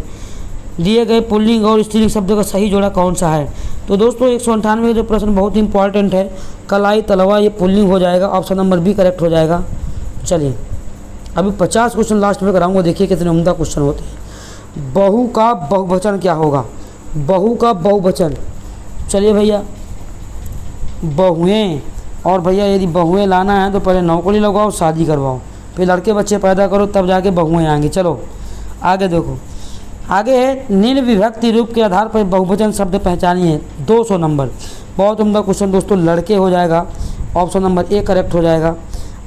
दिए गए पुल्लिंग और स्त्रीलिंग शब्दों का सही जोड़ा कौन सा है। तो दोस्तों 198 का जो प्रश्न बहुत इंपॉर्टेंट है, कलाई तलवा, ये पुल्लिंग हो जाएगा, ऑप्शन नंबर बी करेक्ट हो जाएगा। चलिए अभी 50 क्वेश्चन लास्ट में कराऊंगा, देखिए कितने उम्दा क्वेश्चन होते हैं। बहू का बहुवचन क्या होगा, बहू का बहुवचन। चलिए भैया बहुएं, और भैया यदि बहुएं लाना है तो पहले नौकरी लगवाओ, शादी करवाओ, फिर लड़के बच्चे पैदा करो, तब जाके बहुएं आएंगी। चलो आगे देखो, आगे है निम्न विभक्ति रूप के आधार पर बहुवचन शब्द पहचानिए। 200 नंबर बहुत उम्दा क्वेश्चन दोस्तों, लड़के हो जाएगा, ऑप्शन नंबर ए करेक्ट हो जाएगा।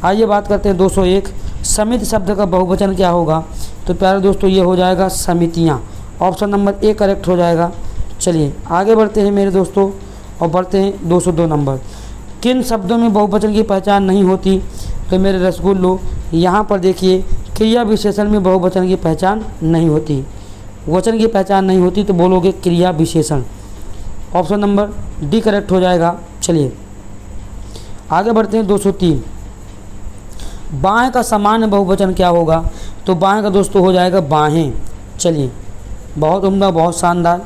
आइए बात करते हैं 201, समिति शब्द का बहुवचन क्या होगा। तो प्यारे दोस्तों ये हो जाएगा समितियाँ, ऑप्शन नंबर ए करेक्ट हो जाएगा। चलिए आगे बढ़ते हैं मेरे दोस्तों और बढ़ते हैं 202 नंबर, किन शब्दों में बहुवचन की पहचान नहीं होती। तो मेरे रसगुल्लो यहाँ पर देखिए, क्रिया विशेषण में बहुवचन की पहचान नहीं होती, वचन की पहचान नहीं होती तो बोलोगे क्रिया विशेषण, ऑप्शन नंबर डी करेक्ट हो जाएगा। चलिए आगे बढ़ते हैं 203, बाएं का सामान्य बहुवचन क्या होगा। तो बाएं का दोस्तों हो जाएगा बाहें। चलिए बहुत उम्दा, बहुत शानदार।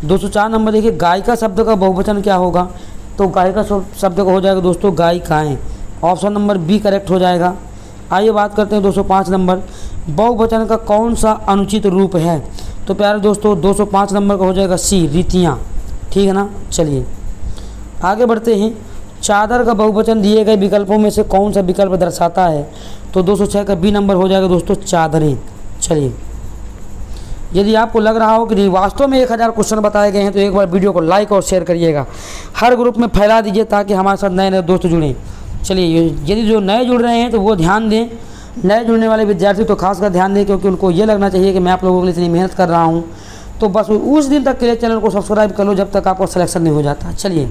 204 नंबर देखिए, गायिका शब्द का बहुवचन क्या होगा। तो गायिका शब्द का हो जाएगा दोस्तों गायिकाएँ, ऑप्शन नंबर बी करेक्ट हो जाएगा। आइए बात करते हैं 205 नंबर, बहुवचन का कौन सा अनुचित रूप है। तो प्यारे दोस्तों 205 नंबर का हो जाएगा सी, रीतियाँ, ठीक है ना। चलिए आगे बढ़ते हैं, चादर का बहुवचन दिए गए विकल्पों में से कौन सा विकल्प दर्शाता है। तो 206 का बी नंबर हो जाएगा दोस्तों चादरें। चलिए यदि आपको लग रहा हो कि वास्तव में 1000 क्वेश्चन बताए गए हैं तो एक बार वीडियो को लाइक और शेयर करिएगा, हर ग्रुप में फैला दीजिए ताकि हमारे साथ नए नए दोस्त जुड़ें। चलिए यदि जो नए जुड़ रहे हैं तो वो ध्यान दें, नए जुड़ने वाले विद्यार्थी तो खासकर ध्यान दें, क्योंकि उनको ये लगना चाहिए कि मैं आप लोगों के लिए इतनी मेहनत कर रहा हूँ। तो बस उस दिन तक के लिए चैनल को सब्सक्राइब कर लो जब तक आपका सिलेक्शन नहीं हो जाता। चलिए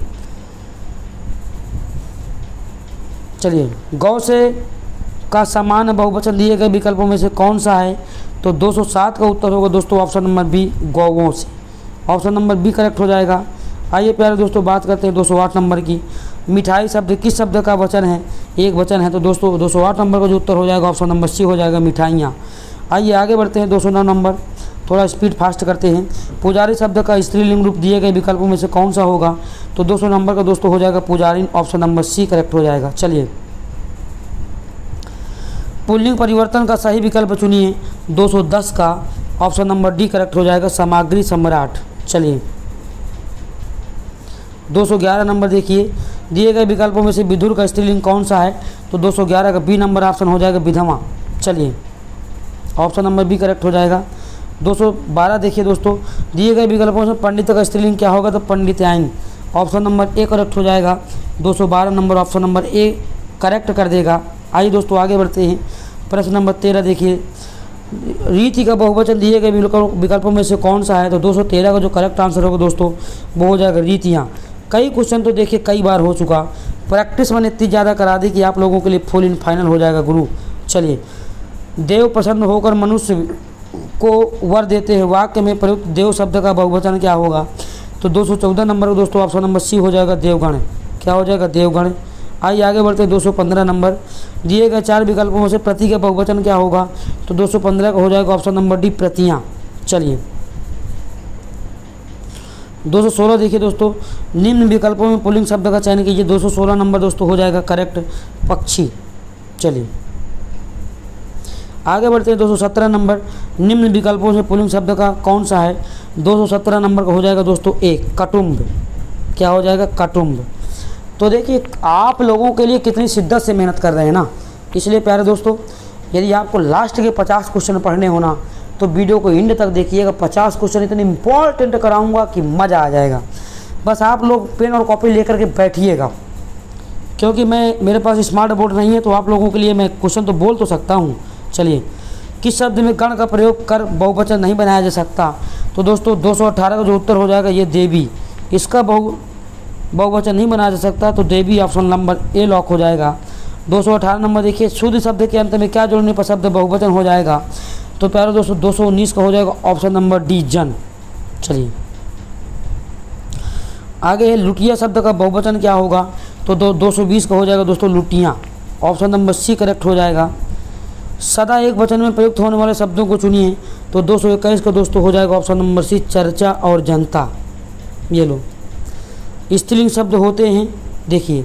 गौ से का समान बहुवचन दिए गए विकल्पों में से कौन सा है। तो 207 का उत्तर होगा दोस्तों ऑप्शन नंबर बी, गौवों से, ऑप्शन नंबर बी करेक्ट हो जाएगा। आइए प्यारे दोस्तों बात करते हैं 208 नंबर की, मिठाई शब्द किस शब्द का वचन है, एक वचन है। तो दोस्तों 208 नंबर का जो उत्तर हो जाएगा ऑप्शन नंबर सी हो जाएगा, मिठाइयाँ। आइए आगे बढ़ते हैं 209 नंबर, थोड़ा स्पीड फास्ट करते हैं, पुजारी शब्द का स्त्रीलिंग रूप दिए गए विकल्पों में से कौन सा होगा। तो 200 नंबर का दोस्तों हो जाएगा पुजारिन, ऑप्शन नंबर सी करेक्ट हो जाएगा। चलिए पुल्लिंग परिवर्तन का सही विकल्प चुनिए। 210 का ऑप्शन नंबर डी करेक्ट हो जाएगा, सामग्री सम्राट। चलिए 211 नंबर देखिए, दिए गए विकल्पों में से विधुर का स्त्रीलिंग कौन सा है। तो 211 का बी नंबर ऑप्शन हो जाएगा विधवा। चलिए ऑप्शन नंबर बी करेक्ट हो जाएगा। 212 देखिए दोस्तों, दिए गए विकल्पों से पंडित का स्त्रीलिंग क्या होगा। तो पंडिताइन, ऑप्शन नंबर ए करेक्ट हो जाएगा। 212 number option number A correct कर देगा। आइए दोस्तों आगे बढ़ते हैं, प्रश्न नंबर 13 देखिए, रीति का बहुवचन दिए गए विकल्पों में से कौन सा है। तो 213 का जो करेक्ट आंसर होगा दोस्तों वो हो जाएगा रीतियाँ। कई क्वेश्चन तो देखिए कई बार हो चुका, प्रैक्टिस मैंने इतनी ज़्यादा करा दी कि आप लोगों के लिए फुल इन फाइनल हो जाएगा गुरु। चलिए देव प्रसन्न होकर मनुष्य को वर देते हैं, वाक्य में प्रयुक्त देव शब्द का बहुवचन क्या होगा। तो 214 नंबर का दोस्तों ऑप्शन नंबर सी हो जाएगा देवगण। क्या हो जाएगा, देवगण। आइए आगे बढ़ते हैं 215 नंबर। दिए गए 4 विकल्पों में से प्रति का बहुवचन क्या होगा? तो 215 का हो जाएगा ऑप्शन नंबर डी, प्रतियाँ। चलिए 216 देखिए दोस्तों, निम्न विकल्पों में पुल्लिंग शब्द का चयन कीजिए। 216 नंबर दोस्तों हो जाएगा करेक्ट, पक्षी। चलिए आगे बढ़ते हैं 217 नंबर। निम्न विकल्पों से पुल्लिंग शब्द का कौन सा है? 217 नंबर का हो जाएगा दोस्तों एक, कटुम्ब। क्या हो जाएगा? कटुम्ब। तो देखिए आप लोगों के लिए कितनी शिद्दत से मेहनत कर रहे हैं ना, इसलिए प्यारे दोस्तों यदि आपको लास्ट के 50 क्वेश्चन पढ़ने हो ना तो वीडियो को एंड तक देखिएगा। 50 क्वेश्चन इतने इंपॉर्टेंट कराऊंगा कि मज़ा आ जाएगा। बस आप लोग पेन और कॉपी लेकर के बैठिएगा, क्योंकि मेरे पास स्मार्ट बोर्ड नहीं है तो आप लोगों के लिए मैं क्वेश्चन तो बोल तो सकता हूँ। चलिए, किस शब्द में गण का प्रयोग कर बहुवचन नहीं बनाया जा सकता? तो दोस्तों 218 का जो उत्तर हो जाएगा ये देवी, इसका बहुवचन नहीं बनाया जा सकता, तो देवी ऑप्शन नंबर ए लॉक हो जाएगा। 218 नंबर देखिए, शुद्ध शब्द के अंत में क्या जोड़ने पर शब्द बहुवचन हो जाएगा? तो प्यारे दोस्तों 219 का हो जाएगा ऑप्शन नंबर डी, जन। चलिए आगे है लुटिया शब्द का बहुवचन क्या होगा? तो 220 का हो जाएगा दोस्तों लुटियाँ, ऑप्शन नंबर सी करेक्ट हो जाएगा। सदा एक वचन में प्रयुक्त होने वाले शब्दों को चुनिए। तो 221 का दोस्तों हो जाएगा ऑप्शन नंबर सी, चर्चा और जनता। ये लो स्त्रीलिंग शब्द होते हैं। देखिए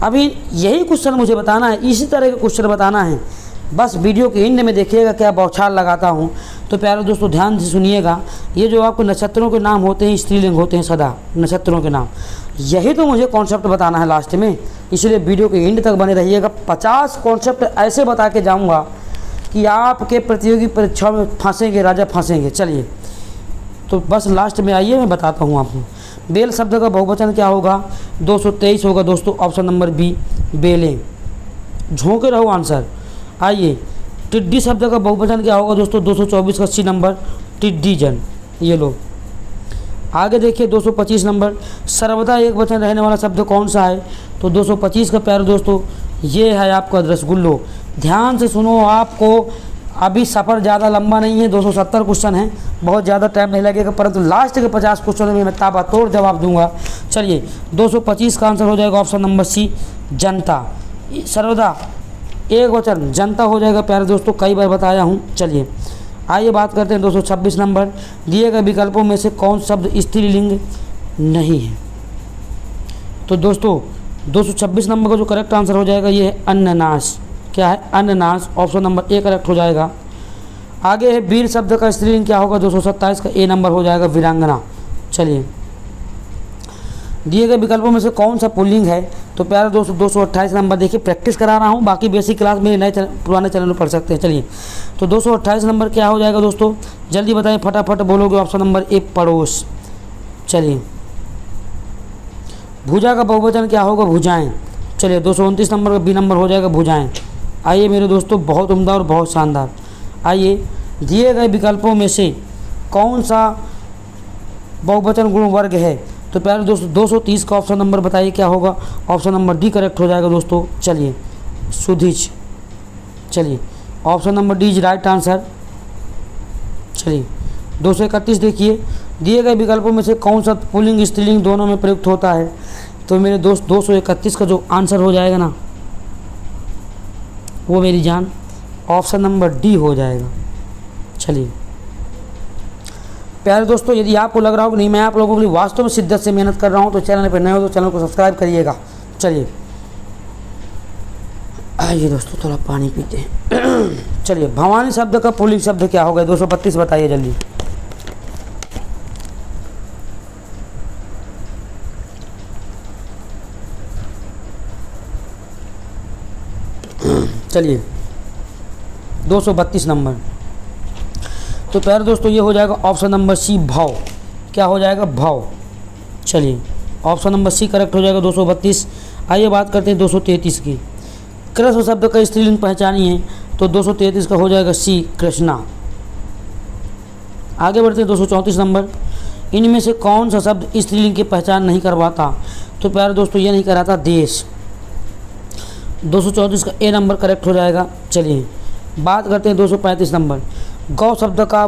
अभी यही क्वेश्चन मुझे बताना है, इसी तरह के क्वेश्चन बताना है। बस वीडियो के एंड में देखिएगा क्या बौछार लगाता हूँ। तो प्यारे दोस्तों ध्यान से सुनिएगा, ये जो आपको नक्षत्रों के नाम होते हैं स्त्रीलिंग होते हैं, सदा नक्षत्रों के नाम, यही तो मुझे कॉन्सेप्ट बताना है लास्ट में, इसलिए वीडियो के एंड तक बने रहिएगा। 50 कॉन्सेप्ट ऐसे बता के जाऊँगा कि आपके प्रतियोगी परीक्षा में फंसेंगे, राजा फंसेंगे। चलिए तो बस लास्ट में आइए, मैं बताता हूँ आपको। बेल शब्द का बहुवचन क्या होगा? 223 होगा दोस्तों, ऑप्शन नंबर बी, बेलें। झोंके रहो आंसर। आइए टिड्डी शब्द का बहुवचन क्या होगा दोस्तों? 224 का सी नंबर, टिड्डी जन। ये लो आगे देखिए 225 नंबर, सर्वदा एक वचन रहने वाला शब्द कौन सा है? तो 225 का प्यारे दोस्तों ये है आपका रसगुल्लो। ध्यान से सुनो, आपको अभी सफ़र ज़्यादा लंबा नहीं है, 270 क्वेश्चन है, बहुत ज़्यादा टाइम नहीं लगेगा, परंतु लास्ट के 50 क्वेश्चनों में मैं ताबड़तोड़ जवाब दूंगा। चलिए 225 का आंसर हो जाएगा ऑप्शन नंबर सी, जनता। सर्वदा एक वचन जनता हो जाएगा प्यारे दोस्तों, कई बार बताया हूँ। चलिए आइए बात करते हैं 226 नंबर। दिए गए विकल्पों में से कौन शब्द स्त्रीलिंग नहीं है? तो दोस्तों 226 नंबर का जो करेक्ट आंसर हो जाएगा ये है अन्ननाश। क्या है? अन्ननाश, ऑप्शन नंबर ए करेक्ट हो जाएगा। आगे है वीर शब्द का स्त्रीलिंग क्या होगा? 227 का ए नंबर हो जाएगा, वीरांगना। चलिए दिए गए विकल्पों में से कौन सा पुल्लिंग है? तो प्यारे दोस्तों 228 नंबर, देखिए प्रैक्टिस करा रहा हूँ, बाकी बेसिक क्लास में नए पुराने चैनल में पढ़ सकते हैं। चलिए तो 228 नंबर क्या हो जाएगा दोस्तों? जल्दी बताएं, फटाफट बोलोगे, ऑप्शन नंबर ए, पड़ोस। चलिए भुजा का बहुवचन क्या होगा? भुजाएं। चलिए 229 नंबर का बी नंबर हो जाएगा, भुजाएं। आइए मेरे दोस्तों, बहुत उम्दा और बहुत शानदार। आइए दिए गए विकल्पों में से कौन सा बहुवचन गुण वर्ग है? तो प्यारे दोस्तों 230 का ऑप्शन नंबर बताइए क्या होगा? ऑप्शन नंबर डी करेक्ट हो जाएगा दोस्तों। चलिए सुधिज। चलिए option number D is right answer. चलिए 231 देखिए, दिए गए विकल्पों में से कौन सा पुल्लिंग स्त्रीलिंग दोनों में प्रयुक्त होता है? तो मेरे दोस्त 231 का जो आंसर हो जाएगा ना, वो मेरी जान ऑप्शन नंबर डी हो जाएगा। चलिए प्यारे दोस्तों, यदि आपको लग रहा हो कि नहीं मैं आप लोगों के लिए वास्तव में शिद्दत से मेहनत कर रहा हूं, तो चैनल पर नए हो तो चैनल को सब्सक्राइब करिएगा। चलिए आइए दोस्तों थोड़ा पानी पीते हैं। चलिए भवानी शब्द का पुल्लिंग शब्द क्या होगा? 232 बताइए जल्दी। चलिए 232 नंबर, तो प्यारे दोस्तों ये हो जाएगा ऑप्शन नंबर सी, भाव। क्या हो जाएगा? भाव। चलिए ऑप्शन नंबर सी करेक्ट हो जाएगा 232। आइए बात करते हैं 233 की। कृष्ण शब्द का स्त्रीलिंग पहचानिए। तो 233 का हो जाएगा सी, कृष्णा। आगे बढ़ते हैं 234 नंबर, इनमें से कौन सा शब्द स्त्रीलिंग की पहचान नहीं करवाता? तो प्यारे दोस्तों ये नहीं कराता, देश। 234 का ए नंबर करेक्ट हो जाएगा। चलिए बात करते हैं 235 नंबर, गौ शब्द का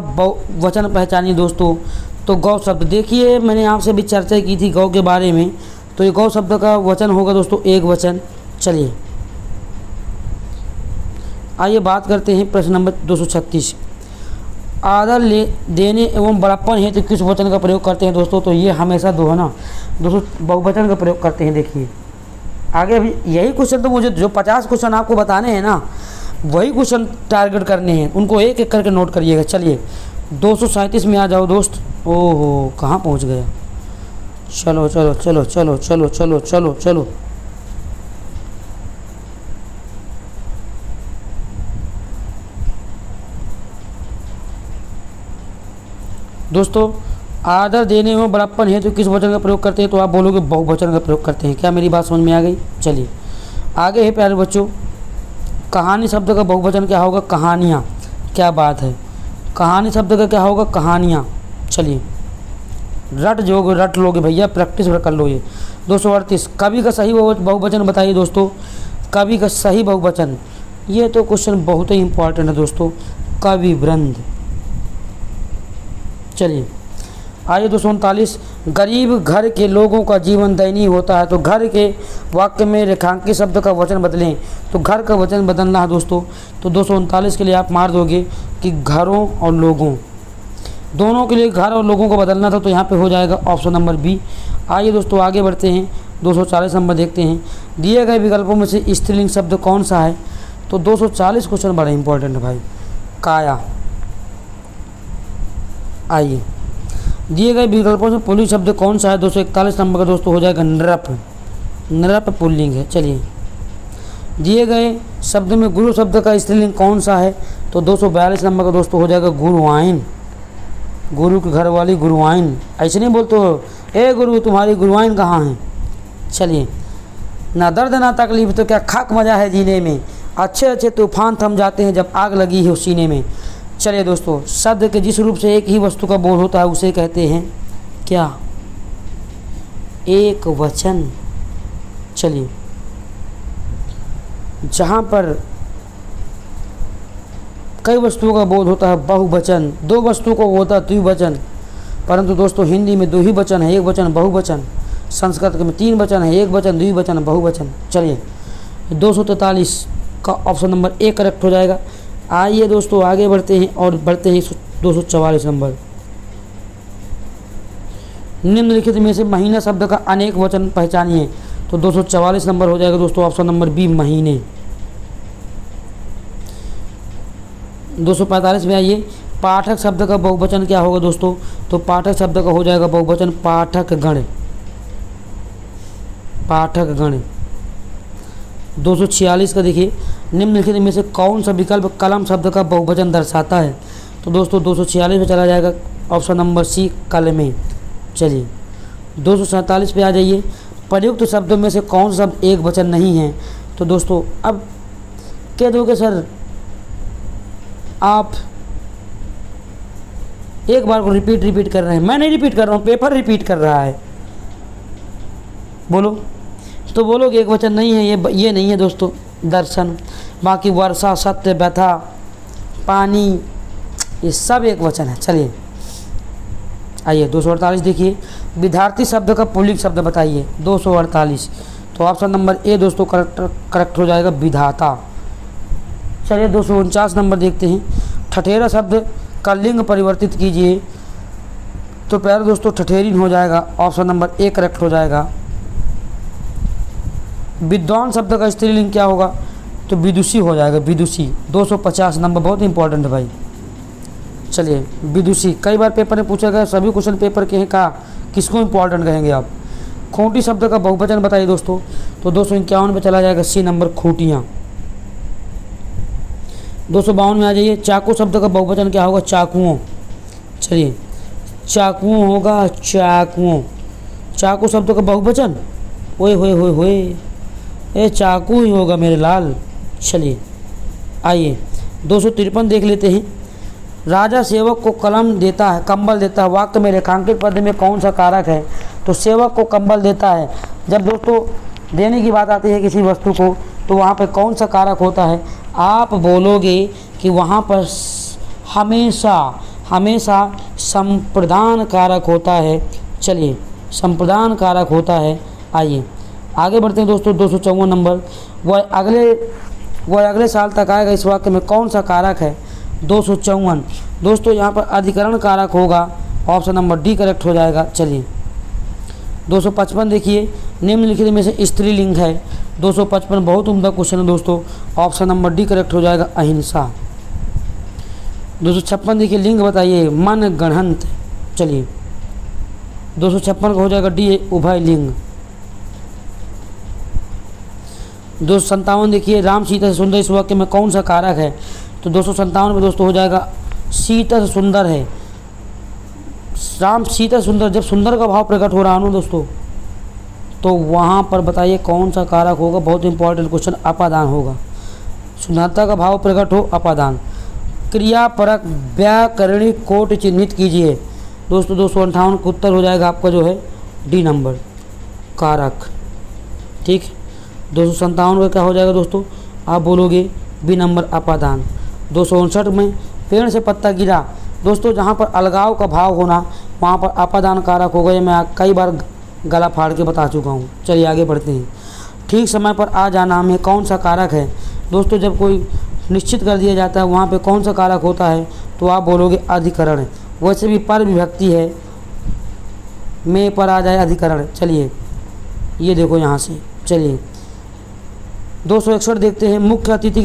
वचन पहचानिए दोस्तों। तो गौ शब्द, देखिए मैंने आपसे भी चर्चा की थी गौ के बारे में, तो ये गौ शब्द का वचन होगा दोस्तों एक वचन। चलिए आइए बात करते हैं प्रश्न नंबर 236। आदर ले देने एवं बड़प्पन हेतु किस वचन का प्रयोग करते हैं दोस्तों? तो ये हमेशा दोहना दोस्तों बहुवचन का प्रयोग करते हैं। देखिए आगे भी यही क्वेश्चन, तो मुझे जो 50 क्वेश्चन आपको बताने हैं ना, वही क्वेश्चन टारगेट करने हैं, उनको एक एक करके नोट करिएगा। चलिए 237 में आ जाओ दोस्त। ओहो कहाँ पहुँच गया? चलो चलो चलो चलो चलो चलो चलो चलो दोस्तों, आदर देने में बड़प्पन है तो किस वचन का प्रयोग करते हैं? तो आप बोलोगे बहुवचन का प्रयोग करते हैं। क्या मेरी बात समझ में आ गई? चलिए आगे है प्यारे बच्चों, कहानी शब्द का बहुवचन क्या होगा? कहानियाँ। क्या बात है, कहानी शब्द का क्या होगा? कहानियाँ। चलिए रट लोगे भैया, प्रैक्टिस कर लो। ये 238 कवि का सही बहुवचन बताइए दोस्तों। कवि का सही बहुवचन, ये तो क्वेश्चन बहुत ही इंपॉर्टेंट है दोस्तों। कवि वृंद। चलिए आइए 239, गरीब घर के लोगों का जीवन दयनीय होता है। तो घर के वाक्य में रेखांकित शब्द का वचन बदलें, तो घर का वचन बदलना है दोस्तों। तो 239 के लिए आप मार दोगे कि घरों और लोगों, दोनों के लिए घर और लोगों को बदलना था, तो यहाँ पे हो जाएगा ऑप्शन नंबर बी। आइए दोस्तों आगे बढ़ते हैं, 240 नंबर देखते हैं। दिए गए विकल्पों में से स्त्रीलिंग शब्द कौन सा है? तो 240 क्वेश्चन बड़ा इंपॉर्टेंट है भाई। काया। आइए दिए गए विकल्पों से पुल्लिंग शब्द कौन सा है? 241 नंबर का दोस्तों हो जाएगा नृप। नृप पुल्लिंग है। चलिए दिए गए शब्द में गुरु शब्द का स्त्रीलिंग कौन सा है? तो 242 नंबर का दोस्तों हो जाएगा गुरुआइन। गुरु के घर वाली गुरुआइन। ऐसे नहीं बोलते हो ए गुरु तुम्हारी गुरुआइन कहाँ है? चलिए ना दर्द ना तकलीफ तो क्या खाक मजा है जीने में, अच्छे अच्छे तूफान थम जाते हैं जब आग लगी है सीने में। चलिए दोस्तों, शब्द के जिस रूप से एक ही वस्तु का बोध होता है उसे कहते हैं क्या? एक वचन। चलिए जहाँ पर कई वस्तुओं का बोध होता है बहुवचन, दो वस्तुओं को होता है द्विवचन, परंतु दोस्तों हिंदी में दो ही वचन है, एक वचन बहुवचन। संस्कृत में 3 वचन है, एक वचन द्विवचन बहुवचन। चलिए 243 का ऑप्शन नंबर ए करेक्ट हो जाएगा। आइए दोस्तों आगे बढ़ते हैं और बढ़ते हैं 244 नंबर। निम्नलिखित में से महीना शब्द का अनेक वचन पहचानिए। तो 244 नंबर हो जाएगा दोस्तों ऑप्शन नंबर बी महीने। 245 में आइए, पाठक शब्द का बहुवचन क्या होगा दोस्तों? तो पाठक शब्द का हो जाएगा बहुवचन पाठक गण। पाठक गण। 246 का देखिए, निम्नलिखित में से कौन सा विकल्प कलम शब्द का बहुवचन दर्शाता है? तो दोस्तों 246 में चला जाएगा ऑप्शन नंबर सी कलमें। चलिए 247 पे आ जाइए, प्रयुक्त शब्दों में से कौन सा शब्द एक वचन नहीं है? तो दोस्तों अब कह दोगे सर आप एक बार को रिपीट कर रहे हैं। मैं नहीं रिपीट कर रहा हूँ, पेपर रिपीट कर रहा है। बोलो तो बोलोगे एक वचन नहीं है, ये नहीं है दोस्तों दर्शन। बाकी वर्षा, सत्य, व्यथा, पानी, ये सब एक वचन है। चलिए आइए 248 देखिए, विद्यार्थी शब्द का पुल्लिंग शब्द बताइए। 248 तो ऑप्शन नंबर ए दोस्तों करेक्ट हो जाएगा विधाता। चलिए 249 नंबर देखते हैं, ठठेरा शब्द का लिंग परिवर्तित कीजिए। तो प्यारे दोस्तों ठठेरीन हो जाएगा, ऑप्शन नंबर ए करेक्ट हो जाएगा। विद्वान शब्द का स्त्रीलिंग क्या होगा? तो विदुषी हो जाएगा, विदुषी। 250 नंबर बहुत इंपॉर्टेंट है भाई। चलिए विदुषी कई बार पेपर में पूछा गया, सभी क्वेश्चन पेपर के हैं का किसको इंपॉर्टेंट कहेंगे आप? खूंटी शब्द का बहुवचन बताइए दोस्तों। तो 251 पे चला जाएगा सी नंबर खूंटियाँ। 252 में आ जाइए, चाकू शब्द का बहुवचन क्या होगा? चाकुओं। चलिए चाकुओं होगा, चाकुओं। चाकू शब्द का बहुवचन ओए होए होए होए, ये चाकू ही होगा मेरे लाल। चलिए आइए 253 देख लेते हैं, राजा सेवक को कलम देता है, कंबल देता है। वाक्य में रेखांकित पद में कौन सा कारक है? तो सेवक को कंबल देता है। जब दोस्तों देने की बात आती है किसी वस्तु को, तो वहाँ पर कौन सा कारक होता है? आप बोलोगे कि वहाँ पर हमेशा संप्रदान कारक होता है। चलिए संप्रदान कारक होता है। आइए आगे बढ़ते हैं दोस्तों। 254 नंबर, वह अगले साल तक आएगा, इस वाक्य में कौन सा कारक है? 254 दोस्तों यहाँ पर अधिकरण कारक होगा, ऑप्शन नंबर डी करेक्ट हो जाएगा। चलिए 255 देखिए, निम्नलिखित में से स्त्रीलिंग है। 255 बहुत उम्दा क्वेश्चन है दोस्तों, ऑप्शन नंबर डी करेक्ट हो जाएगा, अहिंसा। 256 देखिए, लिंग बताइए, मन गणहंत। चलिए 256 का हो जाएगा डी, उभय लिंग। 257 देखिए, राम सीता से सुंदर, इस वाक्य में कौन सा कारक है? तो 257 में दोस्तों हो जाएगा सीता से सुंदर है। राम सीता सुंदर, जब सुंदर का भाव प्रकट हो रहा है ना दोस्तों, तो वहाँ पर बताइए कौन सा कारक होगा? बहुत इंपॉर्टेंट क्वेश्चन, अपादान होगा। सुंदरता का भाव प्रकट हो, अपादान। क्रियापरक व्याकरणिक कोट चिन्हित कीजिए दोस्तों। 258 का उत्तर हो जाएगा आपका जो है डी नंबर, कारक। ठीक, 257 का क्या हो जाएगा दोस्तों? आप बोलोगे बी नंबर, अपादान। 259 में पेड़ से पत्ता गिरा दोस्तों, जहाँ पर अलगाव का भाव होना वहाँ पर अपादान कारक होगा। ये मैं कई बार गला फाड़ के बता चुका हूँ। चलिए आगे बढ़ते हैं। ठीक समय पर आ जाना में कौन सा कारक है? दोस्तों जब कोई निश्चित कर दिया जाता है वहाँ पे कौन सा कारक होता है? तो आप बोलोगे अधिकरण। वैसे भी पर विभक्ति है, में पर आ जाए अधिकरण। चलिए ये देखो यहाँ से। चलिए 261 देखते हैं, मुख्य अतिथि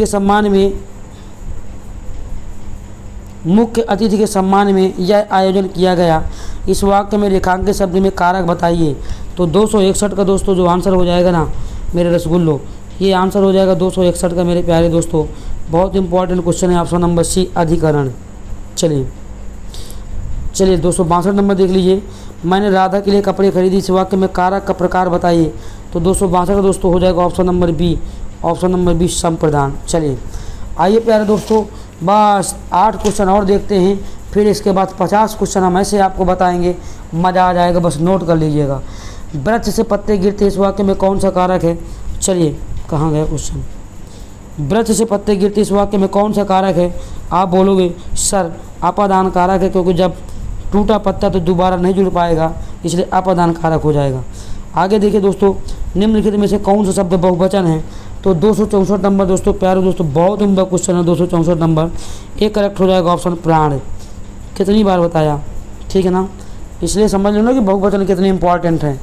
के सम्मान में यह आयोजन किया गया, इस वाक्य में रेखांकित शब्द में कारक बताइए। तो 261 का दोस्तों जो आंसर हो जाएगा ना मेरे रसगुल्लो, ये आंसर हो जाएगा 261 का मेरे प्यारे दोस्तों। बहुत इंपॉर्टेंट क्वेश्चन है, ऑप्शन नंबर सी, अधिकरण। चलिए 262 नंबर देख लीजिए, मैंने राधा के लिए कपड़े खरीदी, इस वाक्य में कारक का प्रकार बताइए। तो 262 का दोस्तों हो जाएगा ऑप्शन नंबर बी, संप्रदान। चलिए आइए प्यारे दोस्तों, बस 8 क्वेश्चन और देखते हैं, फिर इसके बाद 50 क्वेश्चन हम ऐसे आपको बताएंगे, मज़ा आ जाएगा, बस नोट कर लीजिएगा। वृक्ष से पत्ते गिरते, इस वाक्य में कौन सा कारक है? चलिए कहाँ गया क्वेश्चन? वृक्ष से पत्ते गिरते, इस वाक्य में कौन सा कारक है? आप बोलोगे सर अपादान कारक है, क्योंकि जब टूटा पत्ता तो दोबारा नहीं जुड़ पाएगा, इसलिए अपादान कारक हो जाएगा। आगे देखिए दोस्तों, निम्नलिखित में से कौन सा शब्द बहुवचन है? तो 264 नंबर दोस्तों, प्यारे दोस्तों बहुत उम्दा क्वेश्चन है। 264 नंबर एक करेक्ट हो जाएगा, ऑप्शन प्राण। कितनी बार बताया, ठीक है ना, इसलिए समझ लो ना कि बहुवचन कितने इंपॉर्टेंट हैं।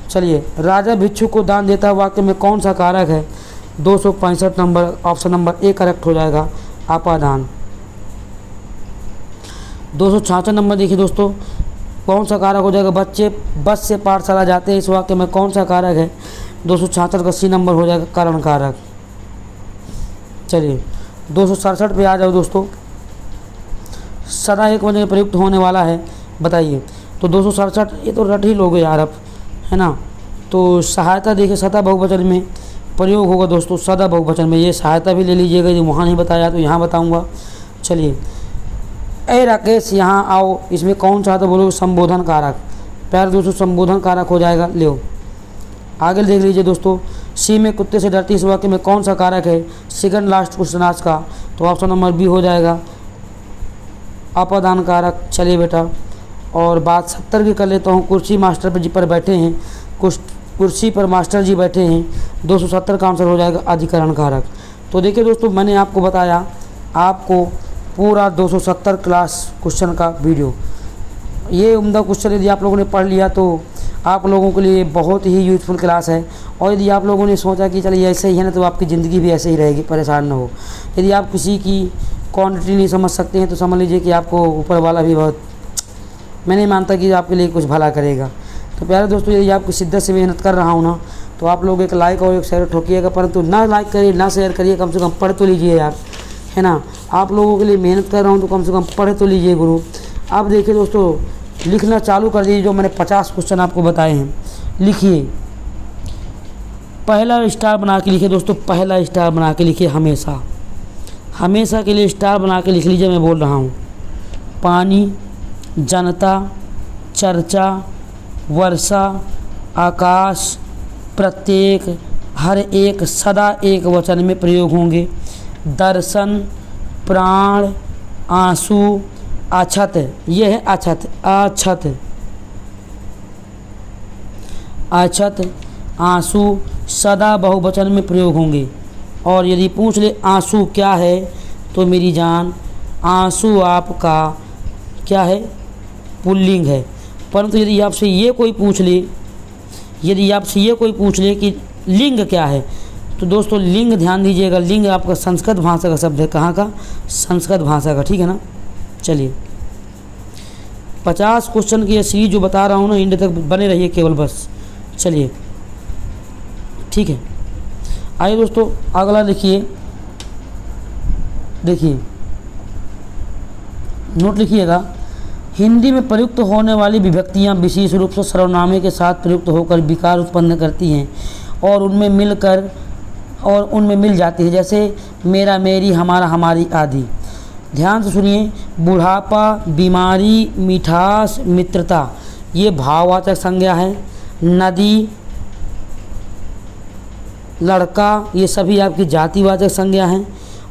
चलिए राजा भिक्षु को दान देता, वाक्य में कौन सा कारक है? 265 number, option number A correct हो जाएगा, अपादान। 266 नंबर देखिए दोस्तों, कौन सा कारक हो जाएगा? बच्चे बस से पाठशाला जाते हैं, इस वाक्य में कौन सा कारक है? 266 का सी नंबर हो जाएगा, कारण कारक। चलिए 267 पे आ जाओ दोस्तों, सदा एक वचन में प्रयुक्त होने वाला है, बताइए। तो 267 ये तो रट ही लोगे यार अब, है ना। तो सहायता देखिए, सदा बहुवचन में प्रयोग होगा दोस्तों, सदा बहुवचन में। ये सहायता भी ले लीजिएगा, यदि वहाँ नहीं बताया तो यहाँ बताऊँगा। चलिए ए राकेश यहाँ आओ, इसमें कौन सा? तो बोलो संबोधन कारक। प्यारे दोस्तों संबोधन कारक हो जाएगा। लो आगे देख लीजिए दोस्तों, सी में कुत्ते से डरती, इस वाक्य में कौन सा कारक है? सेकंड लास्ट क्वेश्चन आज का, तो ऑप्शन नंबर बी हो जाएगा, अपादान कारक। चलिए बेटा, और बात 70 की कर लेता हूँ। कुर्सी मास्टर जी पर बैठे हैं, कुर्सी पर मास्टर जी बैठे हैं, 270 का आंसर हो जाएगा, अधिकरण कारक। तो देखिए दोस्तों, मैंने आपको बताया, आपको पूरा 270 क्लास क्वेश्चन का वीडियो, ये उम्दा क्वेश्चन यदि आप लोगों ने पढ़ लिया तो आप लोगों के लिए बहुत ही यूजफुल क्लास है। और यदि आप लोगों ने सोचा कि चलिए ऐसे ही है ना, तो आपकी ज़िंदगी भी ऐसे ही रहेगी, परेशान ना हो। यदि आप किसी की क्वांटिटी नहीं समझ सकते हैं तो समझ लीजिए कि आपको ऊपर वाला भी बहुत, मैं नहीं मानता कि आपके लिए कुछ भला करेगा। तो प्यारे दोस्तों, यदि आपकी शिद्दत से मेहनत कर रहा हूँ ना, तो आप लोग एक लाइक और एक शेयर ठोकिएगा, परंतु ना लाइक करिए ना शेयर करिए, कम से कम पढ़ तो लीजिए यार, है ना। आप लोगों के लिए मेहनत कर रहा हूँ तो कम से कम पढ़ तो लीजिए गुरु। अब देखिए दोस्तों, लिखना चालू कर दीजिए, जो मैंने 50 क्वेश्चन आपको बताए हैं, लिखिए। पहला स्टार बना के लिखिए दोस्तों, पहला स्टार बना के लिखिए, हमेशा हमेशा के लिए स्टार बना के लिख लीजिए। मैं बोल रहा हूँ, पानी, जनता, चर्चा, वर्षा, आकाश, प्रत्येक, हर एक, सदा एक वचन में प्रयोग होंगे। दर्शन, प्राण, आंसू, अछत, यह है अछत, आंसू सदा बहुवचन में प्रयोग होंगे। और यदि पूछ ले आंसू क्या है, तो मेरी जान आंसू आपका क्या है, पुल्लिंग है। परंतु यदि आपसे ये कोई पूछ ले कि लिंग क्या है, तो दोस्तों लिंग ध्यान दीजिएगा, लिंग आपका संस्कृत भाषा का शब्द है। कहाँ का? संस्कृत भाषा का, ठीक है ना। चलिए 50 क्वेश्चन की ये सीरीज जो बता रहा हूँ ना, इंड तक बने रहिए केवल बस। चलिए ठीक है, आइए दोस्तों अगला देखिए नोट लिखिएगा। हिंदी में प्रयुक्त होने वाली विभक्तियाँ विशेष रूप से सर्वनामे के साथ प्रयुक्त होकर विकार उत्पन्न करती हैं और उनमें मिल जाती है, जैसे मेरा, मेरी, हमारा, हमारी आदि। ध्यान से सुनिए। बुढ़ापा, बीमारी, मिठास, मित्रता ये भाववाचक संज्ञा है। नदी, लड़का ये सभी आपकी जातिवाचक संज्ञा हैं।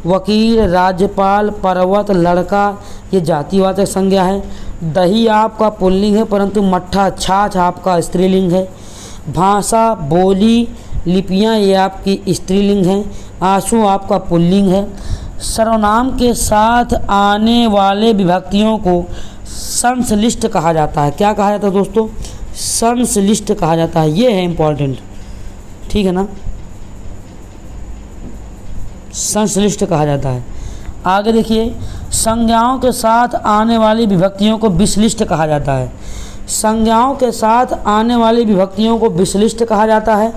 वकील, राज्यपाल, पर्वत, लड़का ये जातिवाचक संज्ञा है। दही आपका पुल्लिंग है, परंतु मट्ठा, छाछ आपका स्त्रीलिंग है। भाषा, बोली, लिपियाँ ये आपकी स्त्रीलिंग हैं। आंसू आपका पुल्लिंग है। सर्वनाम के साथ आने वाले विभक्तियों को संश्लिष्ट कहा जाता है। क्या कहा जाता है दोस्तों? संश्लिष्ट कहा जाता है। ये है इम्पॉर्टेंट, ठीक है ना, संश्लिष्ट कहा जाता है। आगे देखिए, संज्ञाओं के साथ आने वाली विभक्तियों को विश्लिष्ट कहा जाता है। संज्ञाओं के साथ आने वाली विभक्तियों को विश्लिष्ट कहा जाता है।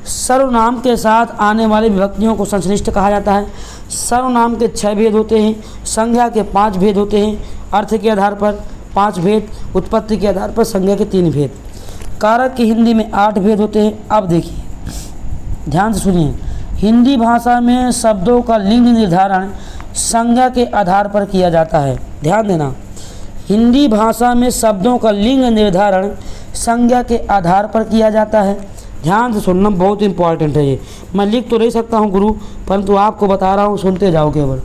सर्वनाम के साथ आने वाली विभक्तियों को संश्लिष्ट कहा जाता है। सर्वनाम के 6 भेद होते हैं, संज्ञा के 5 भेद होते हैं, अर्थ के आधार पर 5 भेद, उत्पत्ति के आधार पर संज्ञा के 3 भेद, कारक की हिंदी में 8 भेद होते हैं। अब देखिए ध्यान से सुनिए। हिंदी भाषा में शब्दों का लिंग निर्धारण संज्ञा के आधार पर किया जाता है। ध्यान देना, हिंदी भाषा में शब्दों का लिंग निर्धारण संज्ञा के आधार पर किया जाता है। ध्यान से सुनना, बहुत इंपॉर्टेंट है ये। मैं लिख तो नहीं सकता हूँ गुरु, परंतु आपको बता रहा हूँ, सुनते जाओ केवल।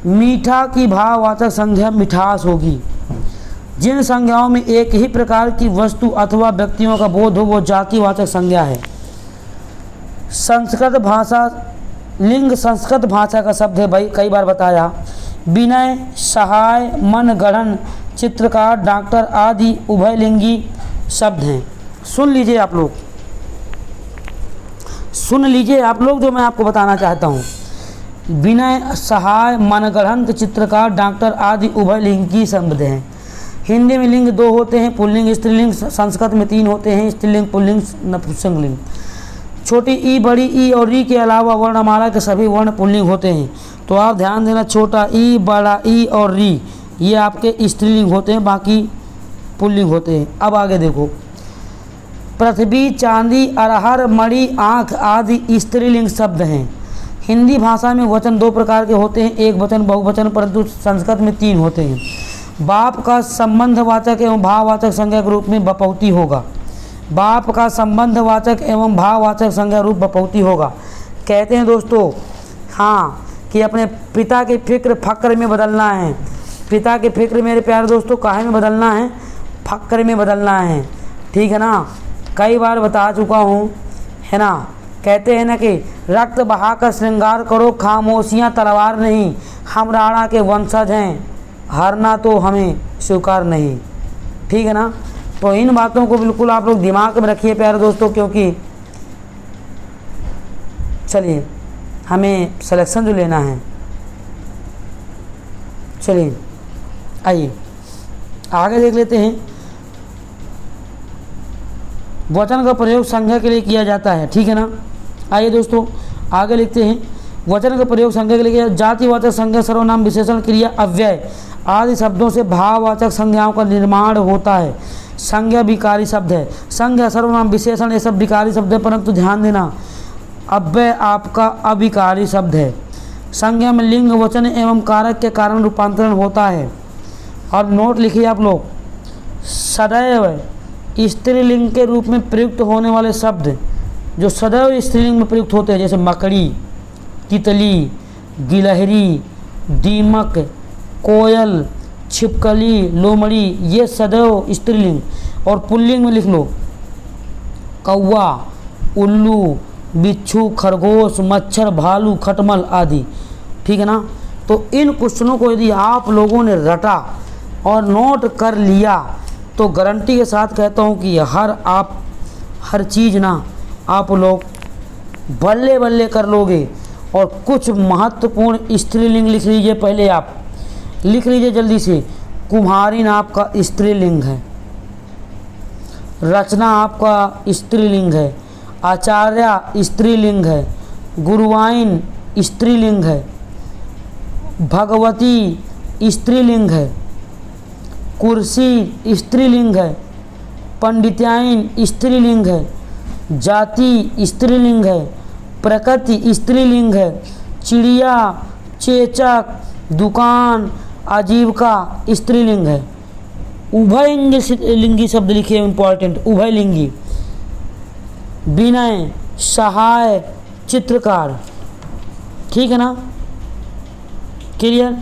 मीठा की भाववाचक संज्ञा मिठास होगी। जिन संज्ञाओं में एक ही प्रकार की वस्तु अथवा व्यक्तियों का बोध हो वो जातिवाचक संज्ञा है। संस्कृत भाषा, लिंग संस्कृत भाषा का शब्द है भाई, कई बार बताया। विनय, सहाय, मनगढ़ंत, चित्रकार, डॉक्टर आदि उभयलिंगी शब्द हैं। सुन लीजिए आप लोग, जो मैं आपको बताना चाहता हूँ। विनय, सहाय, मनगढ़ंत, चित्रकार, डॉक्टर आदि उभयलिंगी शब्द हैं। हिंदी में लिंग 2 होते हैं, पुल्लिंग, स्त्रीलिंग। संस्कृत में 3 होते हैं, स्त्रीलिंग, पुल्लिंग, नपुंसकलिंग। छोटी ई, बड़ी ई और री के अलावा वर्णमाला के सभी वर्ण पुल्लिंग होते हैं। तो आप ध्यान देना, छोटा ई, बड़ा ई और री ये आपके स्त्रीलिंग होते हैं, बाकी पुल्लिंग होते हैं। अब आगे देखो, पृथ्वी, चांदी, अरहर, मणि, आँख आदि स्त्रीलिंग शब्द हैं। हिंदी भाषा में वचन 2 प्रकार के होते हैं, एक वचन, बहुवचन, परंतु संस्कृत में 3 होते हैं। बाप का संबंधवाचक एवं भाववाचक संज्ञा के रूप में बपौती होगा। बाप का संबंधवाचक एवं भाववाचक संज्ञा रूप बपौती होगा। कहते हैं दोस्तों हाँ कि अपने पिता के फिक्र फक्र में बदलना है। पिता के फिक्र मेरे प्यारे दोस्तों काहे में बदलना है? फक्र में बदलना है, ठीक है ना। कई बार बता चुका हूँ, है ना। कहते हैं ना कि रक्त बहाकर श्रृंगार करो, खामोशियाँ तलवार नहीं, हम राणा के वंशज हैं, हारना तो हमें स्वीकार नहीं, ठीक है ना। तो इन बातों को बिल्कुल आप लोग दिमाग में रखिए प्यारे दोस्तों, क्योंकि चलिए हमें सिलेक्शन जो लेना है। चलिए आइए आगे देख लेते हैं। वचन का प्रयोग संज्ञा के लिए किया जाता है, ठीक है ना। आइए दोस्तों आगे लिखते हैं। वचन का प्रयोग संज्ञा के लिए किया। जातिवाचक संज्ञा, सर्वनाम, विशेषण, क्रिया, अव्यय आदि शब्दों से भाववाचक संज्ञाओं का निर्माण होता है। संज्ञा विकारी शब्द है। संज्ञा, सर्वनाम, विशेषण ये सब विकारी शब्द है, परंतु ध्यान देना अव्यय आपका अविकारी शब्द है। संज्ञा में लिंग, वचन एवं कारक के कारण रूपांतरण होता है। और नोट लिखिए आप लोग, सदैव स्त्रीलिंग के रूप में प्रयुक्त होने वाले शब्द जो सदैव स्त्रीलिंग में प्रयुक्त होते हैं, जैसे मकड़ी, तितली, गिलहरी, दीमक, कोयल, छिपकली, लोमड़ी, ये सदैव स्त्रीलिंग। और पुल्लिंग में लिख लो कौवा, उल्लू, बिच्छू, खरगोश, मच्छर, भालू, खटमल आदि। ठीक है ना। तो इन क्वेश्चनों को यदि आप लोगों ने रटा और नोट कर लिया तो गारंटी के साथ कहता हूँ कि हर चीज़ ना आप लोग बल्ले बल्ले कर लोगे। और कुछ महत्वपूर्ण स्त्रीलिंग लिख लीजिए, पहले आप लिख लीजिए जल्दी से। कुम्हारिन आपका स्त्रीलिंग है, रचना आपका स्त्रीलिंग है, आचार्य स्त्रीलिंग है, गुरुवाइन स्त्रीलिंग है, भगवती स्त्रीलिंग है, कुर्सी स्त्रीलिंग है, पंडित्याइन स्त्रीलिंग है, जाति स्त्रीलिंग है, प्रकृति स्त्रीलिंग है, चिड़िया, चेचक, दुकान, आजीविका स्त्रीलिंग है। उभयलिंगी शब्द लिखिए, इंपॉर्टेंट, उभयलिंगी। विनय, सहाय, चित्रकार। ठीक है ना, क्लियर?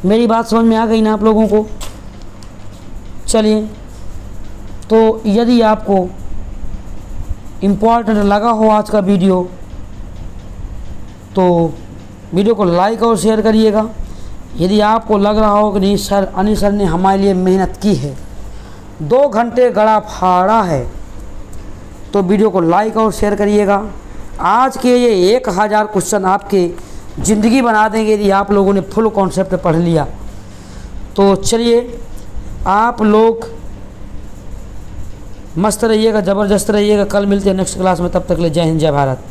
मेरी बात समझ में आ गई ना आप लोगों को? चलिए, तो यदि आपको इम्पोर्टेंट लगा हो आज का वीडियो तो वीडियो को लाइक और शेयर करिएगा। यदि आपको लग रहा हो कि नहीं सर, अनिल सर ने हमारे लिए मेहनत की है, 2 घंटे गड़ा फाड़ा है, तो वीडियो को लाइक और शेयर करिएगा। आज के ये 1000 क्वेश्चन आपके ज़िंदगी बना देंगे यदि आप लोगों ने फुल कॉन्सेप्ट पढ़ लिया। तो चलिए, आप लोग मस्त रहिएगा, ज़बरदस्त रहिएगा। कल मिलते हैं नेक्स्ट क्लास में, तब तक ले जय हिंद, जय भारत।